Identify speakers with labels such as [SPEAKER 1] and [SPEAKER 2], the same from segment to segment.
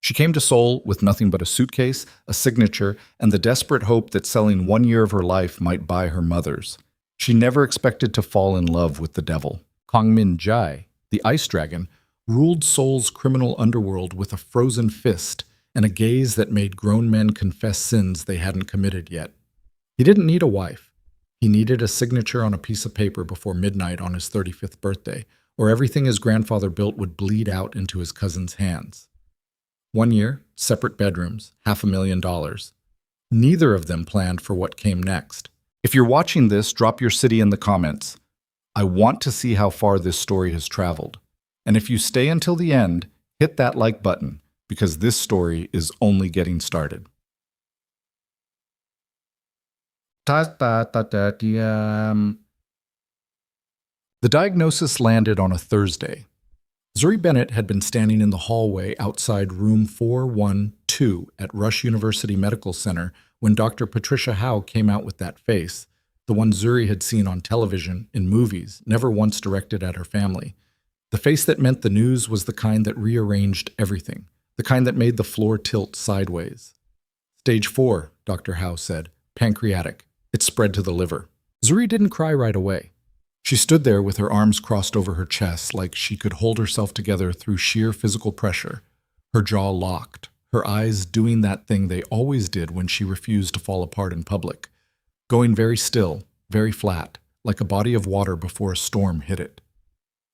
[SPEAKER 1] She came to Seoul with nothing but a suitcase, a signature, and the desperate hope that selling 1 year of her life might buy her mother's. She never expected to fall in love with the devil. Kang Min-jae, the ice dragon, ruled Seoul's criminal underworld with a frozen fist and a gaze that made grown men confess sins they hadn't committed yet. He didn't need a wife. He needed a signature on a piece of paper before midnight on his 35th birthday, or everything his grandfather built would bleed out into his cousin's hands. 1 year, separate bedrooms, $500,000. Neither of them planned for what came next. If you're watching this, drop your city in the comments. I want to see how far this story has traveled. And if you stay until the end, hit that like button, because this story is only getting started. The diagnosis landed on a Thursday. Zuri Bennett had been standing in the hallway outside room 412 at Rush University Medical Center when Dr. Patricia Howe came out with that face, the one Zuri had seen on television, in movies, never once directed at her family. The face that meant the news was the kind that rearranged everything, the kind that made the floor tilt sideways. Stage 4, Dr. Howe said, pancreatic. It spread to the liver. Zuri didn't cry right away. She stood there with her arms crossed over her chest like she could hold herself together through sheer physical pressure, her jaw locked, her eyes doing that thing they always did when she refused to fall apart in public, going very still, very flat, like a body of water before a storm hit it.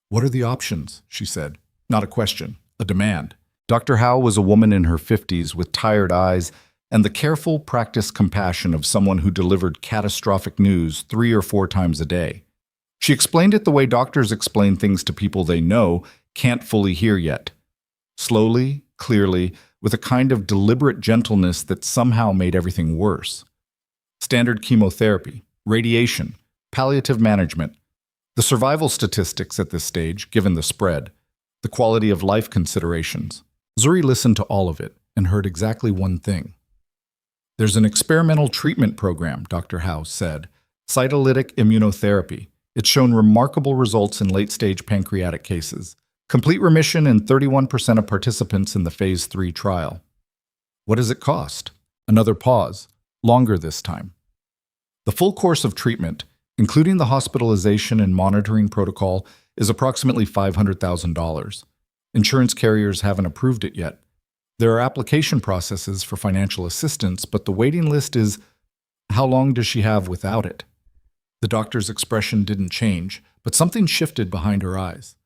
[SPEAKER 1] "What are the options?" she said. Not a question, a demand. Dr. Howe was a woman in her 50s with tired eyes and the careful, practiced compassion of someone who delivered catastrophic news 3 or 4 times a day. She explained it the way doctors explain things to people they know can't fully hear yet. Slowly, clearly, with a kind of deliberate gentleness that somehow made everything worse. Standard chemotherapy, radiation, palliative management, the survival statistics at this stage, given the spread, the quality of life considerations. Zuri listened to all of it and heard exactly one thing. "There's an experimental treatment program," Dr. Howe said, cytolytic immunotherapy. It's shown remarkable results in late-stage pancreatic cases. Complete remission in 31% of participants in the Phase 3 trial. "What does it cost?" Another pause, longer this time. "The full course of treatment, including the hospitalization and monitoring protocol, is approximately $500,000. Insurance carriers haven't approved it yet. There are application processes for financial assistance, but the waiting list is, how long does she have without it?" The doctor's expression didn't change, but something shifted behind her eyes.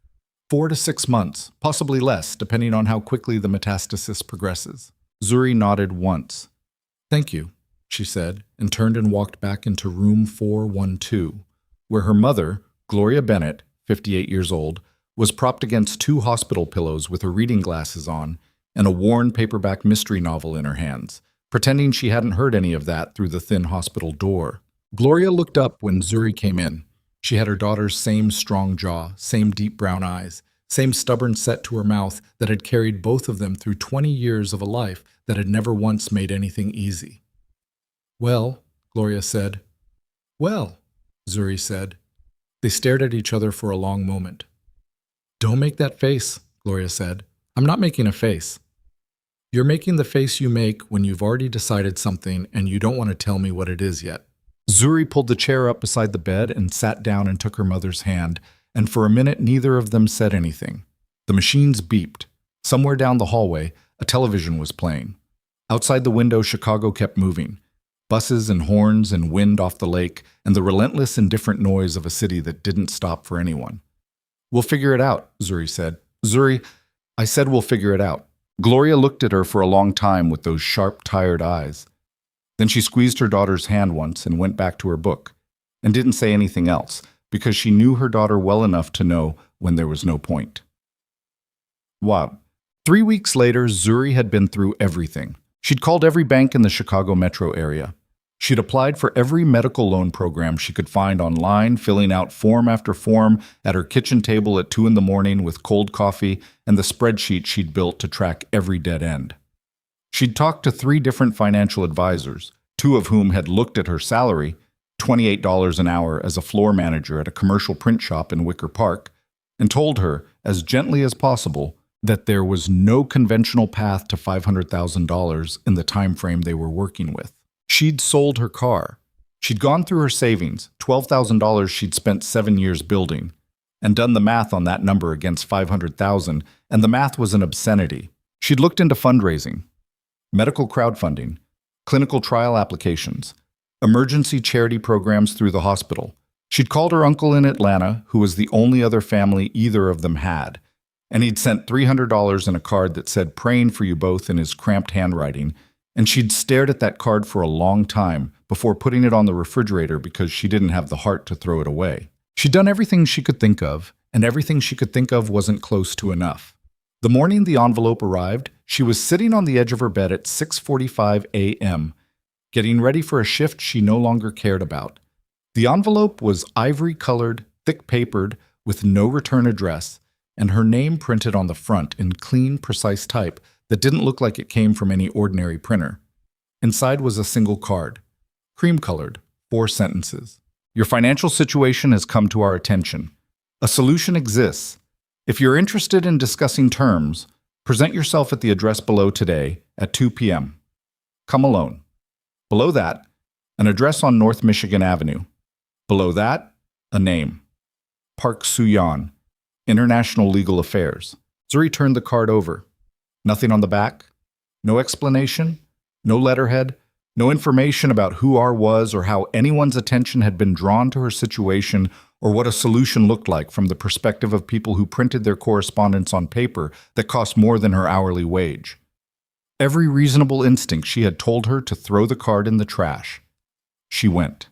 [SPEAKER 1] 4 to 6 months, possibly less, depending on how quickly the metastasis progresses. Zuri nodded once. "Thank you," she said, and turned and walked back into room 412, where her mother, Gloria Bennett, 58 years old, was propped against 2 hospital pillows with her reading glasses on and a worn paperback mystery novel in her hands, pretending she hadn't heard any of that through the thin hospital door. Gloria looked up when Zuri came in. She had her daughter's same strong jaw, same deep brown eyes, same stubborn set to her mouth that had carried both of them through 20 years of a life that had never once made anything easy. "Well," Gloria said. "Well," Zuri said. They stared at each other for a long moment. "Don't make that face," Gloria said. "I'm not making a face. You're making the face you make when you've already decided something and you don't want to tell me what it is yet." Zuri pulled the chair up beside the bed and sat down and took her mother's hand, and for a minute neither of them said anything. The machines beeped. Somewhere down the hallway, a television was playing. Outside the window, Chicago kept moving. Buses and horns and wind off the lake, and the relentless indifferent noise of a city that didn't stop for anyone. "We'll figure it out," Zuri said. "Zuri, I said we'll figure it out." Gloria looked at her for a long time with those sharp, tired eyes. Then she squeezed her daughter's hand once and went back to her book, and didn't say anything else, because she knew her daughter well enough to know when there was no point. Wow. 3 weeks later, Zuri had been through everything. She'd called every bank in the Chicago metro area. She'd applied for every medical loan program she could find online, filling out form after form at her kitchen table at 2 in the morning with cold coffee and the spreadsheet she'd built to track every dead end. She'd talked to 3 different financial advisors, 2 of whom had looked at her salary, $28 an hour as a floor manager at a commercial print shop in Wicker Park, and told her, as gently as possible, that there was no conventional path to $500,000 in the time frame they were working with. She'd sold her car. She'd gone through her savings, $12,000 she'd spent 7 years building, and done the math on that number against $500,000, and the math was an obscenity. She'd looked into fundraising, medical crowdfunding, clinical trial applications, emergency charity programs through the hospital. She'd called her uncle in Atlanta, who was the only other family either of them had, and he'd sent $300 in a card that said "praying for you both" in his cramped handwriting, and she'd stared at that card for a long time before putting it on the refrigerator because she didn't have the heart to throw it away. She'd done everything she could think of, and everything she could think of wasn't close to enough. The morning the envelope arrived, she was sitting on the edge of her bed at 6:45 a.m., getting ready for a shift she no longer cared about. The envelope was ivory-colored, thick-papered, with no return address, and her name printed on the front in clean, precise type that didn't look like it came from any ordinary printer. Inside was a single card, cream-colored, 4 sentences. Your financial situation has come to our attention. A solution exists. If you're interested in discussing terms, present yourself at the address below today at 2 p.m. Come alone. Below that, an address on North Michigan Avenue. Below that, a name. Park Soo-yeon, International Legal Affairs. Zuri turned the card over. Nothing on the back, no explanation, no letterhead, no information about who R was or how anyone's attention had been drawn to her situation or what a solution looked like from the perspective of people who printed their correspondence on paper that cost more than her hourly wage. Every reasonable instinct she had told her to throw the card in the trash. She went.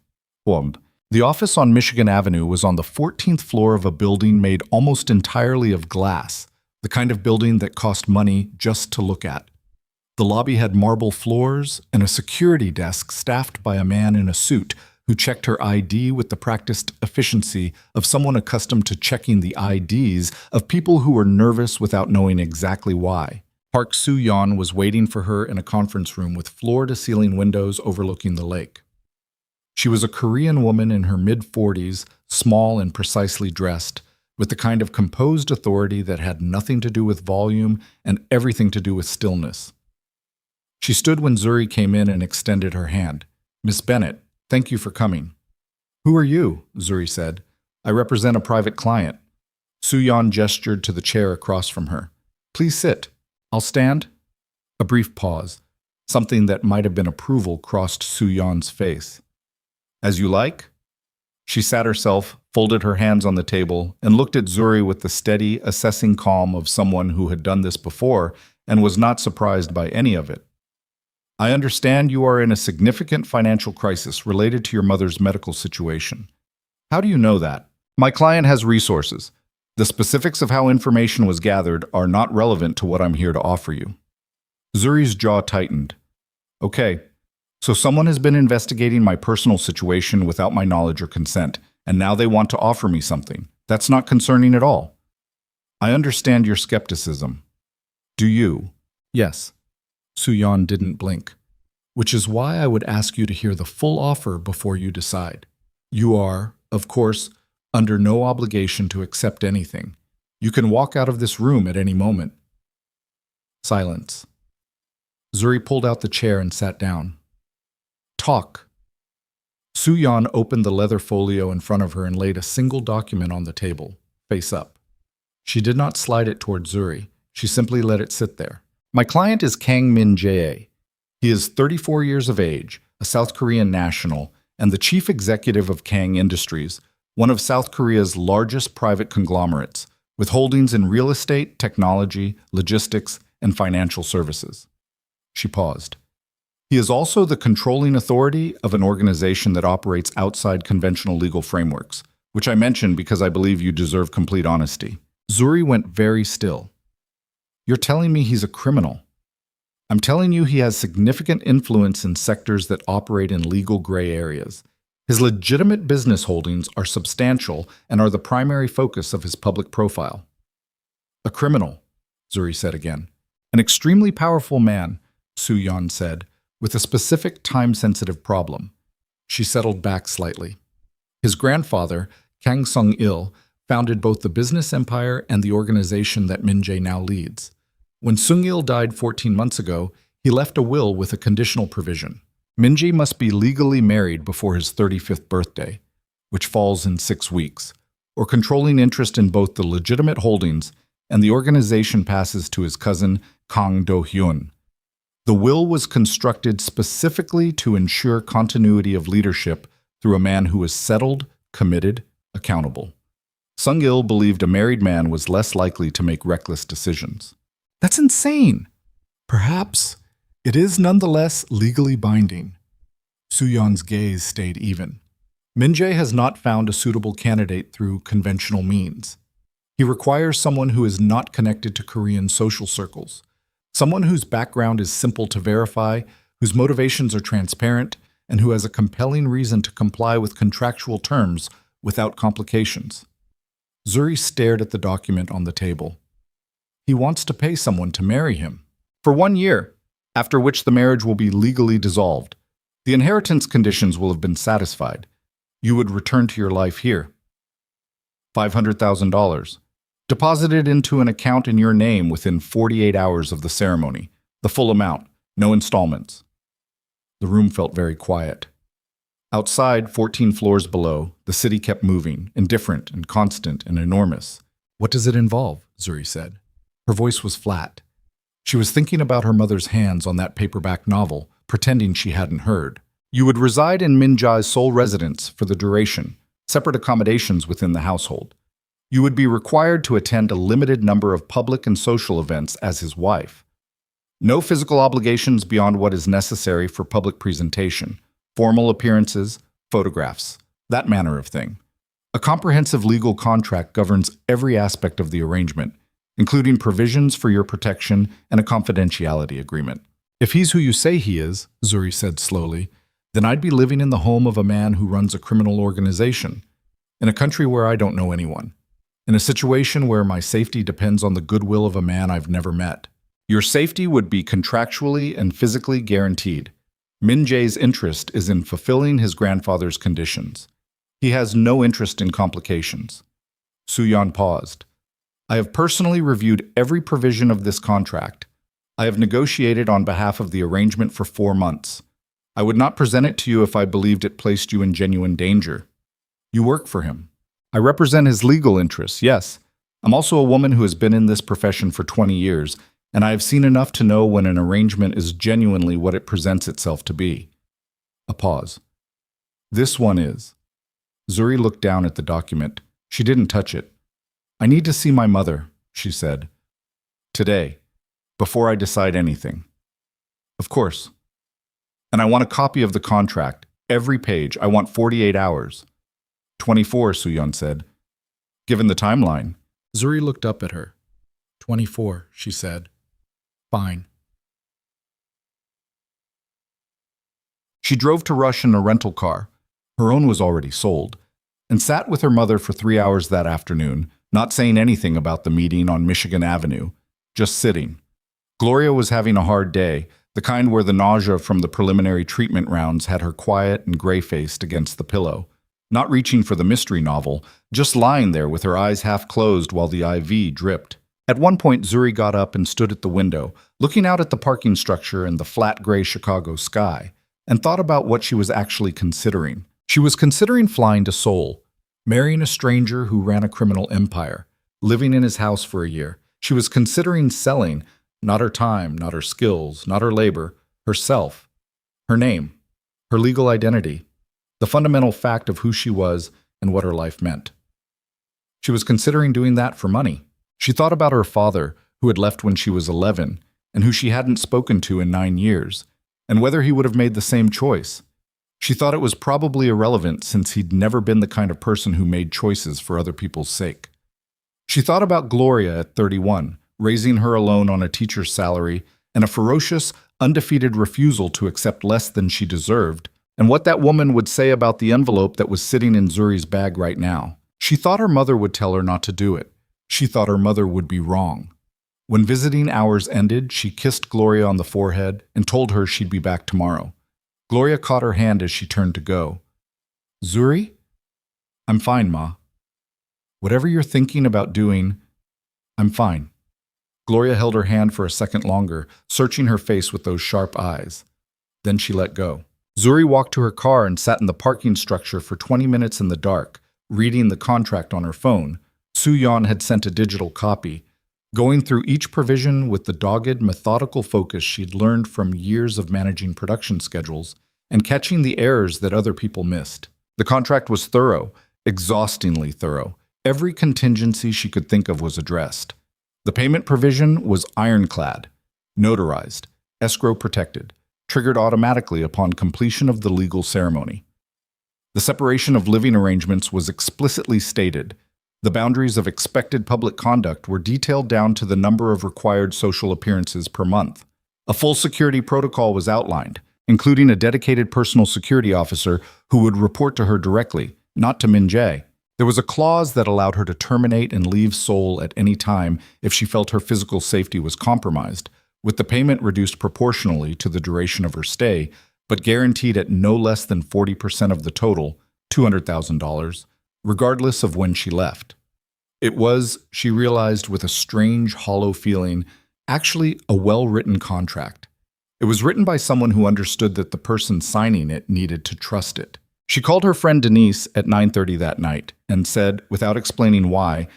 [SPEAKER 1] The office on Michigan Avenue was on the 14th floor of a building made almost entirely of glass, the kind of building that cost money just to look at. The lobby had marble floors and a security desk staffed by a man in a suit who checked her ID with the practiced efficiency of someone accustomed to checking the IDs of people who were nervous without knowing exactly why. Park Soo-yeon was waiting for her in a conference room with floor-to-ceiling windows overlooking the lake. She was a Korean woman in her mid-40s, small and precisely dressed, with the kind of composed authority that had nothing to do with volume and everything to do with stillness. She stood when Zuri came in and extended her hand. "Miss Bennett, thank you for coming." "Who are you?" Zuri said. "I represent a private client." Soo-yeon gestured to the chair across from her. "Please sit. I'll stand." A brief pause. Something that might have been approval crossed Soo-yeon's face. "As you like." She sat herself, folded her hands on the table, and looked at Zuri with the steady, assessing calm of someone who had done this before and was not surprised by any of it. "I understand you are in a significant financial crisis related to your mother's medical situation. How do you know that?" "My client has resources. The specifics of how information was gathered are not relevant to what I'm here to offer you." Zuri's jaw tightened. "Okay, so someone has been investigating my personal situation without my knowledge or consent, and now they want to offer me something. That's not concerning at all. I understand your skepticism. Do you?" "Yes." Soo-yeon didn't blink. "Which is why I would ask you to hear the full offer before you decide. You are, of course, under no obligation to accept anything. You can walk out of this room at any moment." Silence. Zuri pulled out the chair and sat down. "Talk." Soo-yeon opened the leather folio in front of her and laid a single document on the table, face up. She did not slide it toward Zuri. She simply let it sit there. "My client is Kang Min-jae. He is 34 years of age, a South Korean national, and the chief executive of Kang Industries, one of South Korea's largest private conglomerates, with holdings in real estate, technology, logistics, and financial services." She paused. "He is also the controlling authority of an organization that operates outside conventional legal frameworks, which I mentioned because I believe you deserve complete honesty." Zuri went very still. "You're telling me he's a criminal. I'm telling you he has significant influence in sectors that operate in legal gray areas. His legitimate business holdings are substantial and are the primary focus of his public profile." "A criminal," Zuri said again. "An extremely powerful man," Soo-yeon said, "with a specific time-sensitive problem." She settled back slightly. "His grandfather, Kang Sung-il, founded both the business empire and the organization that Min-jae now leads. When Sung-il died 14 months ago, he left a will with a conditional provision. Min-jae must be legally married before his 35th birthday, which falls in 6 weeks, or controlling interest in both the legitimate holdings and the organization passes to his cousin Kang Do-hyun. The will was constructed specifically to ensure continuity of leadership through a man who was settled, committed, accountable. Sung-il believed a married man was less likely to make reckless decisions. That's insane! Perhaps it is nonetheless legally binding. Soo-yeon's gaze stayed even. Min-jae has not found a suitable candidate through conventional means. He requires someone who is not connected to Korean social circles, someone whose background is simple to verify, whose motivations are transparent, and who has a compelling reason to comply with contractual terms without complications. Zuri stared at the document on the table. He wants to pay someone to marry him. For 1 year, after which the marriage will be legally dissolved. The inheritance conditions will have been satisfied. You would return to your life here. $500,000. Deposited into an account in your name within 48 hours of the ceremony. The full amount, no installments. The room felt very quiet. Outside, 14 floors below, the city kept moving, indifferent and constant and enormous. What does it involve? Zuri said. Her voice was flat. She was thinking about her mother's hands on that paperback novel, pretending she hadn't heard. You would reside in Min-jae's sole residence for the duration, separate accommodations within the household. You would be required to attend a limited number of public and social events as his wife. No physical obligations beyond what is necessary for public presentation, formal appearances, photographs, that manner of thing. A comprehensive legal contract governs every aspect of the arrangement, including provisions for your protection and a confidentiality agreement. If he's who you say he is, Zuri said slowly, then I'd be living in the home of a man who runs a criminal organization, in a country where I don't know anyone, in a situation where my safety depends on the goodwill of a man I've never met. Your safety would be contractually and physically guaranteed. Min-jae's interest is in fulfilling his grandfather's conditions. He has no interest in complications. Soo-yeon paused. I have personally reviewed every provision of this contract. I have negotiated on behalf of the arrangement for 4 months. I would not present it to you if I believed it placed you in genuine danger. You work for him. I represent his legal interests, yes. I'm also a woman who has been in this profession for 20 years, and I have seen enough to know when an arrangement is genuinely what it presents itself to be. A pause. This one is. Zuri looked down at the document. She didn't touch it. I need to see my mother, she said. Today, before I decide anything. Of course. And I want a copy of the contract, every page. I want 48 hours. 24, Soo-yeon said. Given the timeline. Zuri looked up at her. 24, she said. Fine. She drove to Rush in a rental car. Her own was already sold, and sat with her mother for 3 hours that afternoon, not saying anything about the meeting on Michigan Avenue, just sitting. Gloria was having a hard day, the kind where the nausea from the preliminary treatment rounds had her quiet and gray-faced against the pillow, not reaching for the mystery novel, just lying there with her eyes half closed while the IV dripped. At one point, Zuri got up and stood at the window, looking out at the parking structure and the flat gray Chicago sky, and thought about what she was actually considering. She was considering flying to Seoul, marrying a stranger who ran a criminal empire, living in his house for a year. She was considering selling, not her time, not her skills, not her labor, herself, her name, her legal identity, the fundamental fact of who she was and what her life meant. She was considering doing that for money. She thought about her father, who had left when she was 11, and who she hadn't spoken to in 9 years, and whether he would have made the same choice. She thought it was probably irrelevant since he'd never been the kind of person who made choices for other people's sake. She thought about Gloria at 31, raising her alone on a teacher's salary, and a ferocious, undefeated refusal to accept less than she deserved, and what that woman would say about the envelope that was sitting in Zuri's bag right now. She thought her mother would tell her not to do it. She thought her mother would be wrong. When visiting hours ended, she kissed Gloria on the forehead and told her she'd be back tomorrow. Gloria caught her hand as she turned to go. Zuri? I'm fine, Ma. Whatever you're thinking about doing, I'm fine. Gloria held her hand for a second longer, searching her face with those sharp eyes. Then she let go. Zuri walked to her car and sat in the parking structure for 20 minutes in the dark, reading the contract on her phone. Soo-yeon had sent a digital copy, going through each provision with the dogged, methodical focus she'd learned from years of managing production schedules and catching the errors that other people missed. The contract was thorough, exhaustingly thorough. Every contingency she could think of was addressed. The payment provision was ironclad, notarized, escrow protected, triggered automatically upon completion of the legal ceremony. The separation of living arrangements was explicitly stated. The boundaries of expected public conduct were detailed down to the number of required social appearances per month. A full security protocol was outlined, including a dedicated personal security officer who would report to her directly, not to Min Jae. There was a clause that allowed her to terminate and leave Seoul at any time if she felt her physical safety was compromised, with the payment reduced proportionally to the duration of her stay, but guaranteed at no less than 40% of the total, $200,000, regardless of when she left. It was, she realized with a strange, hollow feeling, actually a well-written contract. It was written by someone who understood that the person signing it needed to trust it. She called her friend Denise at 9:30 that night and said, without explaining why,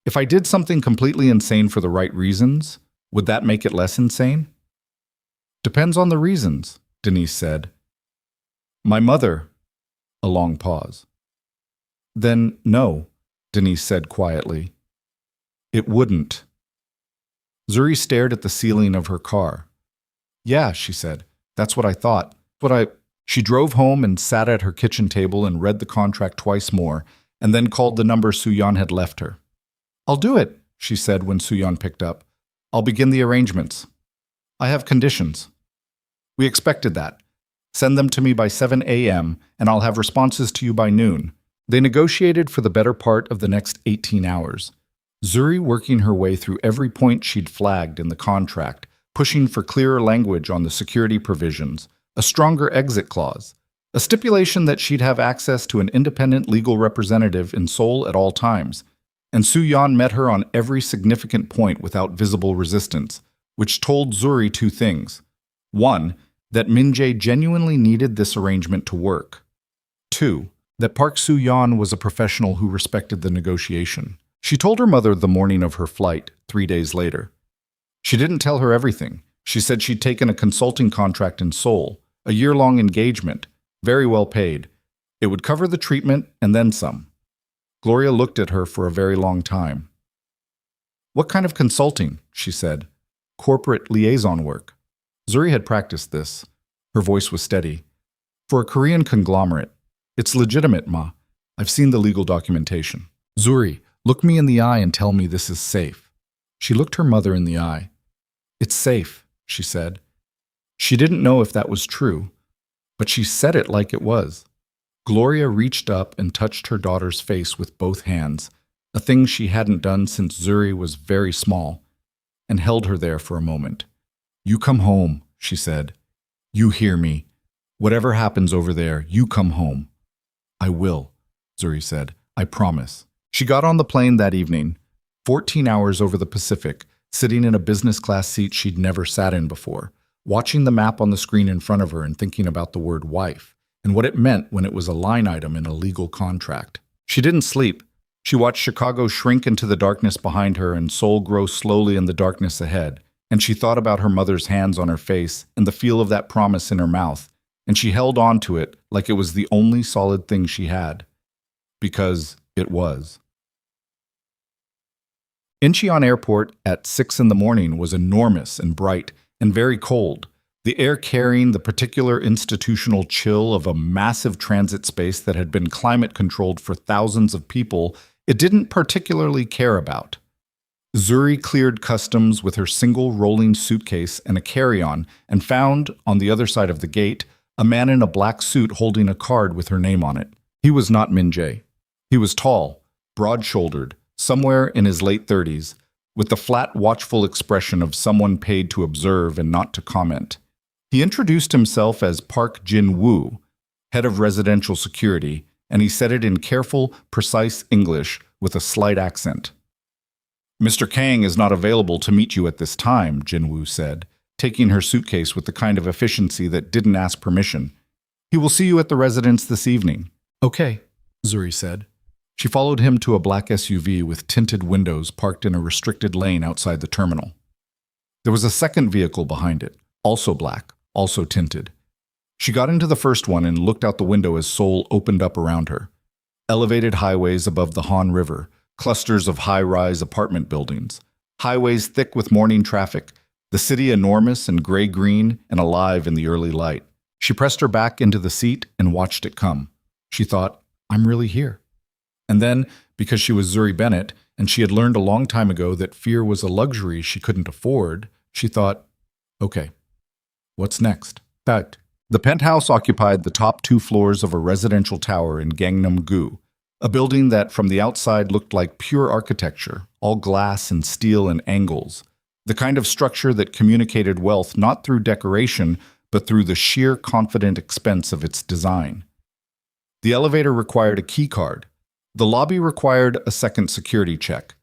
[SPEAKER 1] "If I did something completely insane for the right reasons, would that make it less insane?" "Depends on the reasons," Denise said. "My mother." A long pause. "Then no," Denise said quietly. "It wouldn't." Zuri stared at the ceiling of her car. "Yeah," she said, "that's what I thought. She drove home and sat at her kitchen table and read the contract twice more, and then called the number Soo-yeon had left her. "I'll do it," she said when Soo-yeon picked up. "I'll begin the arrangements. I have conditions." "We expected that. Send them to me by 7 a.m., and I'll have responses to you by noon." They negotiated for the better part of the next 18 hours. Zuri working her way through every point she'd flagged in the contract, pushing for clearer language on the security provisions, a stronger exit clause, a stipulation that she'd have access to an independent legal representative in Seoul at all times. And Soo-yeon met her on every significant point without visible resistance, which told Zuri two things. One, that Min Jae genuinely needed this arrangement to work. Two, that Park Soo-yeon was a professional who respected the negotiation. She told her mother the morning of her flight, 3 days later. She didn't tell her everything. She said she'd taken a consulting contract in Seoul, a year-long engagement, very well paid. It would cover the treatment and then some. Gloria looked at her for a very long time. "What kind of consulting?" she said. "Corporate liaison work." Zuri had practiced this. Her voice was steady. "For a Korean conglomerate. It's legitimate, Ma. I've seen the legal documentation." "Zuri, look me in the eye and tell me this is safe." She looked her mother in the eye. "It's safe," she said. She didn't know if that was true, but she said it like it was. Gloria reached up and touched her daughter's face with both hands, a thing she hadn't done since Zuri was very small, and held her there for a moment. "You come home," she said. "You hear me. Whatever happens over there, you come home." "I will," Zuri said. "I promise." She got on the plane that evening, 14 hours over the Pacific, sitting in a business class seat she'd never sat in before, watching the map on the screen in front of her and thinking about the word wife, and what it meant when it was a line item in a legal contract. She didn't sleep. She watched Chicago shrink into the darkness behind her and Seoul grow slowly in the darkness ahead, and she thought about her mother's hands on her face and the feel of that promise in her mouth, and she held on to it like it was the only solid thing she had. Because it was. Incheon Airport at 6 in the morning was enormous and bright and very cold, the air carrying the particular institutional chill of a massive transit space that had been climate-controlled for thousands of people it didn't particularly care about. Zuri cleared customs with her single rolling suitcase and a carry-on and found, on the other side of the gate, a man in a black suit holding a card with her name on it. He was not Min Jae. He was tall, broad-shouldered, somewhere in his late 30s, with the flat, watchful expression of someone paid to observe and not to comment. He introduced himself as Park Jin-woo, head of residential security, and he said it in careful, precise English with a slight accent. "Mr. Kang is not available to meet you at this time," Jinwoo said, taking her suitcase with the kind of efficiency that didn't ask permission. "He will see you at the residence this evening." "Okay," Zuri said. She followed him to a black SUV with tinted windows parked in a restricted lane outside the terminal. There was a second vehicle behind it, also black, also tinted. She got into the first one and looked out the window as Seoul opened up around her. Elevated highways above the Han River, clusters of high-rise apartment buildings, highways thick with morning traffic, the city enormous and gray-green and alive in the early light. She pressed her back into the seat and watched it come. She thought, "I'm really here." And then, because she was Zuri Bennett, and she had learned a long time ago that fear was a luxury she couldn't afford, she thought, "Okay, what's next?" But the penthouse occupied the top 2 floors of a residential tower in Gangnam-gu, a building that from the outside looked like pure architecture, all glass and steel and angles, the kind of structure that communicated wealth not through decoration, but through the sheer confident expense of its design. The elevator required a key card. The lobby required a second security check.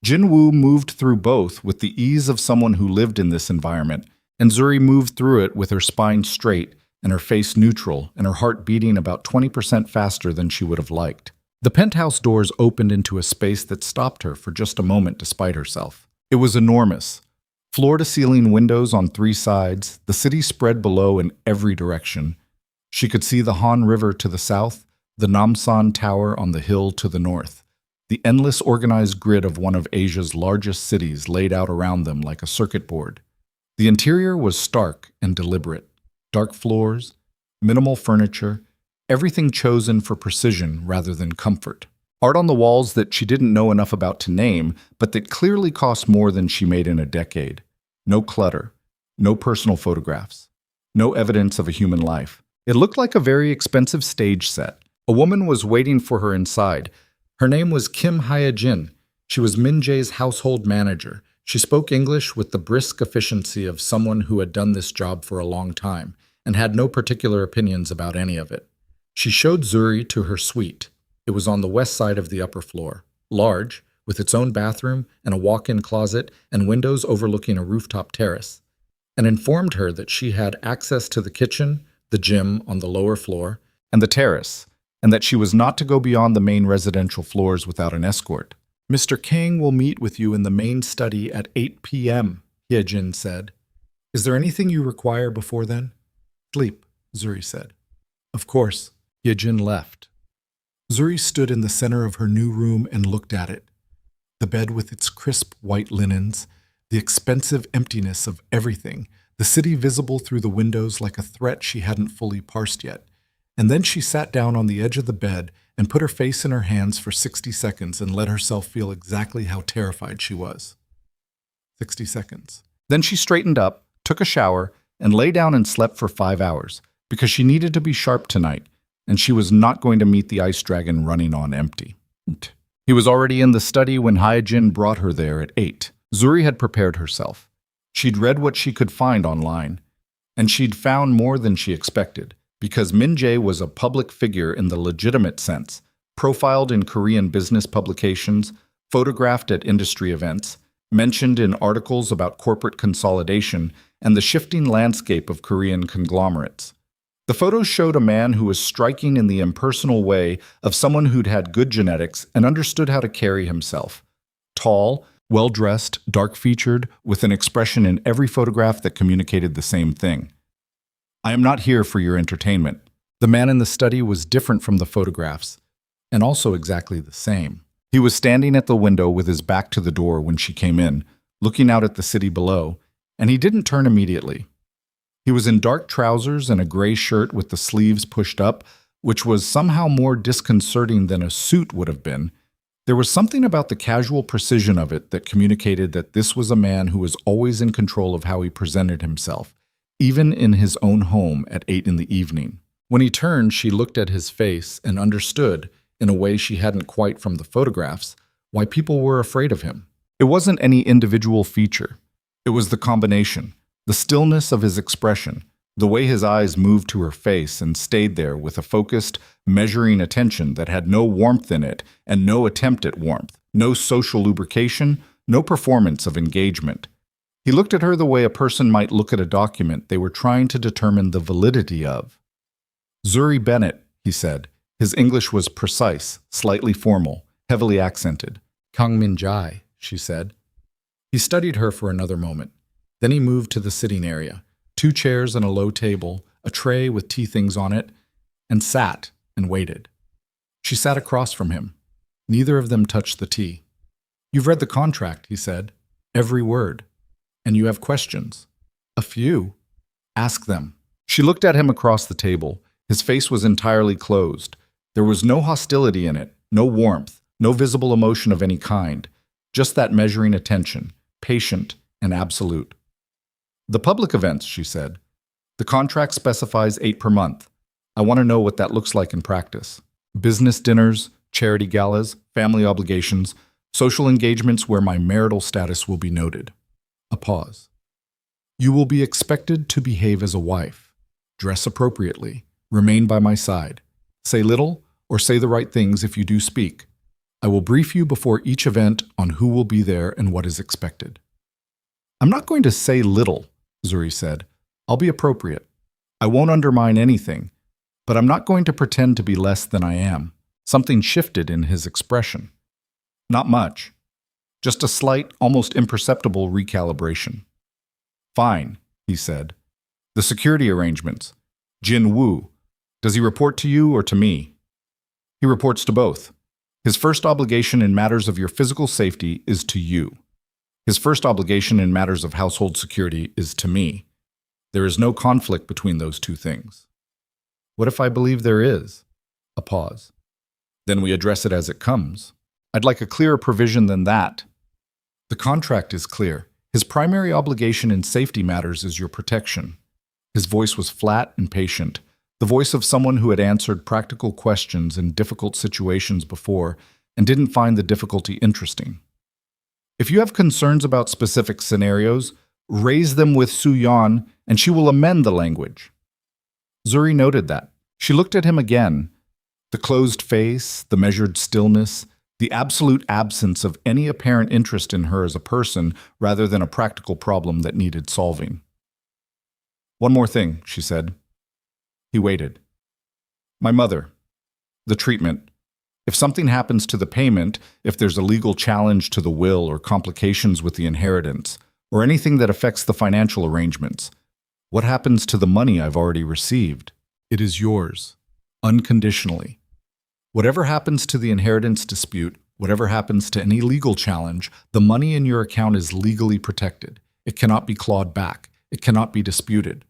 [SPEAKER 1] Jinwoo moved through both with the ease of someone who lived in this environment, and Zuri moved through it with her spine straight and her face neutral and her heart beating about 20% faster than she would have liked. The penthouse doors opened into a space that stopped her for just a moment despite herself. It was enormous. Floor-to-ceiling windows on 3 sides, the city spread below in every direction. She could see the Han River to the south, the Namsan Tower on the hill to the north, the endless organized grid of one of Asia's largest cities laid out around them like a circuit board. The interior was stark and deliberate. Dark floors, minimal furniture, everything chosen for precision rather than comfort. Art on the walls that she didn't know enough about to name, but that clearly cost more than she made in a decade. No clutter, no personal photographs, no evidence of a human life. It looked like a very expensive stage set. A woman was waiting for her inside. Her name was Kim Hye-jin. She was Min Jae's household manager. She spoke English with the brisk efficiency of someone who had done this job for a long time and had no particular opinions about any of it. She showed Zuri to her suite. It was on the west side of the upper floor, large, with its own bathroom and a walk-in closet and windows overlooking a rooftop terrace, and informed her that she had access to the kitchen, the gym on the lower floor, and the terrace, and that she was not to go beyond the main residential floors without an escort. "Mr. Kang will meet with you in the main study at 8 p.m., Hye-jin said. "Is there anything you require before then?" "Sleep," Zuri said. "Of course." Hye-jin left. Zuri stood in the center of her new room and looked at it. The bed with its crisp white linens, the expensive emptiness of everything, the city visible through the windows like a threat she hadn't fully parsed yet. And then she sat down on the edge of the bed and put her face in her hands for 60 seconds and let herself feel exactly how terrified she was. 60 seconds. Then she straightened up, took a shower, and lay down and slept for 5 hours, because she needed to be sharp tonight, and she was not going to meet the ice dragon running on empty. He was already in the study when Hye-jin brought her there at 8. Zuri had prepared herself. She'd read what she could find online, and she'd found more than she expected. Because Min Jae was a public figure in the legitimate sense, profiled in Korean business publications, photographed at industry events, mentioned in articles about corporate consolidation and the shifting landscape of Korean conglomerates. The photos showed a man who was striking in the impersonal way of someone who'd had good genetics and understood how to carry himself. Tall, well-dressed, dark-featured, with an expression in every photograph that communicated the same thing. "I am not here for your entertainment." The man in the study was different from the photographs, and also exactly the same. He was standing at the window with his back to the door when she came in, looking out at the city below, and he didn't turn immediately. He was in dark trousers and a gray shirt with the sleeves pushed up, which was somehow more disconcerting than a suit would have been. There was something about the casual precision of it that communicated that this was a man who was always in control of how he presented himself, even in his own home at 8 in the evening. When he turned, she looked at his face and understood, in a way she hadn't quite from the photographs, why people were afraid of him. It wasn't any individual feature. It was the combination, the stillness of his expression, The way his eyes moved to her face and stayed there with a focused, measuring attention that had no warmth in it and no attempt at warmth, no social lubrication, no performance of engagement. He looked at her the way a person might look at a document they were trying to determine the validity of. "Zuri Bennett," he said. His English was precise, slightly formal, heavily accented. "Kang Min Jai," she said. He studied her for another moment. Then he moved to the sitting area. 2 chairs and a low table, a tray with tea things on it, and sat and waited. She sat across from him. Neither of them touched the tea. "You've read the contract," he said. "Every word. And you have questions." "A few." "Ask them." She looked at him across the table. His face was entirely closed. There was no hostility in it, no warmth, no visible emotion of any kind, just that measuring attention, patient and absolute. "The public events," she said. "The contract specifies 8 per month. I want to know what that looks like in practice. Business dinners, charity galas, family obligations, social engagements where my marital status will be noted." A pause. "You will be expected to behave as a wife, dress appropriately, remain by my side, say little or say the right things if you do speak. I will brief you before each event on who will be there and what is expected." "I'm not going to say little," Zuri said. "I'll be appropriate. I won't undermine anything, but I'm not going to pretend to be less than I am." Something shifted in his expression. "Not much. Just a slight, almost imperceptible recalibration." "Fine," he said. "The security arrangements. Jin Woo. Does he report to you or to me?" "He reports to both. His first obligation in matters of your physical safety is to you. His first obligation in matters of household security is to me. There is no conflict between those two things." "What if I believe there is?" A pause. "Then we address it as it comes. I'd like a clearer provision than that." "The contract is clear. His primary obligation in safety matters is your protection." His voice was flat and patient, the voice of someone who had answered practical questions in difficult situations before and didn't find the difficulty interesting. "If you have concerns about specific scenarios, raise them with Su-Yan and she will amend the language." Zuri noted that. She looked at him again. The closed face, the measured stillness, the absolute absence of any apparent interest in her as a person rather than a practical problem that needed solving. "One more thing," she said. He waited. "My mother. The treatment. If something happens to the payment, if there's a legal challenge to the will or complications with the inheritance, or anything that affects the financial arrangements, what happens to the money I've already received? It is yours, unconditionally. Whatever happens to the inheritance dispute, whatever happens to any legal challenge, the money in your account is legally protected. It cannot be clawed back. It cannot be disputed."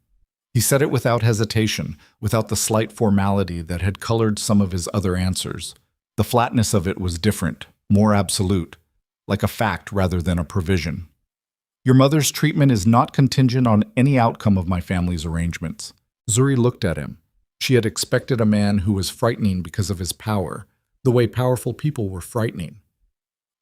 [SPEAKER 1] He said it without hesitation, without the slight formality that had colored some of his other answers. The flatness of it was different, more absolute, like a fact rather than a provision. "Your mother's treatment is not contingent on any outcome of my family's arrangements." Zuri looked at him. She had expected a man who was frightening because of his power, the way powerful people were frightening.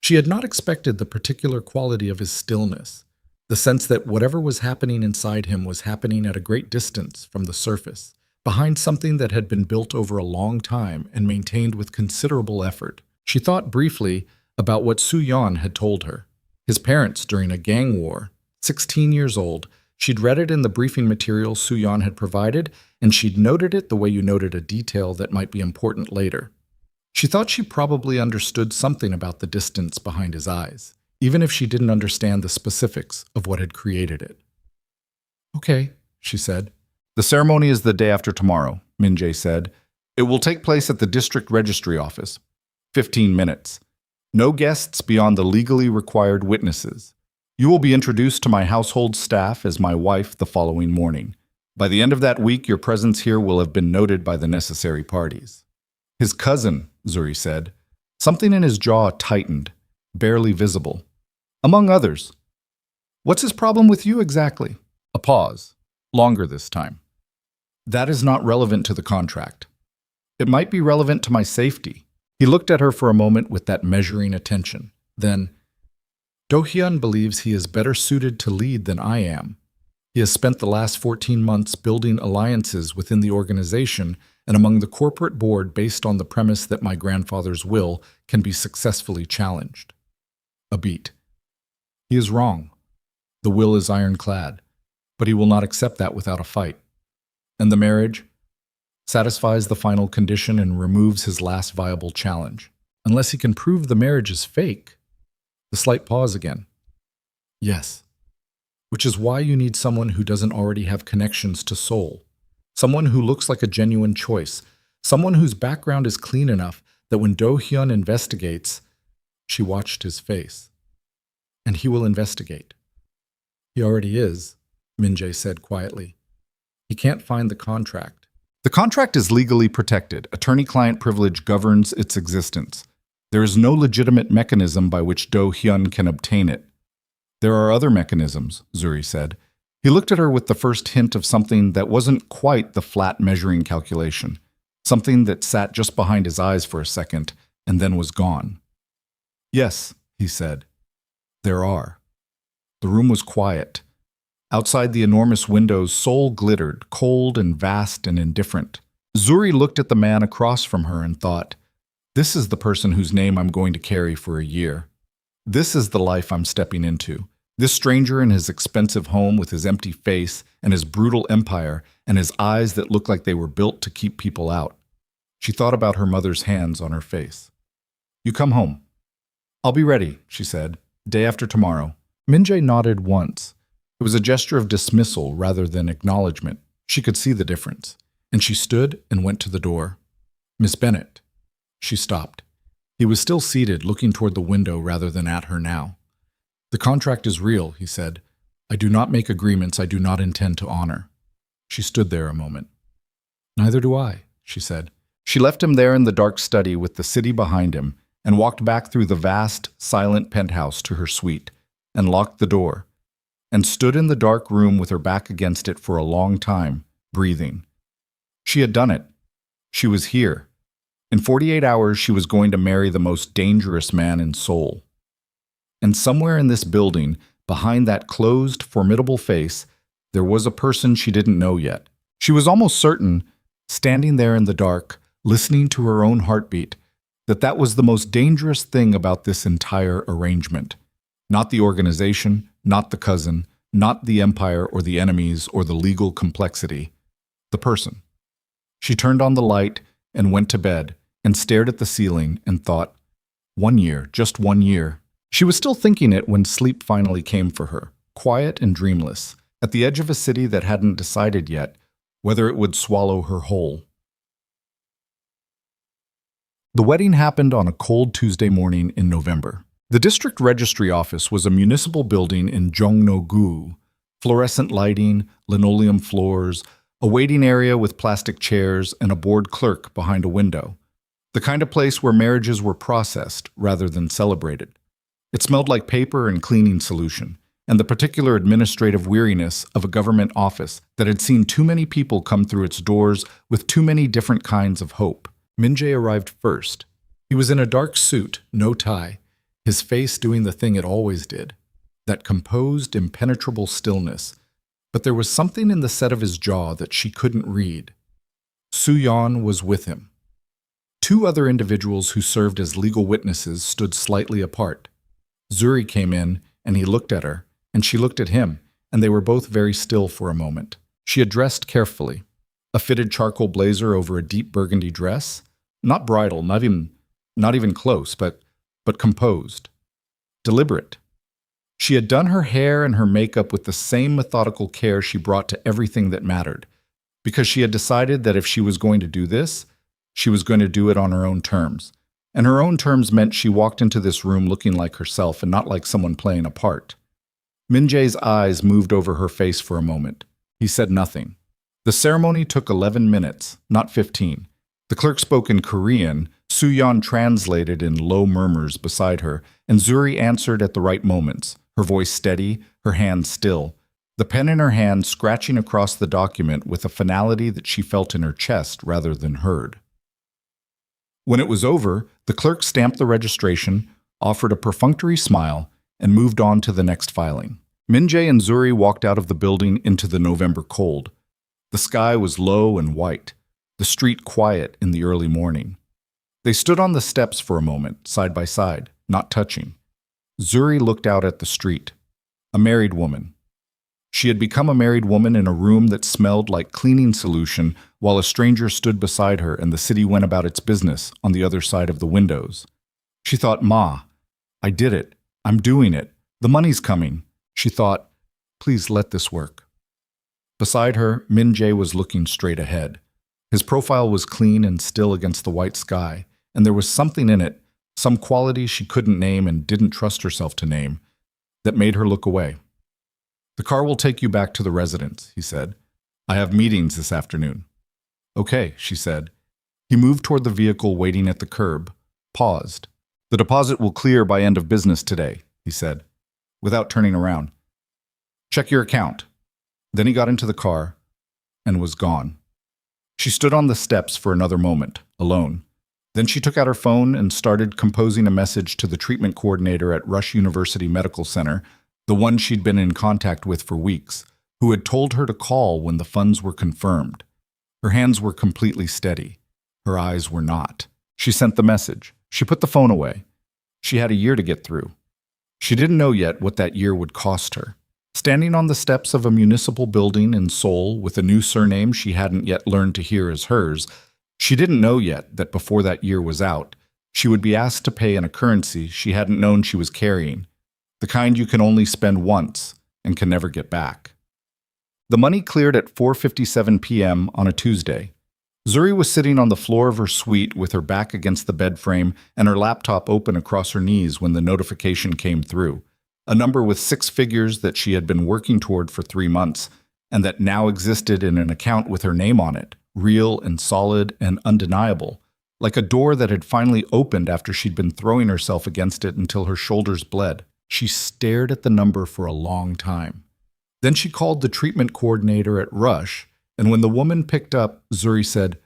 [SPEAKER 1] She had not expected the particular quality of his stillness, the sense that whatever was happening inside him was happening at a great distance from the surface, behind something that had been built over a long time and maintained with considerable effort. She thought briefly about what Su-Yan had told her. His parents during a gang war, 16 years old. She'd read it in the briefing material Su-Yan had provided, and she'd noted it the way you noted a detail that might be important later. She thought she probably understood something about the distance behind his eyes, even if she didn't understand the specifics of what had created it. "Okay," she said. "The ceremony is the day after tomorrow," Min-jae said. "It will take place at the district registry office. 15 minutes. No guests beyond the legally required witnesses. You will be introduced to my household staff as my wife the following morning. By the end of that week, your presence here will have been noted by the necessary parties." "His cousin," Zuri said. Something in his jaw tightened, barely visible. "Among others." "What's his problem with you exactly?" A pause, longer this time. "That is not relevant to the contract." "It might be relevant to my safety." He looked at her for a moment with that measuring attention. Then, "Do-hyun believes he is better suited to lead than I am. He has spent the last 14 months building alliances within the organization and among the corporate board based on the premise that my grandfather's will can be successfully challenged. A beat. He is wrong. The will is ironclad, but he will not accept that without a fight. And the marriage satisfies the final condition and removes his last viable challenge. Unless he can prove the marriage is fake. The slight pause again. Yes. Which is why you need someone who doesn't already have connections to Seoul. Someone who looks like a genuine choice. Someone whose background is clean enough that when Do-hyun investigates, she watched his face. And he will investigate. He already is, Min-jae said quietly. He can't find the contract. The contract is legally protected. Attorney-client privilege governs its existence. There is no legitimate mechanism by which Do-hyun can obtain it. There are other mechanisms, Zuri said. He looked at her with the first hint of something that wasn't quite the flat measuring calculation, something that sat just behind his eyes for a second and then was gone. Yes, he said. There are. The room was quiet. Outside the enormous windows, Seoul glittered, cold and vast and indifferent. Zuri looked at the man across from her and thought, this is the person whose name I'm going to carry for a year. This is the life I'm stepping into. This stranger in his expensive home with his empty face and his brutal empire and his eyes that look like they were built to keep people out. She thought about her mother's hands on her face. You come home. I'll be ready, she said, day after tomorrow. Min-jae nodded once. It was a gesture of dismissal rather than acknowledgement. She could see the difference. And she stood and went to the door. Miss Bennett. She stopped. He was still seated, looking toward the window rather than at her now. The contract is real, he said. I do not make agreements I do not intend to honor. She stood there a moment. Neither do I, she said. She left him there in the dark study with the city behind him and walked back through the vast, silent penthouse to her suite and locked the door and stood in the dark room with her back against it for a long time, breathing. She had done it. She was here. In 48 hours, she was going to marry the most dangerous man in Seoul. And somewhere in this building, behind that closed, formidable face, there was a person she didn't know yet. She was almost certain, standing there in the dark, listening to her own heartbeat, that that was the most dangerous thing about this entire arrangement. Not the organization, not the cousin, not the empire or the enemies or the legal complexity. The person. She turned on the light and went to bed and stared at the ceiling and thought, 1 year, just 1 year. She was still thinking it when sleep finally came for her, quiet and dreamless, at the edge of a city that hadn't decided yet whether it would swallow her whole. The wedding happened on a cold Tuesday morning in November. The district registry office was a municipal building in Jongno-gu, fluorescent lighting, linoleum floors, a waiting area with plastic chairs, and a bored clerk behind a window. The kind of place where marriages were processed rather than celebrated. It smelled like paper and cleaning solution, and the particular administrative weariness of a government office that had seen too many people come through its doors with too many different kinds of hope. Min-jae arrived first. He was in a dark suit, no tie, his face doing the thing it always did, that composed, impenetrable stillness. But there was something in the set of his jaw that she couldn't read. Soo-yeon was with him. 2 other individuals who served as legal witnesses stood slightly apart. Zuri came in, and he looked at her, and she looked at him, and they were both very still for a moment. She had dressed carefully. A fitted charcoal blazer over a deep burgundy dress. Not bridal, not even close, but composed. Deliberate. She had done her hair and her makeup with the same methodical care she brought to everything that mattered, because she had decided that if she was going to do this, she was going to do it on her own terms. And her own terms meant she walked into this room looking like herself and not like someone playing a part. Min-jae's eyes moved over her face for a moment. He said nothing. The ceremony took 11 minutes, not 15. The clerk spoke in Korean, Soo-yeon translated in low murmurs beside her, and Zuri answered at the right moments, her voice steady, her hands still, the pen in her hand scratching across the document with a finality that she felt in her chest rather than heard. When it was over, the clerk stamped the registration, offered a perfunctory smile, and moved on to the next filing. Min-jae and Zuri walked out of the building into the November cold. The sky was low and white, the street quiet in the early morning. They stood on the steps for a moment, side by side, not touching. Zuri looked out at the street. A married woman. She had become a married woman in a room that smelled like cleaning solution while a stranger stood beside her and the city went about its business on the other side of the windows. She thought, "Ma, I did it. I'm doing it. The money's coming." She thought, "Please let this work." Beside her, Min-jae was looking straight ahead. His profile was clean and still against the white sky, and there was something in it, some quality she couldn't name and didn't trust herself to name, that made her look away. "The car will take you back to the residence," he said. "I have meetings this afternoon." "Okay," she said. He moved toward the vehicle waiting at the curb, paused. "The deposit will clear by end of business today," he said, without turning around. "Check your account." Then he got into the car and was gone. She stood on the steps for another moment, alone. Then she took out her phone and started composing a message to the treatment coordinator at Rush University Medical Center, the one she'd been in contact with for weeks, who had told her to call when the funds were confirmed. Her hands were completely steady. Her eyes were not. She sent the message. She put the phone away. She had a year to get through. She didn't know yet what that year would cost her. Standing on the steps of a municipal building in Seoul with a new surname she hadn't yet learned to hear as hers, she didn't know yet that before that year was out, she would be asked to pay in a currency she hadn't known she was carrying, the kind you can only spend once and can never get back. The money cleared at 4:57 p.m. on a Tuesday. Zuri was sitting on the floor of her suite with her back against the bed frame and her laptop open across her knees when the notification came through, a number with 6 figures that she had been working toward for 3 months and that now existed in an account with her name on it, real and solid and undeniable, like a door that had finally opened after she'd been throwing herself against it until her shoulders bled. She stared at the number for a long time. Then she called the treatment coordinator at Rush, and when the woman picked up, Zuri said,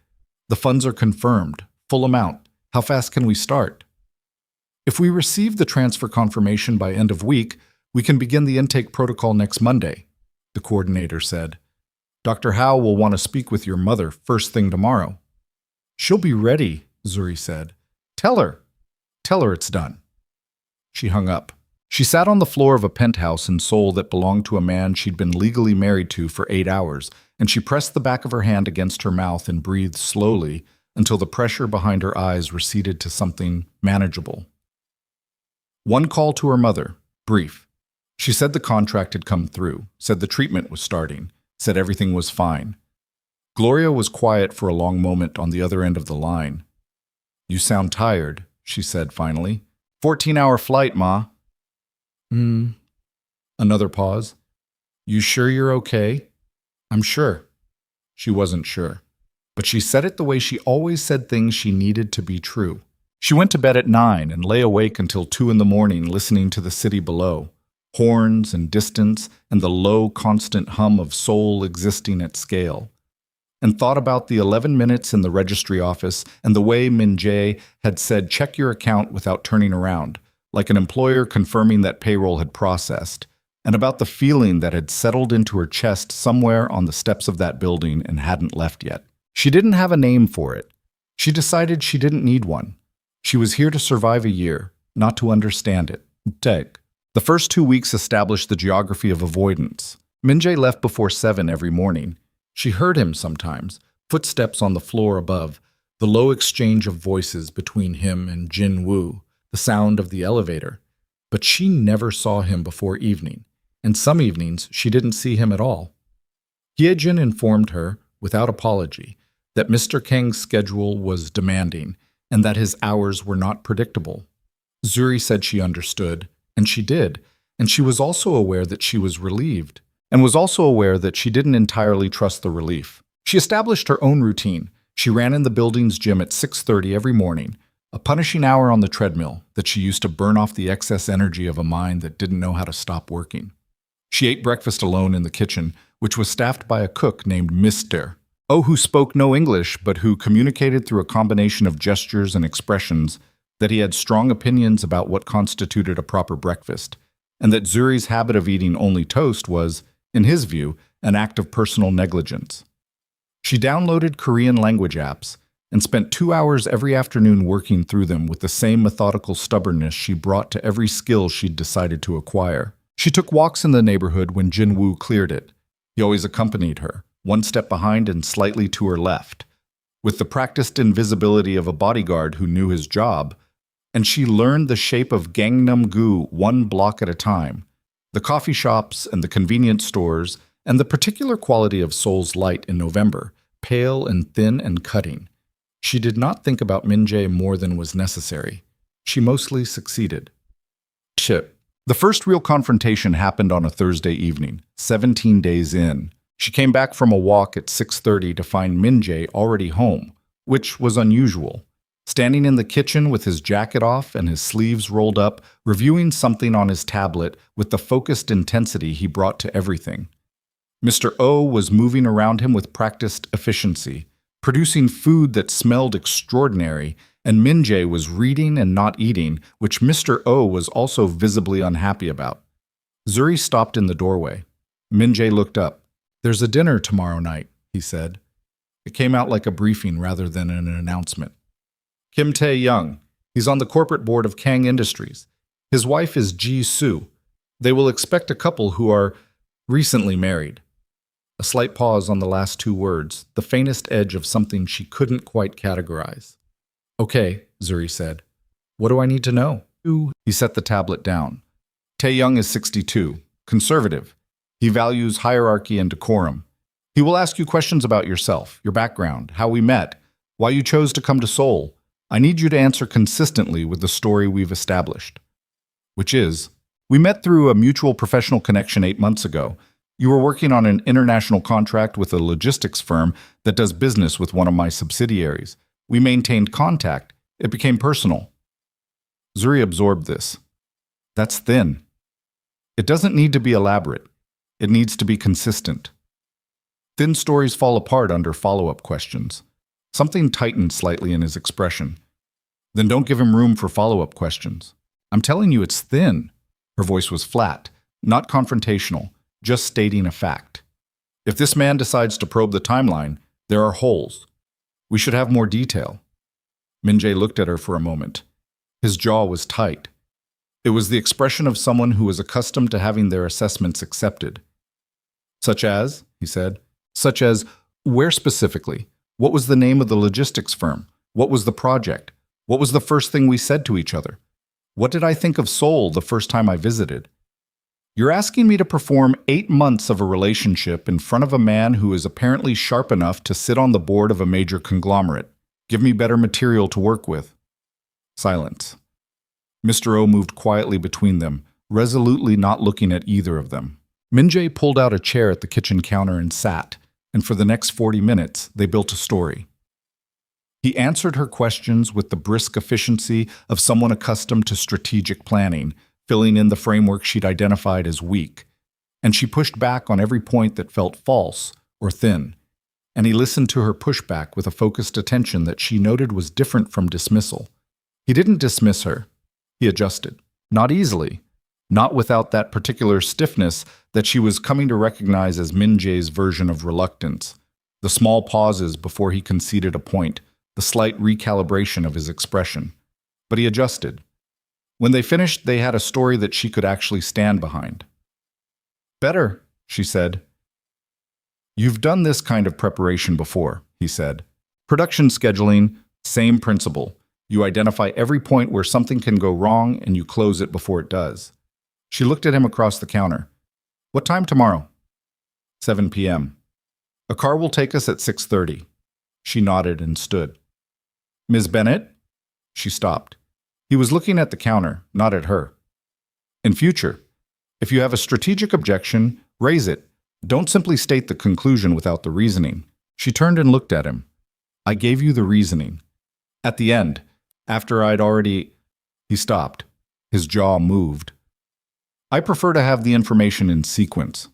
[SPEAKER 1] "The funds are confirmed. Full amount. How fast can we start?" "If we receive the transfer confirmation by end of week, we can begin the intake protocol next Monday," the coordinator said. "Dr. Howe will want to speak with your mother first thing tomorrow." "She'll be ready," Zuri said. Tell her it's done." She hung up. She sat on the floor of a penthouse in Seoul that belonged to a man she'd been legally married to for 8 hours, and she pressed the back of her hand against her mouth and breathed slowly until the pressure behind her eyes receded to something manageable. One call to her mother, brief. She said the contract had come through, said the treatment was starting, said everything was fine. Gloria was quiet for a long moment on the other end of the line. "You sound tired," she said finally. 14-hour flight, Ma." Another pause. "You sure you're okay?" "I'm sure." She wasn't sure. But she said it the way she always said things she needed to be true. She went to bed at 9 and lay awake until 2 in the morning listening to the city below, horns and distance and the low, constant hum of Seoul existing at scale, and thought about the 11 minutes in the registry office and the way Min-jae had said check your account without turning around, like an employer confirming that payroll had processed, and about the feeling that had settled into her chest somewhere on the steps of that building and hadn't left yet. She didn't have a name for it. She decided she didn't need one. She was here to survive a year, not to understand it. Teg. The first 2 weeks established the geography of avoidance. Min-jae left before 7 every morning. She heard him sometimes, footsteps on the floor above, the low exchange of voices between him and Jin Woo, the sound of the elevator. But she never saw him before evening, and some evenings she didn't see him at all. Hyejin informed her, without apology, that Mr. Kang's schedule was demanding and that his hours were not predictable. Zuri said she understood, and she did, and she was also aware that she was relieved, and was also aware that she didn't entirely trust the relief. She established her own routine. She ran in the building's gym at 6:30 every morning, a punishing hour on the treadmill that she used to burn off the excess energy of a mind that didn't know how to stop working. She ate breakfast alone in the kitchen, which was staffed by a cook named Mr. O, who spoke no English, but who communicated through a combination of gestures and expressions that he had strong opinions about what constituted a proper breakfast, and that Zuri's habit of eating only toast was, in his view, an act of personal negligence. She downloaded Korean language apps and spent 2 hours every afternoon working through them with the same methodical stubbornness she brought to every skill she'd decided to acquire. She took walks in the neighborhood when Jin-woo cleared it. He always accompanied her, one step behind and slightly to her left, with the practiced invisibility of a bodyguard who knew his job, and she learned the shape of Gangnam-gu one block at a time, the coffee shops and the convenience stores, and the particular quality of Seoul's light in November, pale and thin and cutting. She did not think about Min-jae more than was necessary. She mostly succeeded. Chip. The first real confrontation happened on a Thursday evening, 17 days in. She came back from a walk at 6:30 to find Min-jae already home, which was unusual, standing in the kitchen with his jacket off and his sleeves rolled up, reviewing something on his tablet with the focused intensity he brought to everything. Mr. O was moving around him with practiced efficiency, producing food that smelled extraordinary, and Min-jae was reading and not eating, which Mr. O was also visibly unhappy about. Zuri stopped in the doorway. Min-jae looked up. "There's a dinner tomorrow night," he said. It came out like a briefing rather than an announcement. Kim Tae-young. He's on the corporate board of Kang Industries. His wife is Ji-soo. They will expect a couple who are recently married. A slight pause on the last two words, the faintest edge of something she couldn't quite categorize. "Okay," Zuri said. "What do I need to know?" He set the tablet down. Tae-young is 62, conservative. He values hierarchy and decorum. He will ask you questions about yourself, your background, how we met, why you chose to come to Seoul. I need you to answer consistently with the story we've established. Which is, we met through a mutual professional connection 8 months ago. You were working on an international contract with a logistics firm that does business with one of my subsidiaries. We maintained contact. It became personal. Zuri absorbed this. That's thin. It doesn't need to be elaborate. It needs to be consistent. Thin stories fall apart under follow-up questions. Something tightened slightly in his expression. Then don't give him room for follow-up questions. I'm telling you it's thin. Her voice was flat, not confrontational, just stating a fact. If this man decides to probe the timeline, there are holes. We should have more detail. Min-jae looked at her for a moment. His jaw was tight. It was the expression of someone who is accustomed to having their assessments accepted. Such as, he said, such as, where specifically? What was the name of the logistics firm? What was the project? What was the first thing we said to each other? What did I think of Seoul the first time I visited? You're asking me to perform 8 months of a relationship in front of a man who is apparently sharp enough to sit on the board of a major conglomerate. Give me better material to work with. Silence. Mr. O moved quietly between them, resolutely not looking at either of them. Min-jae pulled out a chair at the kitchen counter and sat, and for the next 40 minutes, they built a story. He answered her questions with the brisk efficiency of someone accustomed to strategic planning, filling in the framework she'd identified as weak, and she pushed back on every point that felt false or thin, and he listened to her pushback with a focused attention that she noted was different from dismissal. He didn't dismiss her. He adjusted. Not easily. Not without that particular stiffness that she was coming to recognize as Min-jae's version of reluctance, the small pauses before he conceded a point, the slight recalibration of his expression. But he adjusted. When they finished, they had a story that she could actually stand behind. "Better," she said. "You've done this kind of preparation before," he said. "Production scheduling, same principle. You identify every point where something can go wrong and you close it before it does." She looked at him across the counter. "What time tomorrow?" 7 p.m. "A car will take us at 6:30. She nodded and stood. "Ms. Bennett?" She stopped. He was looking at the counter, not at her. "In future, if you have a strategic objection, raise it. Don't simply state the conclusion without the reasoning." She turned and looked at him. "I gave you the reasoning. At the end, after I'd already—" He stopped. His jaw moved. "I prefer to have the information in sequence."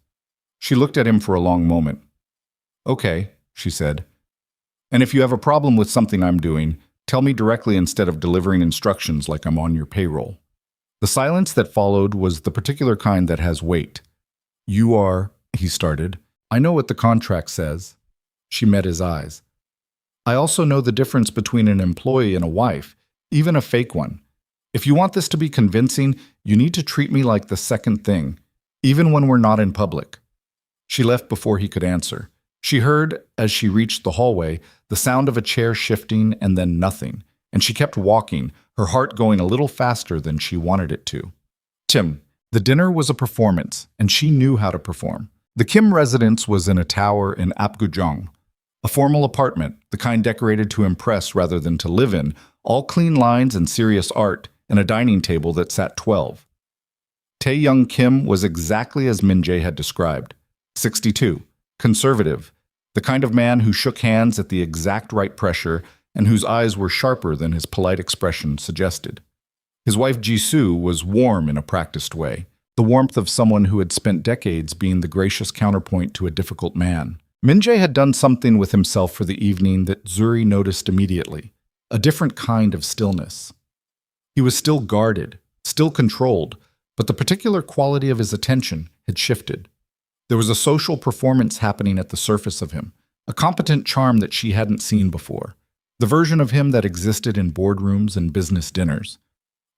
[SPEAKER 1] She looked at him for a long moment. "Okay," she said. "And if you have a problem with something I'm doing, tell me directly instead of delivering instructions like I'm on your payroll." The silence that followed was the particular kind that has weight. "You are," he started. "I know what the contract says." She met his eyes. "I also know the difference between an employee and a wife, even a fake one. If you want this to be convincing, you need to treat me like the second thing, even when we're not in public." She left before he could answer. She heard, as she reached the hallway, the sound of a chair shifting and then nothing, and she kept walking, her heart going a little faster than she wanted it to. The dinner was a performance, and she knew how to perform. The Kim residence was in a tower in Apgujeong, a formal apartment, the kind decorated to impress rather than to live in, all clean lines and serious art, and a dining table that sat 12. Tae-young Kim was exactly as Min-jae had described. 62, conservative, the kind of man who shook hands at the exact right pressure and whose eyes were sharper than his polite expression suggested. His wife Jisoo was warm in a practiced way, the warmth of someone who had spent decades being the gracious counterpoint to a difficult man. Min-jae had done something with himself for the evening that Zuri noticed immediately, a different kind of stillness. He was still guarded, still controlled, but the particular quality of his attention had shifted. There was a social performance happening at the surface of him, a competent charm that she hadn't seen before, the version of him that existed in boardrooms and business dinners.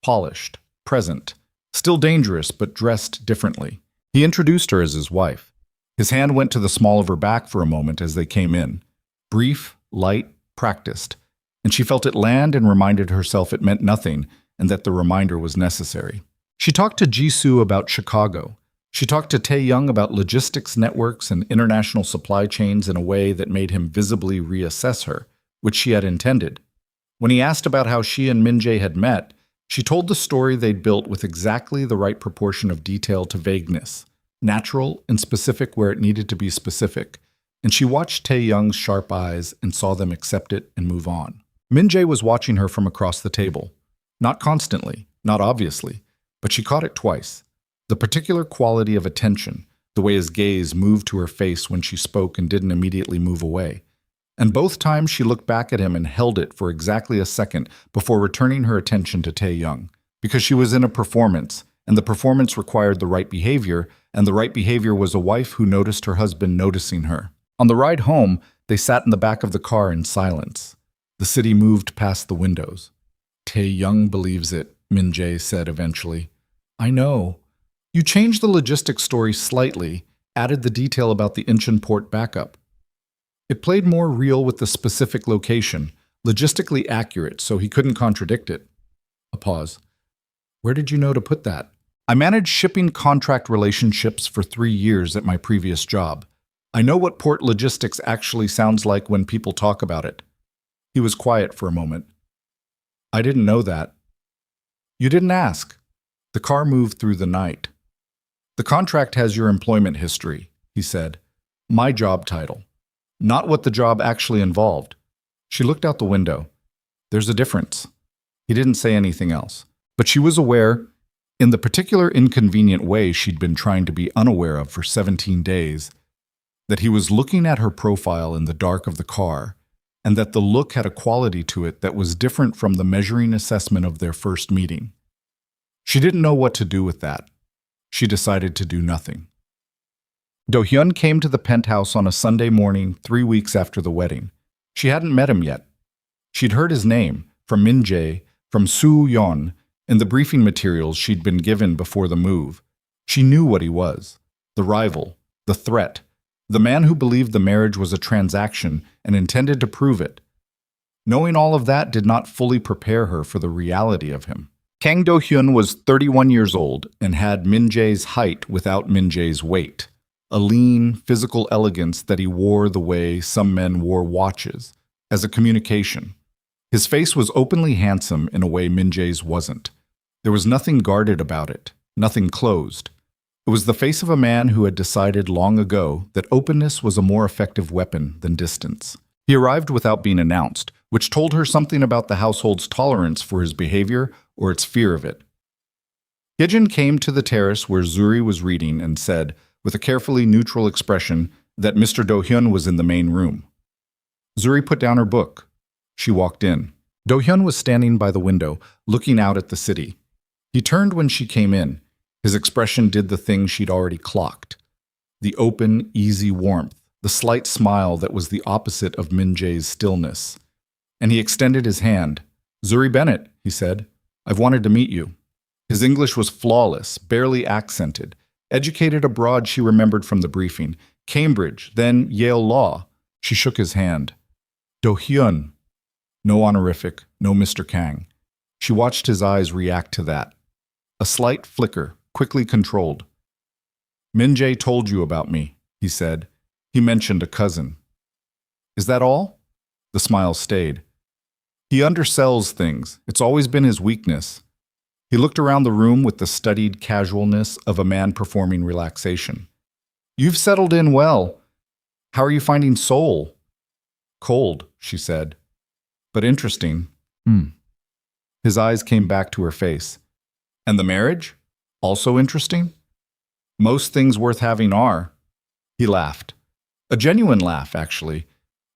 [SPEAKER 1] Polished, present, still dangerous but dressed differently. He introduced her as his wife. His hand went to the small of her back for a moment as they came in. Brief, light, practiced, and she felt it land and reminded herself it meant nothing and that the reminder was necessary. She talked to Jisoo about Chicago. She talked to Tae-young about logistics networks and international supply chains in a way that made him visibly reassess her, which she had intended. When he asked about how she and Min-jae had met, she told the story they'd built with exactly the right proportion of detail to vagueness, natural and specific where it needed to be specific, and she watched Tae-young's sharp eyes and saw them accept it and move on. Min-jae was watching her from across the table. Not constantly, not obviously, but she caught it twice. The particular quality of attention, the way his gaze moved to her face when she spoke and didn't immediately move away. And both times she looked back at him and held it for exactly a second before returning her attention to Tae-young, because she was in a performance, and the performance required the right behavior, and the right behavior was a wife who noticed her husband noticing her. On the ride home, they sat in the back of the car in silence. The city moved past the windows. "Tae-young believes it," Min-jae said eventually. "I know. You changed the logistics story slightly, added the detail about the Incheon port backup. It played more real with the specific location, logistically accurate, so he couldn't contradict it." A pause. "Where did you know to put that?" "I managed shipping contract relationships for 3 years at my previous job. I know what port logistics actually sounds like when people talk about it." He was quiet for a moment. "I didn't know that." "You didn't ask." The car moved through the night. "The contract has your employment history," he said. "My job title. Not what the job actually involved." She looked out the window. "There's a difference." He didn't say anything else, but she was aware, in the particular inconvenient way she'd been trying to be unaware of for 17 days, that he was looking at her profile in the dark of the car, and that the look had a quality to it that was different from the measuring assessment of their first meeting. She didn't know what to do with that. She decided to do nothing. Do-hyun came to the penthouse on a Sunday morning 3 weeks after the wedding. She hadn't met him yet. She'd heard his name, from Min-jae, from Soo-yeon, in the briefing materials she'd been given before the move. She knew what he was: the rival, the threat, the man who believed the marriage was a transaction and intended to prove it. Knowing all of that did not fully prepare her for the reality of him. Kang Do-hyun was 31 years old and had Min-jae's height without Min-jae's weight, a lean, physical elegance that he wore the way some men wore watches, as a communication. His face was openly handsome in a way Min-jae's wasn't. There was nothing guarded about it, nothing closed. It was the face of a man who had decided long ago that openness was a more effective weapon than distance. He arrived without being announced, which told her something about the household's tolerance for his behavior or its fear of it. Hyejin came to the terrace where Zuri was reading and said, with a carefully neutral expression, that Mr. Do-hyun was in the main room. Zuri put down her book. She walked in. Do-hyun was standing by the window, looking out at the city. He turned when she came in. His expression did the thing she'd already clocked. The open, easy warmth, the slight smile that was the opposite of Min Jae's stillness. And he extended his hand. "Zuri Bennett," he said, "I've wanted to meet you." His English was flawless, barely accented. Educated abroad, she remembered from the briefing. Cambridge, then Yale Law. She shook his hand. Do Hyun. No honorific, no Mr. Kang. She watched his eyes react to that. A slight flicker, quickly controlled. "Min Jae told you about me," he said. He mentioned a cousin. "Is that all?" The smile stayed. "He undersells things. It's always been his weakness." He looked around the room with the studied casualness of a man performing relaxation. "You've settled in well. How are you finding Seoul?" "Cold," she said. "But interesting." His eyes came back to her face. "And the marriage? Also interesting?" "Most things worth having are." He laughed. A genuine laugh, actually.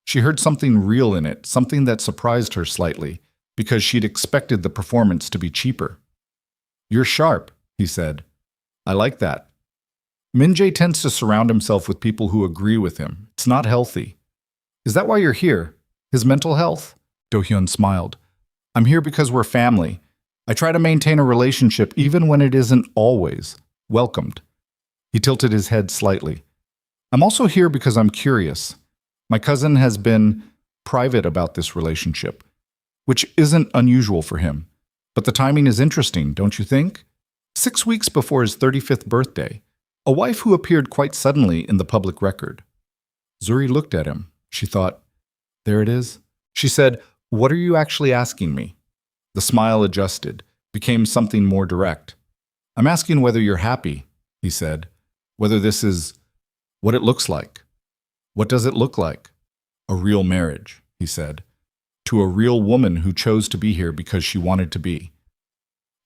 [SPEAKER 1] She heard something real in it, something that surprised her slightly, because she'd expected the performance to be cheaper. "You're sharp," he said. "I like that." Min Jae tends to surround himself with people who agree with him. It's not healthy. "Is that why you're here? His mental health?" Do-hyun smiled. "I'm here because we're family. I try to maintain a relationship even when it isn't always welcomed." He tilted his head slightly. "I'm also here because I'm curious. My cousin has been private about this relationship, which isn't unusual for him. But the timing is interesting, don't you think? 6 weeks before his 35th birthday, a wife who appeared quite suddenly in the public record." Zuri looked at him. She thought, "There it is." She said, "What are you actually asking me?" The smile adjusted, became something more direct. "I'm asking whether you're happy," he said. "Whether this is what it looks like." "What does it look like?" "A real marriage," he said. "To a real woman who chose to be here because she wanted to be."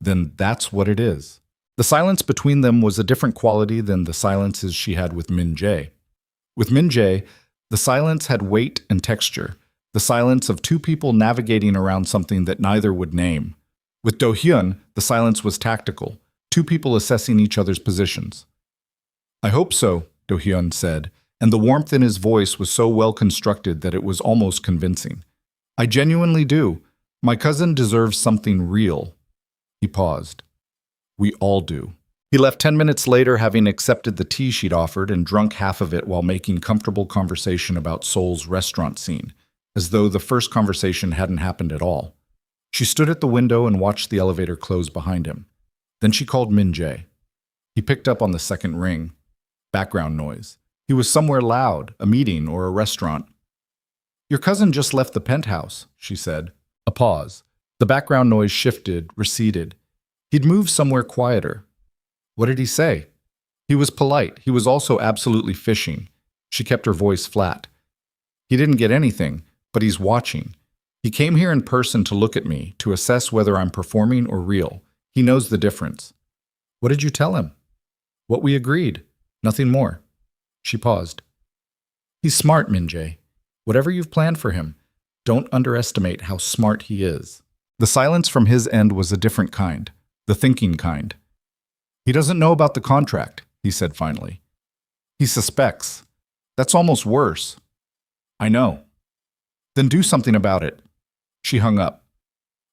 [SPEAKER 1] "Then that's what it is." The silence between them was a different quality than the silences she had with Min Jae. With Min Jae, the silence had weight and texture, the silence of two people navigating around something that neither would name. With Do-hyun, the silence was tactical, two people assessing each other's positions. "I hope so," Do-hyun said, and the warmth in his voice was so well constructed that it was almost convincing. "I genuinely do. My cousin deserves something real." He paused. "We all do." He left 10 minutes later, having accepted the tea she'd offered and drunk half of it while making comfortable conversation about Seoul's restaurant scene, as though the first conversation hadn't happened at all. She stood at the window and watched the elevator close behind him. Then she called Min Jae. He picked up on the second ring. Background noise. He was somewhere loud, a meeting or a restaurant. "Your cousin just left the penthouse," she said. A pause. The background noise shifted, receded. He'd moved somewhere quieter. "What did he say?" "He was polite. He was also absolutely fishing." She kept her voice flat. "He didn't get anything, but he's watching. He came here in person to look at me, to assess whether I'm performing or real. He knows the difference." "What did you tell him?" "What we agreed. Nothing more." She paused. "He's smart, Min Jae. Whatever you've planned for him, don't underestimate how smart he is." The silence from his end was a different kind, the thinking kind. "He doesn't know about the contract," he said finally. "He suspects. That's almost worse." "I know." "Then do something about it." She hung up.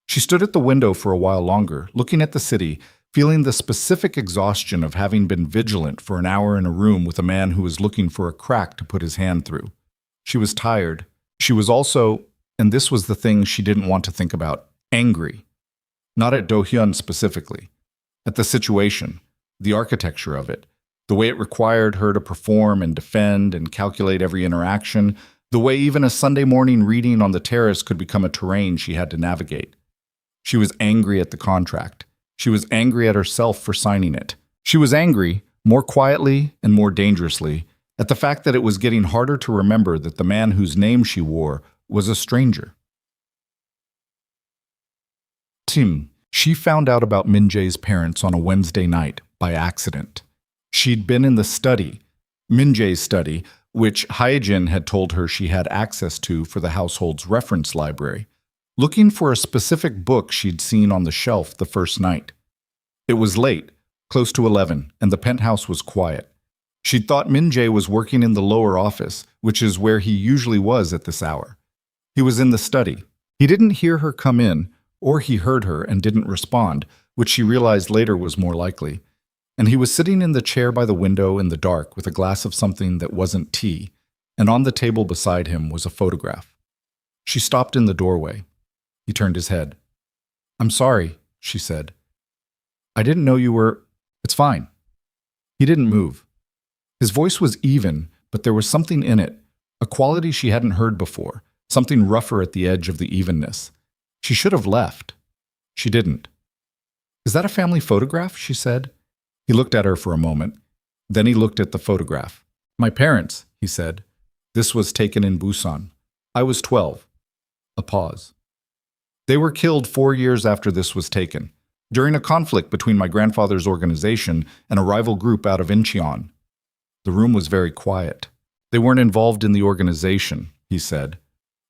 [SPEAKER 1] She stood at the window for a while longer, looking at the city, feeling the specific exhaustion of having been vigilant for an hour in a room with a man who was looking for a crack to put his hand through. She was tired. She was also, and this was the thing she didn't want to think about, angry. Not at Do-hyun specifically. At the situation, the architecture of it, the way it required her to perform and defend and calculate every interaction, the way even a Sunday morning reading on the terrace could become a terrain she had to navigate. She was angry at the contract. She was angry at herself for signing it. She was angry, more quietly and more dangerously, at the fact that it was getting harder to remember that the man whose name she wore was a stranger. Tim. She found out about Min Jae's parents on a Wednesday night, by accident. She'd been in the study, Min Jae's study, which Hyejin had told her she had access to for the household's reference library, looking for a specific book she'd seen on the shelf the first night. It was late, close to 11, and the penthouse was quiet. She'd thought Min Jae was working in the lower office, which is where he usually was at this hour. He was in the study. He didn't hear her come in, or he heard her and didn't respond, which she realized later was more likely. And he was sitting in the chair by the window in the dark with a glass of something that wasn't tea, and on the table beside him was a photograph. She stopped in the doorway. He turned his head. "I'm sorry," she said. "I didn't know you were—" "It's fine." He didn't move. His voice was even, but there was something in it, a quality she hadn't heard before, something rougher at the edge of the evenness. She should have left. She didn't. "Is that a family photograph?" she said. He looked at her for a moment. Then he looked at the photograph. "My parents," he said. "This was taken in Busan. I was 12. A pause. "They were killed 4 years after this was taken, during a conflict between my grandfather's organization and a rival group out of Incheon." The room was very quiet. "They weren't involved in the organization," he said.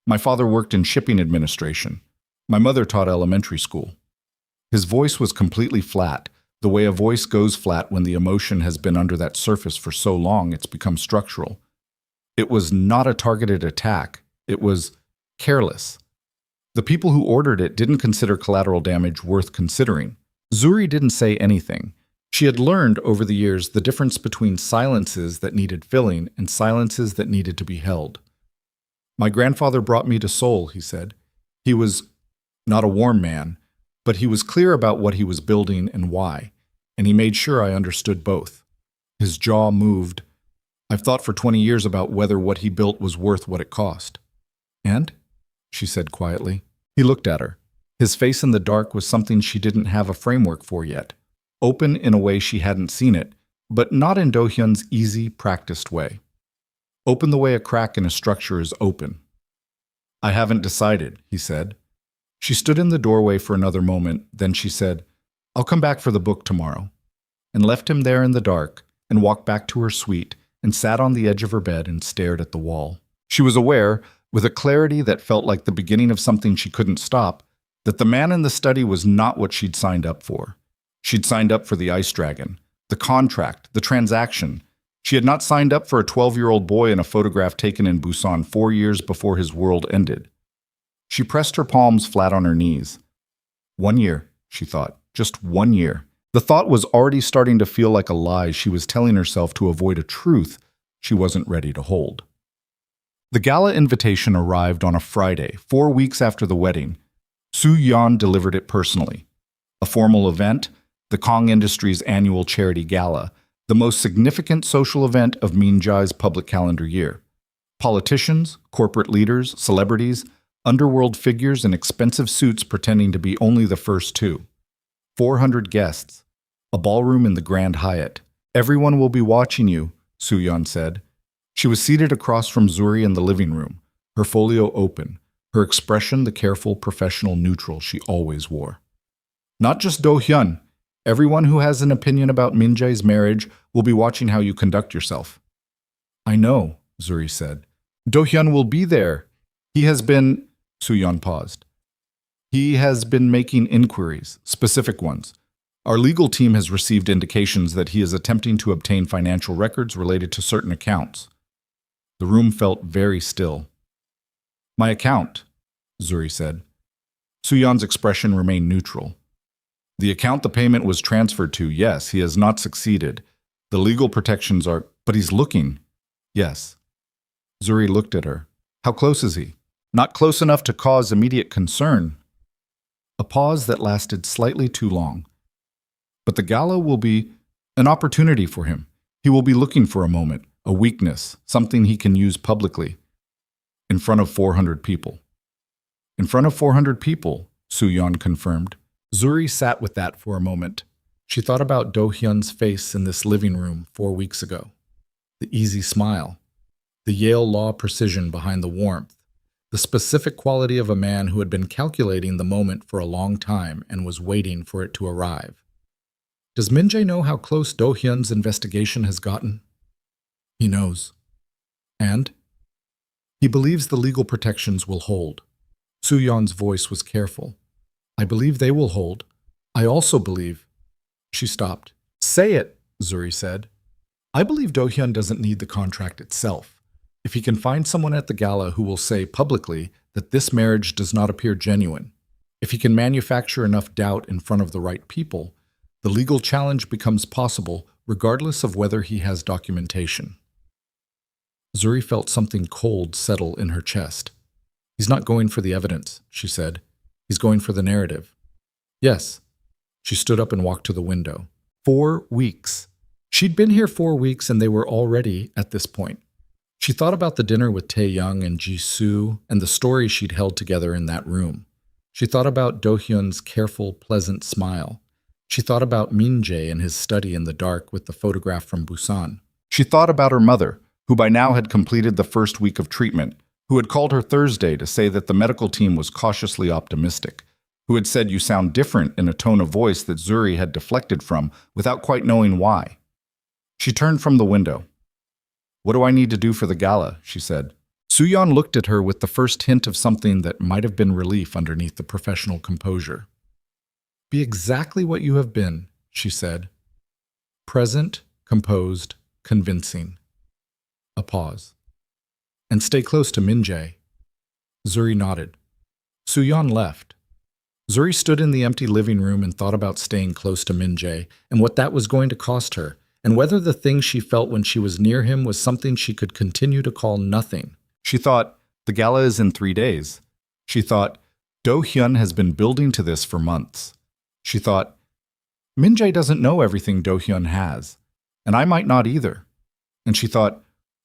[SPEAKER 1] "My father worked in shipping administration. My mother taught elementary school." His voice was completely flat, the way a voice goes flat when the emotion has been under that surface for so long it's become structural. It was not a targeted attack. It was careless. The people who ordered it didn't consider collateral damage worth considering. Zuri didn't say anything. She had learned over the years the difference between silences that needed filling and silences that needed to be held. "My grandfather brought me to Seoul," he said. "He was not a warm man, but he was clear about what he was building and why, and he made sure I understood both." His jaw moved. "I've thought for 20 years about whether what he built was worth what it cost." "And?" she said quietly. He looked at her. His face in the dark was something she didn't have a framework for yet. Open in a way she hadn't seen it, but not in Do-hyun's easy, practiced way. Open the way a crack in a structure is open. "I haven't decided," he said. She stood in the doorway for another moment, then she said, "I'll come back for the book tomorrow," and left him there in the dark, and walked back to her suite, and sat on the edge of her bed and stared at the wall. She was aware, with a clarity that felt like the beginning of something she couldn't stop, that the man in the study was not what she'd signed up for. She'd signed up for the ice dragon, the contract, the transaction. She had not signed up for a 12-year-old boy in a photograph taken in Busan 4 years before his world ended. She pressed her palms flat on her knees. 1 year, she thought, just 1 year. The thought was already starting to feel like a lie she was telling herself to avoid a truth she wasn't ready to hold. The gala invitation arrived on a Friday, 4 weeks after the wedding. Soo-yeon delivered it personally. A formal event, the Kong Industries' annual charity gala, the most significant social event of Min Jae's public calendar year. Politicians, corporate leaders, celebrities, underworld figures in expensive suits pretending to be only the first two. 400 guests. A ballroom in the Grand Hyatt. "Everyone will be watching you," Soo-yeon said. She was seated across from Zuri in the living room, her folio open, her expression the careful, professional neutral she always wore. "Not just Do-hyun. Everyone who has an opinion about Min Jae's marriage will be watching how you conduct yourself." "I know," Zuri said. "Do-hyun will be there. He has been—" Soo-yeon paused. "He has been making inquiries, specific ones. Our legal team has received indications that he is attempting to obtain financial records related to certain accounts." The room felt very still. "My account," Zuri said. Soo-yeon's expression remained neutral. "The account the payment was transferred to, yes, he has not succeeded. The legal protections are— but he's looking." "Yes." Zuri looked at her. "How close is he?" "Not close enough to cause immediate concern." A pause that lasted slightly too long. "But the gala will be an opportunity for him. He will be looking for a moment, a weakness, something he can use publicly. In front of 400 people." "In front of 400 people," Soo-yeon confirmed. Zuri sat with that for a moment. She thought about Do-hyun's face in this living room 4 weeks ago. The easy smile. The Yale Law precision behind the warmth. The specific quality of a man who had been calculating the moment for a long time and was waiting for it to arrive. Does Min Jae know how close Do-hyun's investigation has gotten? He knows. And? He believes the legal protections will hold. Soo-yeon's voice was careful. "I believe they will hold. I also believe—" She stopped. Say it, Zuri said. I believe Do-hyun doesn't need the contract itself. If he can find someone at the gala who will say publicly that this marriage does not appear genuine, if he can manufacture enough doubt in front of the right people, the legal challenge becomes possible regardless of whether he has documentation. Zuri felt something cold settle in her chest. He's not going for the evidence, she said. He's going for the narrative. Yes. She stood up and walked to the window. 4 weeks. She'd been here 4 weeks and they were already at this point. She thought about the dinner with Tae-young and Ji-soo and the story she'd held together in that room. She thought about Do-hyun's careful, pleasant smile. She thought about Min-jae in his study in the dark with the photograph from Busan. She thought about her mother, who by now had completed the first week of treatment, who had called her Thursday to say that the medical team was cautiously optimistic, who had said you sound different in a tone of voice that Zuri had deflected from without quite knowing why. She turned from the window. What do I need to do for the gala? She said. Soo-yeon looked at her with the first hint of something that might have been relief underneath the professional composure. Be exactly what you have been, she said. Present, composed, convincing. A pause. And stay close to Min-jae. Zuri nodded. Soo-yeon left. Zuri stood in the empty living room and thought about staying close to Min-jae and what that was going to cost her, and whether the thing she felt when she was near him was something she could continue to call nothing. She thought, the gala is in 3 days. She thought, Do-hyun has been building to this for months. She thought, Min-jae doesn't know everything Do-hyun has, and I might not either. And she thought,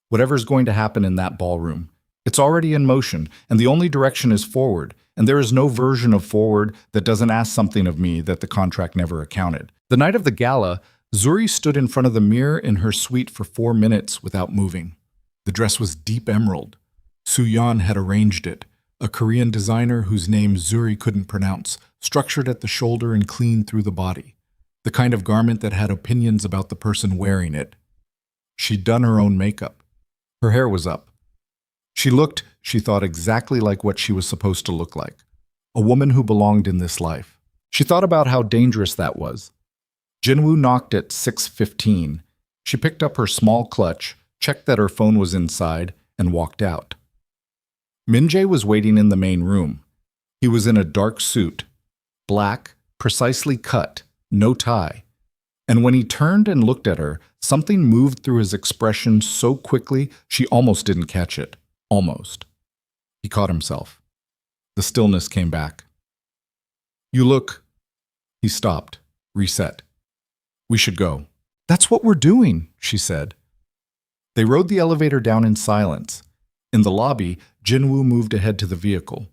[SPEAKER 1] whatever's going to happen in that ballroom, it's already in motion, and the only direction is forward, and there is no version of forward that doesn't ask something of me that the contract never accounted. The night of the gala, Zuri stood in front of the mirror in her suite for 4 minutes without moving. The dress was deep emerald. Soo-yeon had arranged it, a Korean designer whose name Zuri couldn't pronounce, structured at the shoulder and clean through the body, the kind of garment that had opinions about the person wearing it. She'd done her own makeup. Her hair was up. She looked, she thought, exactly like what she was supposed to look like, a woman who belonged in this life. She thought about how dangerous that was. Jinwoo knocked at 6:15. She picked up her small clutch, checked that her phone was inside, and walked out. Min-jae was waiting in the main room. He was in a dark suit, black, precisely cut, no tie. And when he turned and looked at her, something moved through his expression so quickly she almost didn't catch it. Almost. He caught himself. The stillness came back. You look... He stopped, reset. We should go. That's what we're doing, she said. They rode the elevator down in silence. In the lobby, Jinwoo moved ahead to the vehicle.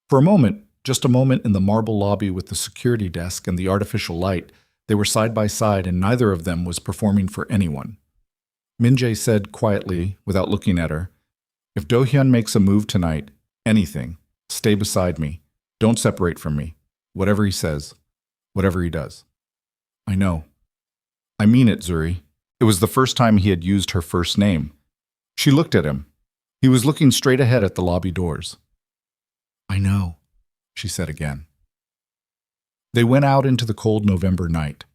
[SPEAKER 1] For a moment, just a moment in the marble lobby with the security desk and the artificial light, they were side by side and neither of them was performing for anyone. Min-jae said quietly, without looking at her, if Do-hyun makes a move tonight, anything, stay beside me. Don't separate from me. Whatever he says, whatever he does. I know. I mean it, Zuri. It was the first time he had used her first name. She looked at him. He was looking straight ahead at the lobby doors. I know, she said again. They went out into the cold November night.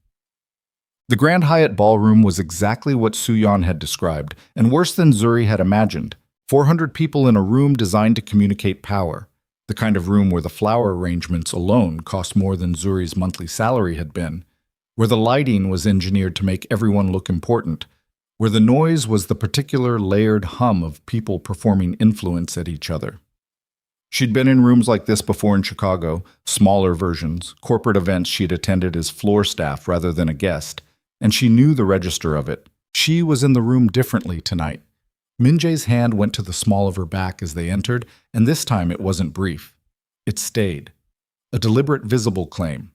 [SPEAKER 1] The Grand Hyatt ballroom was exactly what Soo-yeon had described, and worse than Zuri had imagined. 400 people in a room designed to communicate power, the kind of room where the flower arrangements alone cost more than Zuri's monthly salary had been, where the lighting was engineered to make everyone look important, where the noise was the particular layered hum of people performing influence at each other. She'd been in rooms like this before in Chicago, smaller versions, corporate events she'd attended as floor staff rather than a guest, and she knew the register of it. She was in the room differently tonight. Min-jae's hand went to the small of her back as they entered, and this time it wasn't brief. It stayed. A deliberate visible claim.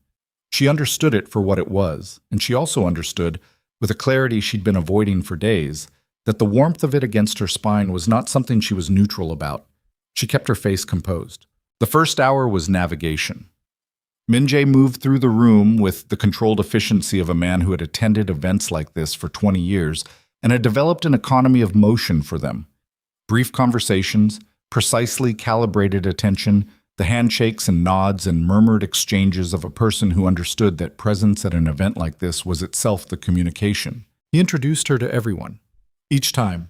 [SPEAKER 1] She understood it for what it was, and she also understood, with a clarity she'd been avoiding for days, that the warmth of it against her spine was not something she was neutral about. She kept her face composed. The first hour was navigation. Min-jae moved through the room with the controlled efficiency of a man who had attended events like this for 20 years and had developed an economy of motion for them. Brief conversations, precisely calibrated attention, the handshakes and nods and murmured exchanges of a person who understood that presence at an event like this was itself the communication. He introduced her to everyone. Each time,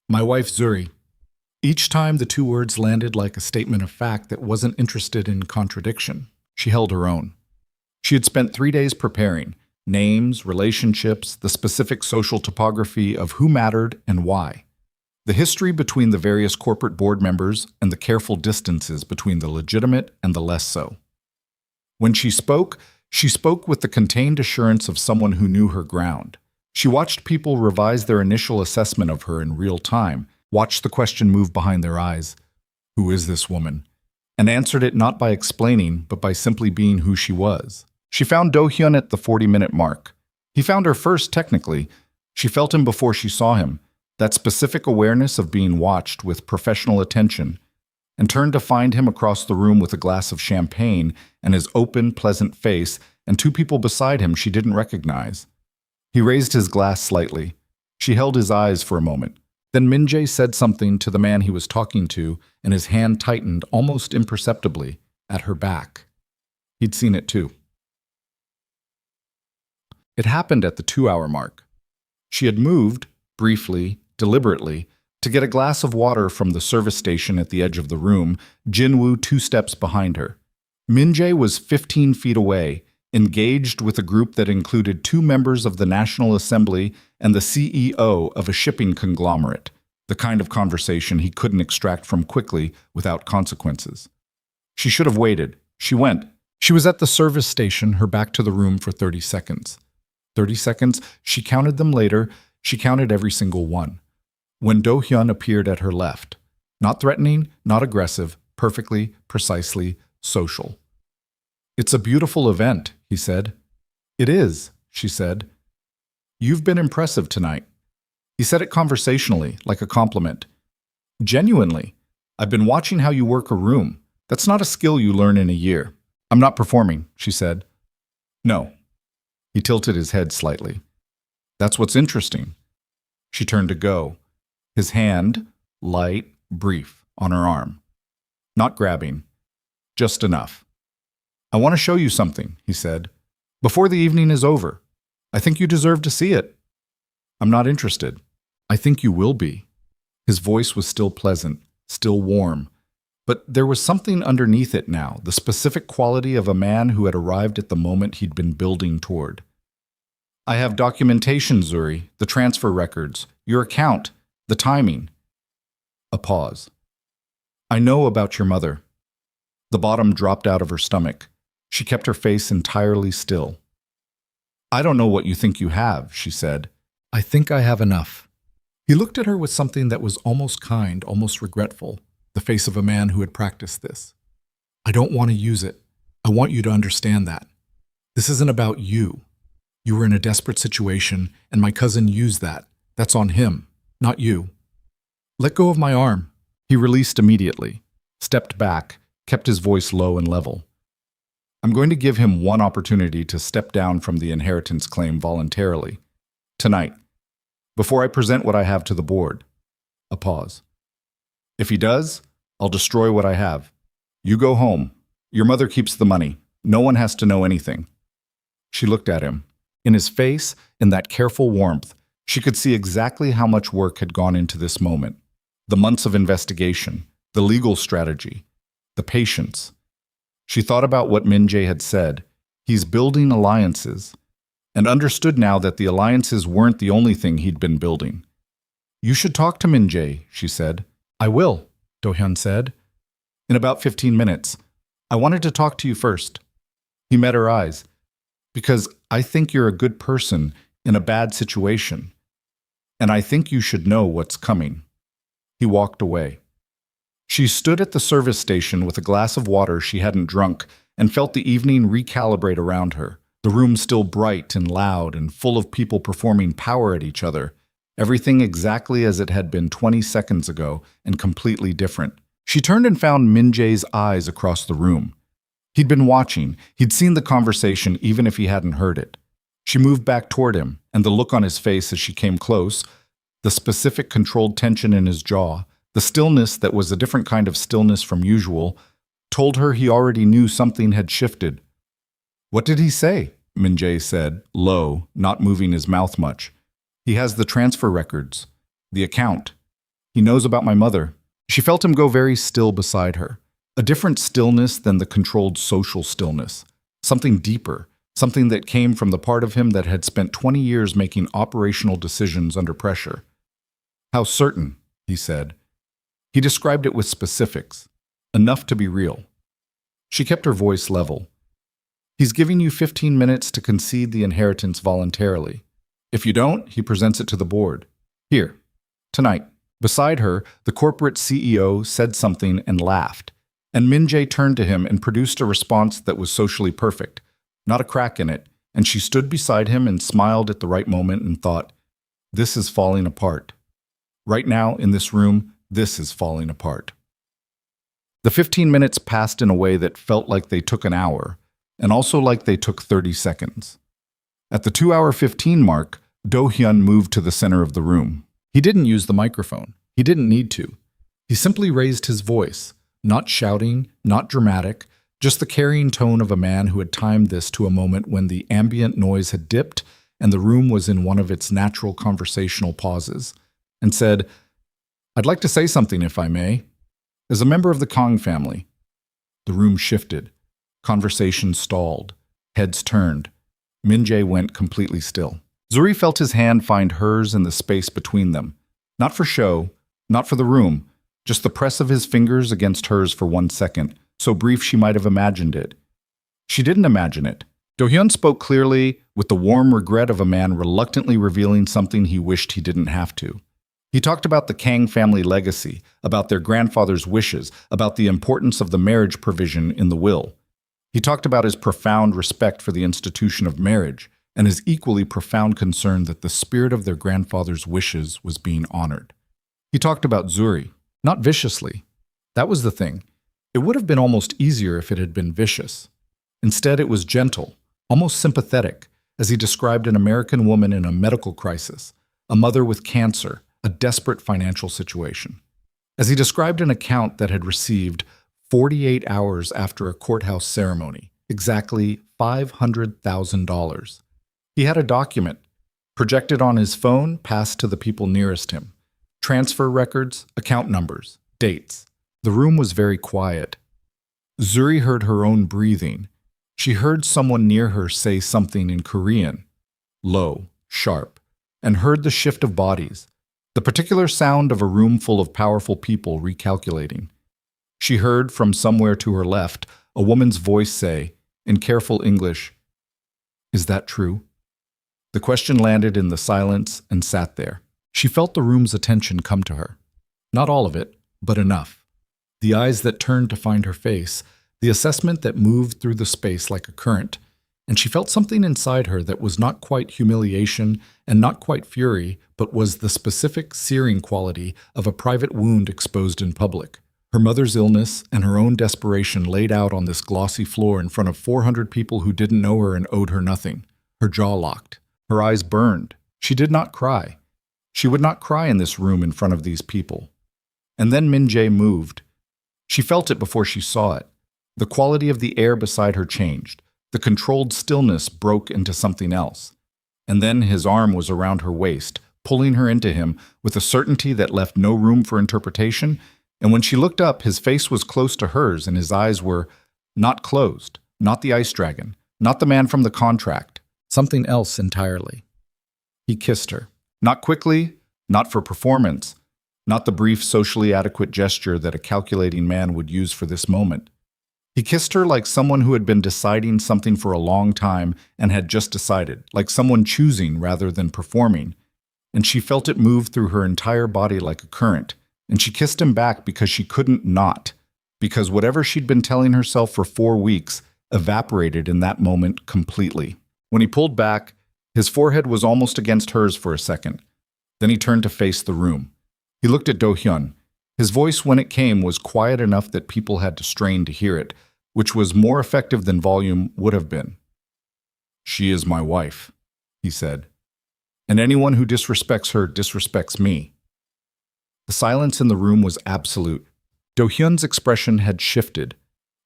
[SPEAKER 1] "My wife Zuri." Each time the two words landed like a statement of fact that wasn't interested in contradiction. She held her own. She had spent 3 days preparing names, relationships, the specific social topography of who mattered and why, the history between the various corporate board members, and the careful distances between the legitimate and the less so. When she spoke with the contained assurance of someone who knew her ground. She watched people revise their initial assessment of her in real time, watched the question move behind their eyes, "Who is this woman?" and answered it not by explaining, but by simply being who she was. She found Do-hyun at the 40-minute mark. He found her first, technically. She felt him before she saw him, that specific awareness of being watched with professional attention, and turned to find him across the room with a glass of champagne and his open, pleasant face, and two people beside him she didn't recognize. He raised his glass slightly. She held his eyes for a moment. Then Min-jae said something to the man he was talking to, and his hand tightened almost imperceptibly at her back. He'd seen it too. It happened at the 2-hour mark. She had moved, briefly, deliberately, to get a glass of water from the service station at the edge of the room, Jin-woo 2 steps behind her. Min-jae was 15 feet away, engaged with a group that included 2 members of the National Assembly and the CEO of a shipping conglomerate, the kind of conversation he couldn't extract from quickly without consequences. She should have waited. She went. She was at the service station, her back to the room for 30 seconds. 30 seconds, she counted them later, she counted every single one. When Do-hyun appeared at her left. Not threatening, not aggressive, perfectly, precisely, social. "It's a beautiful event," he said. "It is," she said. "You've been impressive tonight." He said it conversationally, like a compliment. "Genuinely. I've been watching how you work a room. That's not a skill you learn in a year." "I'm not performing," she said. "No." He tilted his head slightly. "That's what's interesting." She turned to go. His hand, light, brief, on her arm. Not grabbing. Just enough. "I want to show you something," he said. "Before the evening is over. I think you deserve to see it." "I'm not interested." "I think you will be." His voice was still pleasant, still warm. But there was something underneath it now, the specific quality of a man who had arrived at the moment he'd been building toward. "I have documentation, Zuri, the transfer records, your account, the timing." A pause. "I know about your mother." The bottom dropped out of her stomach. She kept her face entirely still. "I don't know what you think you have," she said. "I think I have enough." He looked at her with something that was almost kind, almost regretful, the face of a man who had practiced this. "I don't want to use it. I want you to understand that. This isn't about you. You were in a desperate situation, and my cousin used that. That's on him, not you. Let go of my arm." He released immediately, stepped back, kept his voice low and level. "I'm going to give him one opportunity to step down from the inheritance claim voluntarily. Tonight. Before I present what I have to the board." A pause. "If he does, I'll destroy what I have. You go home. Your mother keeps the money. No one has to know anything." She looked at him. In his face, in that careful warmth, she could see exactly how much work had gone into this moment. The months of investigation, the legal strategy, the patience. She thought about what Min-jae had said. He's building alliances, and understood now that the alliances weren't the only thing he'd been building. "You should talk to Min-jae," she said. "I will," Do-hyun said. "In about 15 minutes. I wanted to talk to you first." He met her eyes. "Because I think you're a good person in a bad situation, and I think you should know what's coming." He walked away. She stood at the service station with a glass of water she hadn't drunk and felt the evening recalibrate around her, the room still bright and loud and full of people performing power at each other, everything exactly as it had been 20 seconds ago and completely different. She turned and found Min-jae's eyes across the room. He'd been watching, he'd seen the conversation even if he hadn't heard it. She moved back toward him, and the look on his face as she came close, the specific controlled tension in his jaw, the stillness that was a different kind of stillness from usual, told her he already knew something had shifted. "What did he say?" Min-jae said, low, not moving his mouth much. "He has the transfer records, the account. He knows about my mother." She felt him go very still beside her. A different stillness than the controlled social stillness. Something deeper, something that came from the part of him that had spent 20 years making operational decisions under pressure. "How certain," he said. He described it with specifics, enough to be real. She kept her voice level. "He's giving you 15 minutes to concede the inheritance voluntarily. If you don't, he presents it to the board. Here, tonight." Beside her, the corporate CEO said something and laughed, and Min-jae turned to him and produced a response that was socially perfect, not a crack in it, and she stood beside him and smiled at the right moment and thought, "This is falling apart. Right now, in this room, this is falling apart." The 15 minutes passed in a way that felt like they took an hour, and also like they took 30 seconds. At the 2-hour 15 mark, Do-hyun moved to the center of the room. He didn't use the microphone. He didn't need to. He simply raised his voice, not shouting, not dramatic, just the carrying tone of a man who had timed this to a moment when the ambient noise had dipped and the room was in one of its natural conversational pauses, and said, "I'd like to say something if I may. As a member of the Kang family." The room shifted. Conversation stalled. Heads turned. Min-jae went completely still. Zuri felt his hand find hers in the space between them. Not for show, not for the room, just the press of his fingers against hers for 1 second, so brief she might have imagined it. She didn't imagine it. Do-hyun spoke clearly, with the warm regret of a man reluctantly revealing something he wished he didn't have to. He talked about the Kang family legacy, about their grandfather's wishes, about the importance of the marriage provision in the will. He talked about his profound respect for the institution of marriage, and his equally profound concern that the spirit of their grandfather's wishes was being honored. He talked about Zuri, not viciously. That was the thing. It would have been almost easier if it had been vicious. Instead, it was gentle, almost sympathetic, as he described an American woman in a medical crisis, a mother with cancer, a desperate financial situation. As he described an account that had received 48 hours after a courthouse ceremony, exactly $500,000. He had a document, projected on his phone, passed to the people nearest him. Transfer records, account numbers, dates. The room was very quiet. Zuri heard her own breathing. She heard someone near her say something in Korean, low, sharp, and heard the shift of bodies, the particular sound of a room full of powerful people recalculating. She heard from somewhere to her left a woman's voice say, in careful English, "Is that true?" The question landed in the silence and sat there. She felt the room's attention come to her. Not all of it, but enough. The eyes that turned to find her face, the assessment that moved through the space like a current, and she felt something inside her that was not quite humiliation and not quite fury, but was the specific searing quality of a private wound exposed in public. Her mother's illness and her own desperation laid out on this glossy floor in front of 400 people who didn't know her and owed her nothing. Her jaw locked. Her eyes burned. She did not cry. She would not cry in this room in front of these people. And then Min-jae moved. She felt it before she saw it. The quality of the air beside her changed. The controlled stillness broke into something else. And then his arm was around her waist, pulling her into him with a certainty that left no room for interpretation. And when she looked up, his face was close to hers and his eyes were not closed, not the ice dragon, not the man from the contract, something else entirely. He kissed her. Not quickly, not for performance, not the brief socially adequate gesture that a calculating man would use for this moment. He kissed her like someone who had been deciding something for a long time and had just decided, like someone choosing rather than performing. And she felt it move through her entire body like a current. And she kissed him back because she couldn't not, because whatever she'd been telling herself for 4 weeks evaporated in that moment completely. When he pulled back, his forehead was almost against hers for a second. Then he turned to face the room. He looked at Do-hyun. His voice, when it came, was quiet enough that people had to strain to hear it, which was more effective than volume would have been. "She is my wife," he said. "And anyone who disrespects her disrespects me." The silence in the room was absolute. Do-hyun's expression had shifted.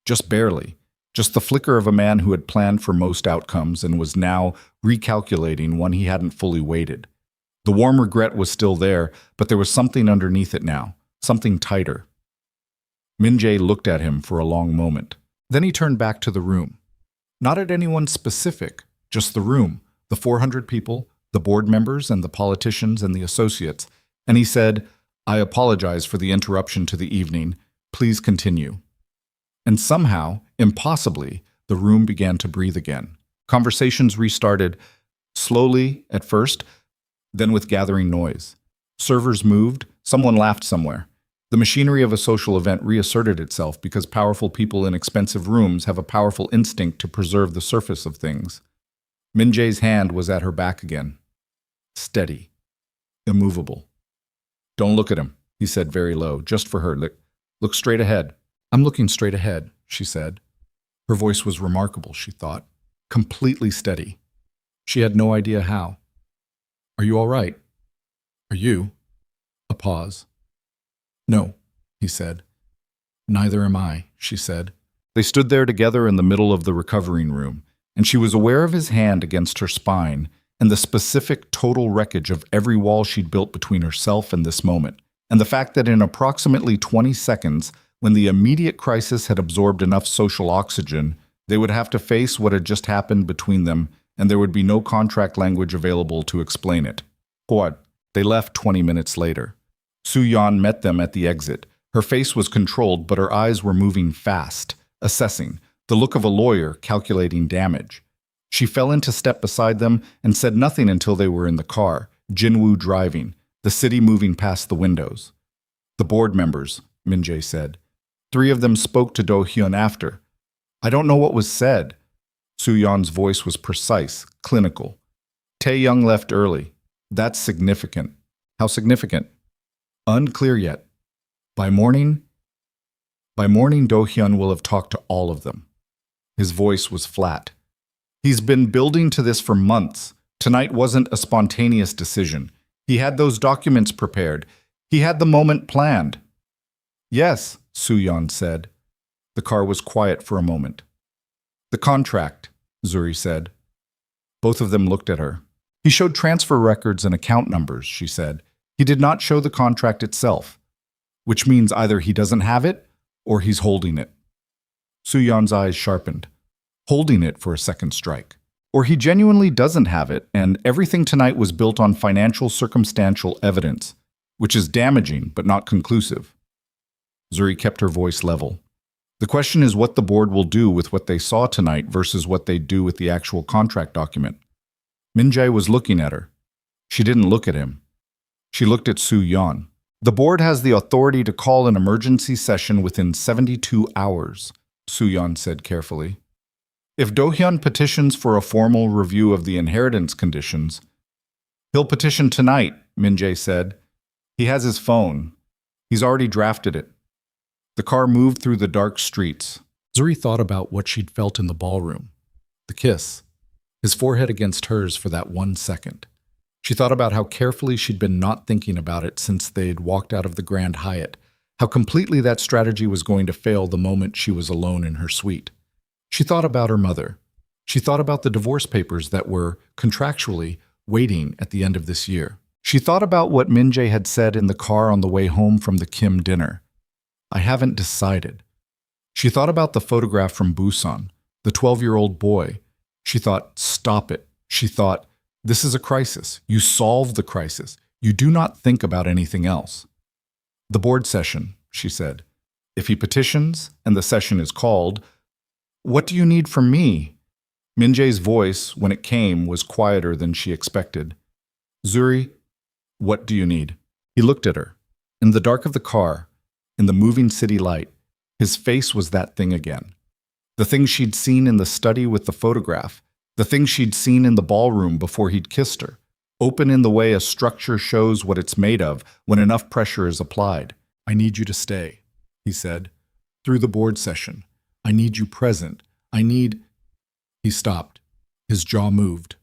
[SPEAKER 1] Just barely. Just the flicker of a man who had planned for most outcomes and was now recalculating one he hadn't fully weighted. The warm regret was still there, but there was something underneath it now, something tighter. Min-jae looked at him for a long moment. Then he turned back to the room. Not at anyone specific, just the room, the 400 people, the board members and the politicians and the associates, and he said, "I apologize for the interruption to the evening. Please continue." And somehow, impossibly, the room began to breathe again. Conversations restarted, slowly at first, then with gathering noise. Servers moved, someone laughed somewhere. The machinery of a social event reasserted itself because powerful people in expensive rooms have a powerful instinct to preserve the surface of things. Min-jae's hand was at her back again. Steady. Immovable. "Don't look at him," he said very low, just for her. Look straight ahead." "I'm looking straight ahead," she said. Her voice was remarkable, she thought. Completely steady. She had no idea how. "Are you all right? Are you?" A pause. "No," he said. "Neither am I," she said. They stood there together in the middle of the recovering room, and she was aware of his hand against her spine and the specific total wreckage of every wall she'd built between herself and this moment, and the fact that in approximately 20 seconds, when the immediate crisis had absorbed enough social oxygen, they would have to face what had just happened between them, and there would be no contract language available to explain it. What? They left 20 minutes later. Soo-yeon met them at the exit. Her face was controlled, but her eyes were moving fast, assessing, the look of a lawyer calculating damage. She fell into step beside them and said nothing until they were in the car, Jinwoo driving, the city moving past the windows. "The board members," Min-jae said. 3 of them spoke to Do-hyun after. "I don't know what was said." Soo-yeon's voice was precise, clinical. "Tae-young left early. That's significant." "How significant?" "Unclear yet. By morning, Do-hyun will have talked to all of them." His voice was flat. "He's been building to this for months. Tonight wasn't a spontaneous decision. He had those documents prepared. He had the moment planned." "Yes," Soo-yeon said. The car was quiet for a moment. "The contract," Zuri said. Both of them looked at her. "He showed transfer records and account numbers," she said. "He did not show the contract itself, which means either he doesn't have it or he's holding it." Soo-yeon's eyes sharpened. Holding it for a second strike. Or he genuinely doesn't have it, and everything tonight was built on financial circumstantial evidence, which is damaging but not conclusive. Zuri kept her voice level. "The question is what the board will do with what they saw tonight versus what they do with the actual contract document." Min-jae was looking at her. She didn't look at him. She looked at Soo-yeon. "The board has the authority to call an emergency session within 72 hours, Soo-yeon said carefully. "If Do-hyun petitions for a formal review of the inheritance conditions, he'll petition tonight," Min-jae said. "He has his phone. He's already drafted it." The car moved through the dark streets. Zuri thought about what she'd felt in the ballroom. The kiss. His forehead against hers for that 1 second. She thought about how carefully she'd been not thinking about it since they'd walked out of the Grand Hyatt, how completely that strategy was going to fail the moment she was alone in her suite. She thought about her mother. She thought about the divorce papers that were, contractually, waiting at the end of this year. She thought about what Min-jae had said in the car on the way home from the Kim dinner. "I haven't decided." She thought about the photograph from Busan, the 12-year-old boy. She thought, stop it. She thought, this is a crisis. You solve the crisis. You do not think about anything else. "The board session," she said. "If he petitions and the session is called, what do you need from me?" Min-jae's voice, when it came, was quieter than she expected. "Zuri, what do you need?" He looked at her. In the dark of the car, in the moving city light, his face was that thing again. The thing she'd seen in the study with the photograph, the thing she'd seen in the ballroom before he'd kissed her, open in the way a structure shows what it's made of when enough pressure is applied. "I need you to stay," he said, "through the board session. I need you present. I need—" He stopped. His jaw moved.